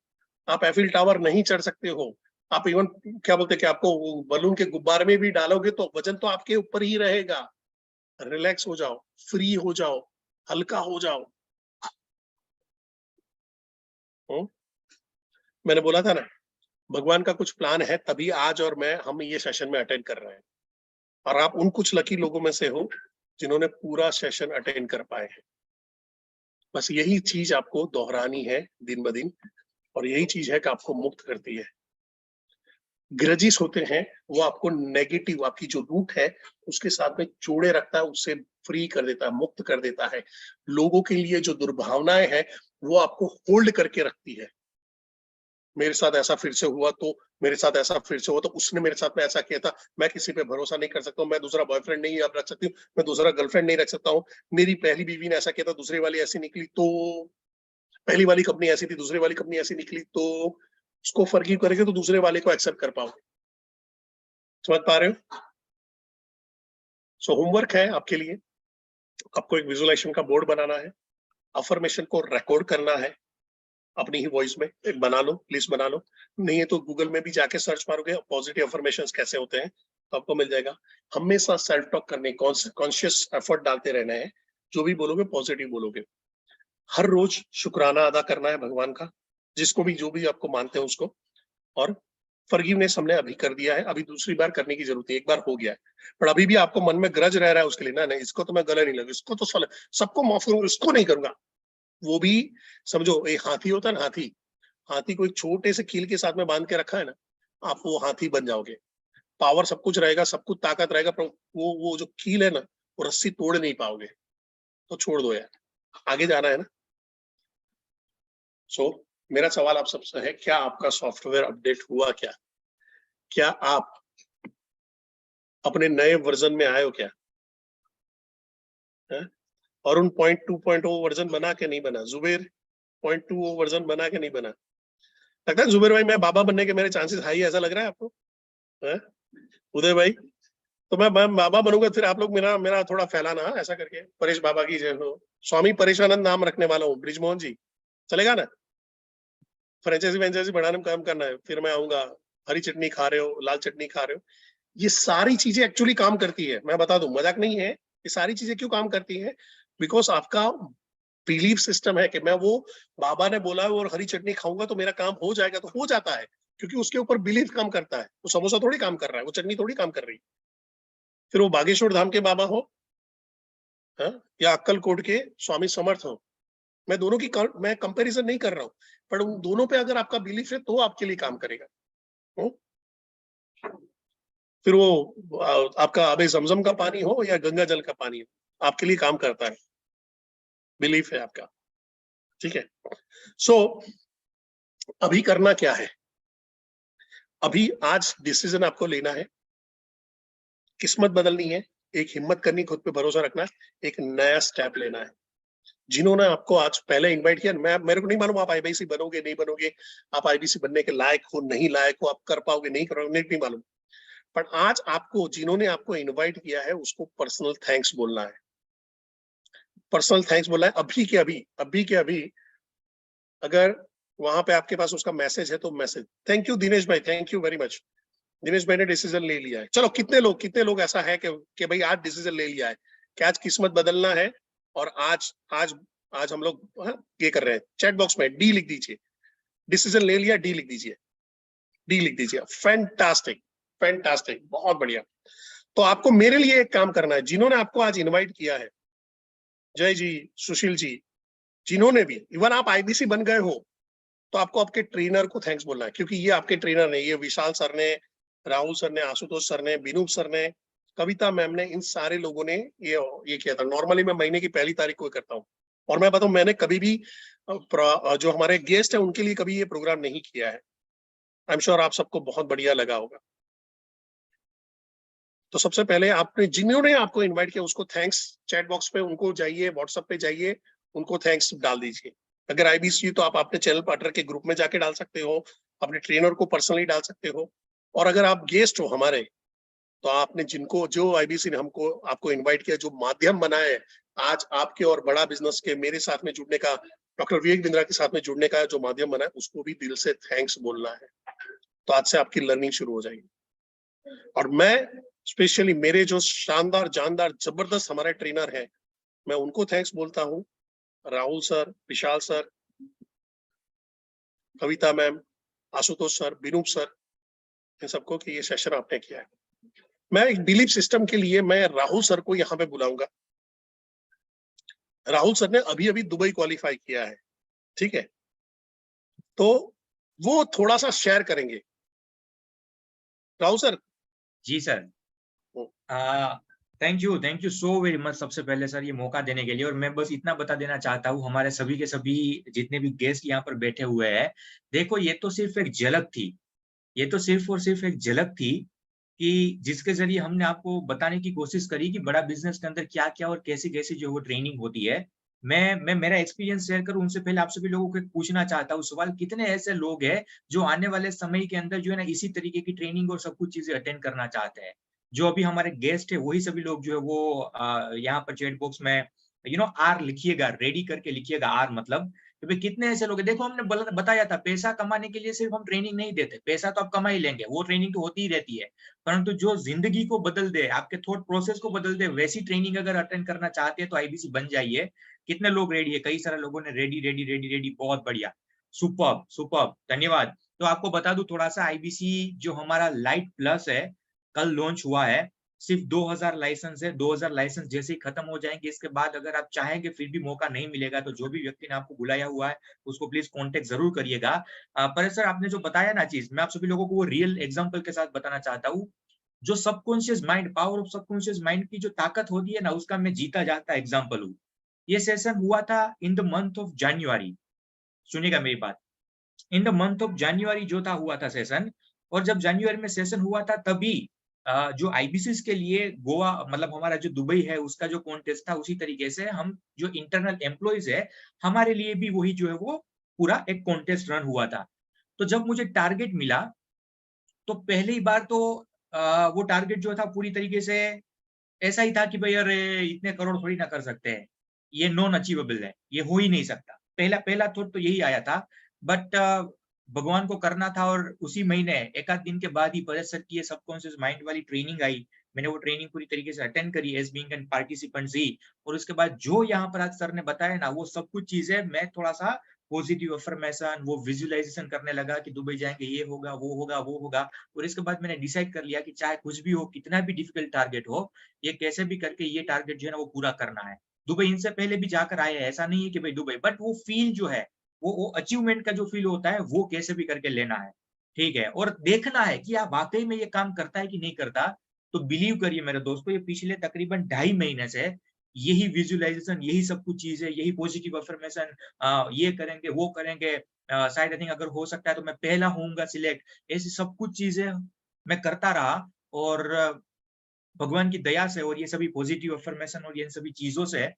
आप एफिल टावर नहीं चढ़ सकते हो। आप इवन क्या बोलते हैं कि आपको बलून के गुब्बारे में भी डालोगे तो वजन तो आपके ऊपर ही रहेगा। रिलैक्स हो जाओ, फ्री हो जाओ, हल्का हो जाओ। मैंने बोला था ना, भगवान का कुछ प्लान है, तभी आज और मैं हम ये सेशन में अटेंड कर रहे हैं। और आप उन कुछ लकी लोगों में से हो जिन्होंने पूरा सेशन अटेंड कर पाए हैं। बस यही चीज आपको दोहरानी है दिन ब दिन, और यही चीज है कि आपको मुक्त करती है। ग्रजिस होते हैं वो आपको नेगेटिव, आपकी जो रूट है उसके साथ में जोड़े रखता है, उससे फ्री कर देता है, मुक्त कर देता है। लोगों के लिए जो दुर्भावनाएं हैं वो आपको होल्ड करके रखती है। मेरे साथ ऐसा फिर से हुआ तो, मेरे साथ ऐसा फिर से हुआ तो, उसने मेरे साथ में ऐसा किया था, मैं किसी पे भरोसा नहीं कर सकता हूँ, मैं दूसरा बॉयफ्रेंड नहीं अब रख सकती हूँ, मैं दूसरा गर्लफ्रेंड नहीं रख सकता हूँ, मेरी पहली बीवी ने ऐसा किया था, दूसरी वाली ऐसी निकली तो, पहली वाली कंपनी ऐसी थी, दूसरी वाली कंपनी ऐसी निकली तो, उसको फर्गीव करेंगे तो दूसरे वाले को एक्सेप्ट कर पाओगे। समझ पा रहे हो? सो होमवर्क है आपके लिए, आपको एक विजुअलाइजेशन का बोर्ड बनाना है, अफर्मेशन को रिकॉर्ड करना है अपनी ही वॉइस में, एक बना लो, लिस्ट बना लो, नहीं है तो गूगल में भी जाके सर्च मारोगे पॉजिटिव अफर्मेशंस कैसे होते हैं तो आपको मिल जाएगा। हमेशा सेल्फ टॉक करने, कॉन्शियस एफर्ट डालते रहना है, जो भी बोलोगे पॉजिटिव बोलोगे। हर रोज शुक्राना अदा करना है भगवान का, जिसको भी जो भी आपको मानते हैं उसको। और फॉरगिवनेस हमने अभी कर दिया है, अभी दूसरी बार करने की जरूरत है, एक बार हो गया है, पर अभी भी आपको मन में ग्रज रह रहा है उसके लिए, ना नहीं इसको तो मैं गले नहीं लगूंगा, इसको तो सबको माफ करूंगा, इसको नहीं करूंगा, वो भी समझो एक हाथी होता है ना, हाथी, हाथी को एक छोटे से कील के साथ में बांध के रखा है ना, आप वो हाथी बन जाओगे। पावर सब कुछ रहेगा, सब कुछ ताकत रहेगा, पर वो जो कील है ना, वो रस्सी तोड़ नहीं पाओगे, तो छोड़ दो यार, आगे जाना है ना। सो मेरा सवाल आप सबसे है, क्या आपका सॉफ्टवेयर अपडेट हुआ? क्या आप अपने नए वर्जन में आए हो क्या? है? और उन 0.2.0 वर्जन बना के नहीं बना? जुबेर 0.2 वर्जन बना के नहीं बना? लगता है जुबेर भाई मैं बाबा बनने के मेरे चांसेस हाई, ऐसा लग रहा है आपको? है? उदय भाई, तो मैं बाबा बनूंगा, फिर आप लोग मेरा मेरा थोड़ा फैलाना ऐसा करके, परेश बाबा की जय हो। स्वामी परेशानंद नाम रखने वाला हूँ, ब्रिजमोहन जी, चलेगा ना? फ्रेंचाइजी वेंचाइजी बढ़ाने में काम करना है, फिर मैं आऊंगा। हरी चटनी खा रहे हो, लाल चटनी खा रहे हो, ये सारी चीजें एक्चुअली काम करती है, मैं बता दूं, मजाक नहीं है, ये सारी चीजें क्यों काम करती है? बिकॉज आपका बिलीफ सिस्टम है कि मैं वो बाबा ने बोला है और हरी चटनी खाऊंगा तो मेरा काम हो जाएगा, तो हो जाता है, क्योंकि उसके ऊपर बिलीफ काम करता है। वो समोसा थोड़ी काम कर रहा है, वो चटनी थोड़ी काम कर रही है। फिर वो बागेश्वर धाम के बाबा हो, हाँ, या अक्कलकोट के स्वामी समर्थ हो, मैं दोनों की मैं कंपैरिजन नहीं कर रहा हूँ, पर उन दोनों पे अगर आपका बिलीफ है तो आपके लिए काम करेगा। फिर वो आपका अबे जमजम का पानी हो या गंगा जल का पानी हो, आपके लिए काम करता है, बिलीफ है आपका। ठीक है। सो अभी करना क्या है? अभी आज डिसीजन आपको लेना है, किस्मत बदलनी है, एक हिम्मत करनी, खुद पे भरोसा रखना है, एक नया स्टेप लेना है। जिन्होंने आपको आज पहले इनवाइट किया, मैं मेरे को नहीं मालूम आप आईबीसी बनोगे नहीं बनोगे, आप आईबीसी बनने के लायक हो नहीं लायक हो, आप कर पाओगे नहीं कर पाओगे, नहीं मालूम, पर आज आपको जिन्होंने आपको इनवाइट किया है उसको पर्सनल थैंक्स बोलना है। पर्सनल थैंक्स बोलना है अभी के अभी अगर वहां पे आपके पास उसका मैसेज है तो मैसेज, थैंक यू दिनेश भाई, thank you very much, Dinesh भाई ने डिसीजन ले लिया है। चलो कितने लोग ऐसा है कि भाई आज डिसीजन ले लिया है कि आज किस्मत बदलना है, और आज आज आज हम लोग ये कर रहे हैं, चैट बॉक्स में डी लिख दीजिए, डिसीजन ले लिया, डी लिख दीजिए, डी लिख दीजिए। फैंटास्टिक, फैंटास्टिक, बहुत बढ़िया। तो आपको मेरे लिए एक काम करना है, जिन्होंने आपको आज इनवाइट किया है, जय जी, सुशील जी, जिन्होंने भी, इवन आप आईबीसी बन गए हो, तो आपको आपके ट्रेनर को थैंक्स बोलना है, क्योंकि ये आपके ट्रेनर ने, ये विशाल सर ने, राहुल सर ने, आशुतोष सर ने, बिनूप सर ने, कविता मैम ने, इन सारे लोगों ने ये किया था। नॉर्मली मैं महीने की पहली तारीख को करता हूँ, और मैं बताऊं मैंने कभी भी जो हमारे गेस्ट है उनके लिए कभी ये प्रोग्राम नहीं किया है। आई एम श्योर आप सबको बहुत बढ़िया लगा होगा। तो सबसे पहले आपने, जिन्होंने आपको इनवाइट किया उसको थैंक्स, चैट बॉक्स पे उनको जाइए, व्हाट्सएप पे जाइए, उनको थैंक्स डाल दीजिए। अगर आईबीसी तो आप अपने चैनल पार्टनर के ग्रुप में जाके डाल सकते हो, अपने ट्रेनर को पर्सनली डाल सकते हो, और अगर आप गेस्ट हो हमारे, तो आपने जिनको, जो आईबीसी ने हमको आपको इनवाइट किया, जो माध्यम बनाया है आज आपके और बड़ा बिजनेस के मेरे साथ में जुड़ने का, डॉक्टर विवेक बिंद्रा के साथ में जुड़ने का जो माध्यम बना है, उसको भी दिल से थैंक्स बोलना है। तो आज से आपकी लर्निंग शुरू हो जाएगी। और मैं स्पेशली मेरे जो शानदार जानदार जबरदस्त हमारे ट्रेनर हैं, मैं उनको थैंक्स बोलता हूँ, राहुल सर, विशाल सर, कविता मैम, आशुतोष सर, बिनूप सर, इन सबको कि ये सेशन आपने किया है। मैं एक बिलीफ सिस्टम के लिए मैं राहुल सर को यहाँ पे बुलाऊंगा। राहुल सर ने अभी अभी दुबई क्वालिफाई किया है, ठीक है, तो वो थोड़ा सा शेयर करेंगे। राहुल सर। जी sir, thank you so very much. सबसे पहले सर ये मौका देने के लिए, और मैं बस इतना बता देना चाहता हूँ हमारे सभी के सभी जितने भी गेस्ट यहाँ पर बैठे हुए हैं, देखो ये तो सिर्फ एक झलक थी, ये तो सिर्फ और सिर्फ एक झलक थी कि जिसके जरिए हमने आपको बताने की कोशिश करी कि बड़ा बिजनेस के अंदर क्या क्या और कैसी कैसी जो वो ट्रेनिंग होती है। मैं मेरा एक्सपीरियंस शेयर करूं उनसे पहले आप सभी लोगों को पूछना चाहता हूँ सवाल, कितने ऐसे लोग हैं जो आने वाले समय के अंदर जो है ना इसी तरीके की ट्रेनिंग और सब कुछ चीजें अटेंड करना चाहते हैं, जो अभी हमारे गेस्ट है वही सभी लोग जो है वो यहाँ पर चैट बॉक्स में आर लिखिएगा, रेडी करके लिखिएगा आर, मतलब कि भाई कितने ऐसे लोग हैं। देखो हमने बताया था, पैसा कमाने के लिए सिर्फ हम ट्रेनिंग नहीं देते, पैसा तो आप कमा ही लेंगे, वो ट्रेनिंग तो होती ही रहती है, परंतु जो जिंदगी को बदल दे, आपके थॉट प्रोसेस को बदल दे, वैसी ट्रेनिंग अगर अटेंड करना चाहते हैं तो आईबीसी बन जाइए। कितने लोग रेडी है? कई सारे लोगों ने रेडी रेडी रेडी रेडी, बहुत बढ़िया, सुपर्ब सुपर्ब, धन्यवाद। तो आपको बता दूं थोड़ा सा, आईबीसी जो हमारा लाइट प्लस है कल लॉन्च हुआ है, सिर्फ 2000 लाइसेंस है। 2000 लाइसेंस जैसे ही खत्म हो जाएंगे, इसके बाद अगर आप चाहेंगे फिर भी मौका नहीं मिलेगा, तो जो भी व्यक्ति ने आपको बुलाया हुआ है उसको प्लीज कांटेक्ट जरूर करिएगा। पर सर आपने जो बताया ना चीज, मैं आप सभी लोगों को वो रियल एग्जांपल के साथ बताना चाहता हूँ। जो subconscious mind, power of subconscious mind की जो ताकत होती है ना, उसका मैं जीता जाता एग्जाम्पल हूँ। ये सेशन हुआ था in the month of January, सुनिएगा मेरी बात, in the month of January जो था हुआ था सेशन। और जब जनवरी में सेशन हुआ था तभी जो आईबीसीस के लिए गोवा, मतलब हमारा जो दुबई है उसका जो कॉन्टेस्ट था, उसी तरीके से हम जो इंटरनल एम्प्लॉइज है हमारे लिए भी वही जो है वो पूरा एक कॉन्टेस्ट रन हुआ था। तो जब मुझे टारगेट मिला तो पहली बार तो वो टारगेट जो था पूरी तरीके से ऐसा ही था कि भाई अरे इतने करोड़ थोड़ी ना कर सकते हैं, ये नॉन अचीवेबल है, ये हो ही नहीं सकता। पहला पहला थॉट तो यही आया था, बट भगवान को करना था। और उसी महीने एक आध दिन के बाद ही परेश सर की ये सबकॉन्शियस माइंड वाली ट्रेनिंग आई। मैंने वो ट्रेनिंग पूरी तरीके से अटेंड करी एज बीइंग एन पार्टिसिपेंट ही। और उसके बाद जो यहाँ पर आज सर ने बताया ना, वो सब कुछ चीजें मैं थोड़ा सा पॉजिटिव अफर्मेशन, वो विजुअलाइजेशन करने लगा कि दुबई जाएंगे, ये होगा, वो होगा, वो होगा। और इसके बाद मैंने डिसाइड कर लिया कि चाहे कुछ भी हो, कितना भी डिफिकल्ट टारगेट हो, ये कैसे भी करके ये टारगेट जो है ना वो पूरा करना है। दुबई इनसे पहले भी जाकर आए हैं, ऐसा नहीं है कि भाई दुबई, बट वो फील जो है, वो अचीवमेंट का जो फील होता है, वो कैसे भी करके लेना है, ठीक है। और देखना है कि आप वाकई में ये काम करता है कि नहीं करता। तो बिलीव करिए मेरे दोस्तों, ये पिछले तकरीबन 2.5 महीने से यही विजुअलाइजेशन, यही सब कुछ चीजें, यही पॉजिटिव अफर्मेशन, ये करेंगे, वो करेंगे, शायद आई थिंक अगर हो सकता है तो मैं पहला होऊंगा सिलेक्ट, ऐसी सब कुछ चीजें मैं करता रहा। और भगवान की दया से और ये सभी पॉजिटिव अफर्मेशन और ये सभी चीजों से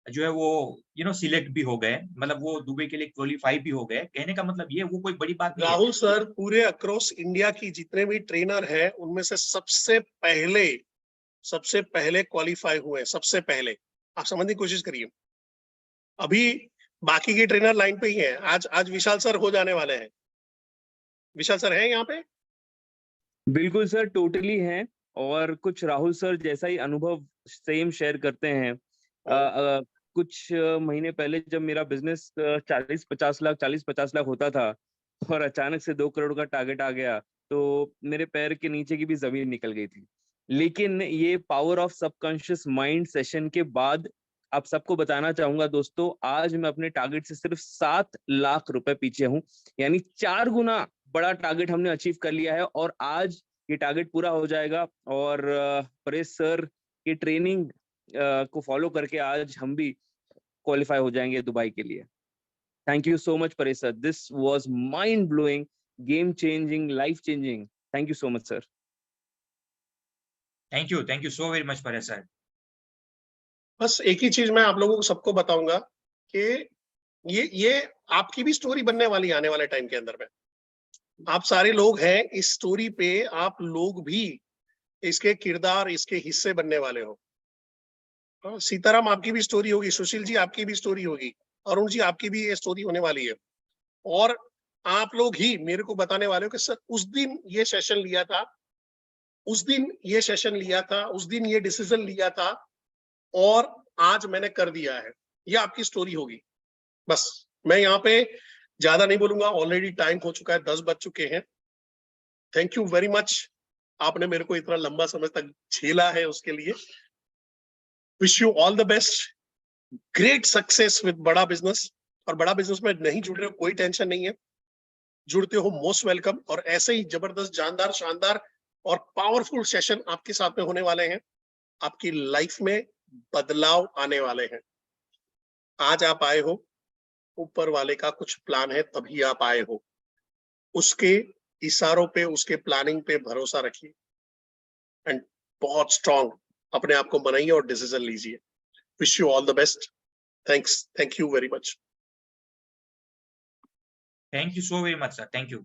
जो है वो सिलेक्ट भी हो गए, मतलब वो दुबई के लिए क्वालिफाई भी हो गए। कहने का मतलब ये वो कोई बड़ी बात नहीं है। राहुल सर पूरे अक्रॉस इंडिया की जितने भी ट्रेनर हैं उनमें से सबसे पहले क्वालिफाई हुए, सबसे पहले। आप समझने की कोशिश करिए, अभी बाकी के ट्रेनर लाइन पे ही हैं। आज विशाल सर हो जाने वाले हैं। विशाल सर हैं यहाँ पे? बिल्कुल सर, टोटली हैं। और कुछ राहुल सर जैसा ही अनुभव सेम शेयर करते हैं। कुछ महीने पहले जब मेरा बिजनेस 40-50 लाख होता था और अचानक से 2 करोड़ का टारगेट आ गया, तो मेरे पैर के नीचे की भी जमीन निकल गई थी। लेकिन ये power of subconscious mind session के बाद आप सबको बताना चाहूंगा दोस्तों, आज मैं अपने टारगेट से सिर्फ 7 लाख रुपए पीछे हूँ। यानी 4 गुना बड़ा टारगेट हमने अचीव कर लिया है और आज ये टारगेट पूरा हो जाएगा। और परेश सर की ट्रेनिंग को फॉलो करके आज हम भी क्वालिफाई हो जाएंगे दुबई के लिए। Thank you so much Paresh sir, this was mind blowing, game changing, life changing. Thank you so much sir. Thank you so very much Paresh sir. बस एक ही चीज मैं आप लोगों को सबको बताऊंगा कि ये आपकी भी स्टोरी बनने वाली आने वाले टाइम के अंदर में। आप सारे लोग हैं इस स्टोरी पे, आप लोग भी इसके किरदार, इसके हिस्से बनने वाले हो। सीताराम आपकी भी स्टोरी होगी, सुशील जी आपकी भी स्टोरी होगी, अरुण जी आपकी भी ये स्टोरी होने वाली है। और आप लोग ही मेरे को बताने वाले हो कि सर उस दिन ये सेशन लिया था, उस दिन ये सेशन लिया था, उस दिन ये डिसीजन लिया था और आज मैंने कर दिया है। ये आपकी स्टोरी होगी। बस मैं यहाँ पे ज्यादा नहीं बोलूंगा, ऑलरेडी टाइम हो चुका है, 10 बज चुके हैं। थैंक यू वेरी मच, आपने मेरे को इतना लंबा समय तक झेला है, उसके लिए wish you all the best, great success with बड़ा बिजनेस। और बड़ा बिजनेस में नहीं जुड़ रहे हो कोई टेंशन नहीं है, जुड़ते हो मोस्ट वेलकम। और ऐसे ही जबरदस्त, जानदार, शानदार और पावरफुल सेशन आपके साथ में होने वाले हैं। आपकी लाइफ में बदलाव आने वाले हैं। आज आप आए हो, ऊपर वाले का कुछ प्लान है तभी आप आए हो। उसके इशारों पे, उसके प्लानिंग पे भरोसा रखिए एंड बहुत स्ट्रांग अपने आप को बनाइए और डिसीजन लीजिए। Wish you all the best. Thanks, thank you very much. Thank you so very much sir, thank you.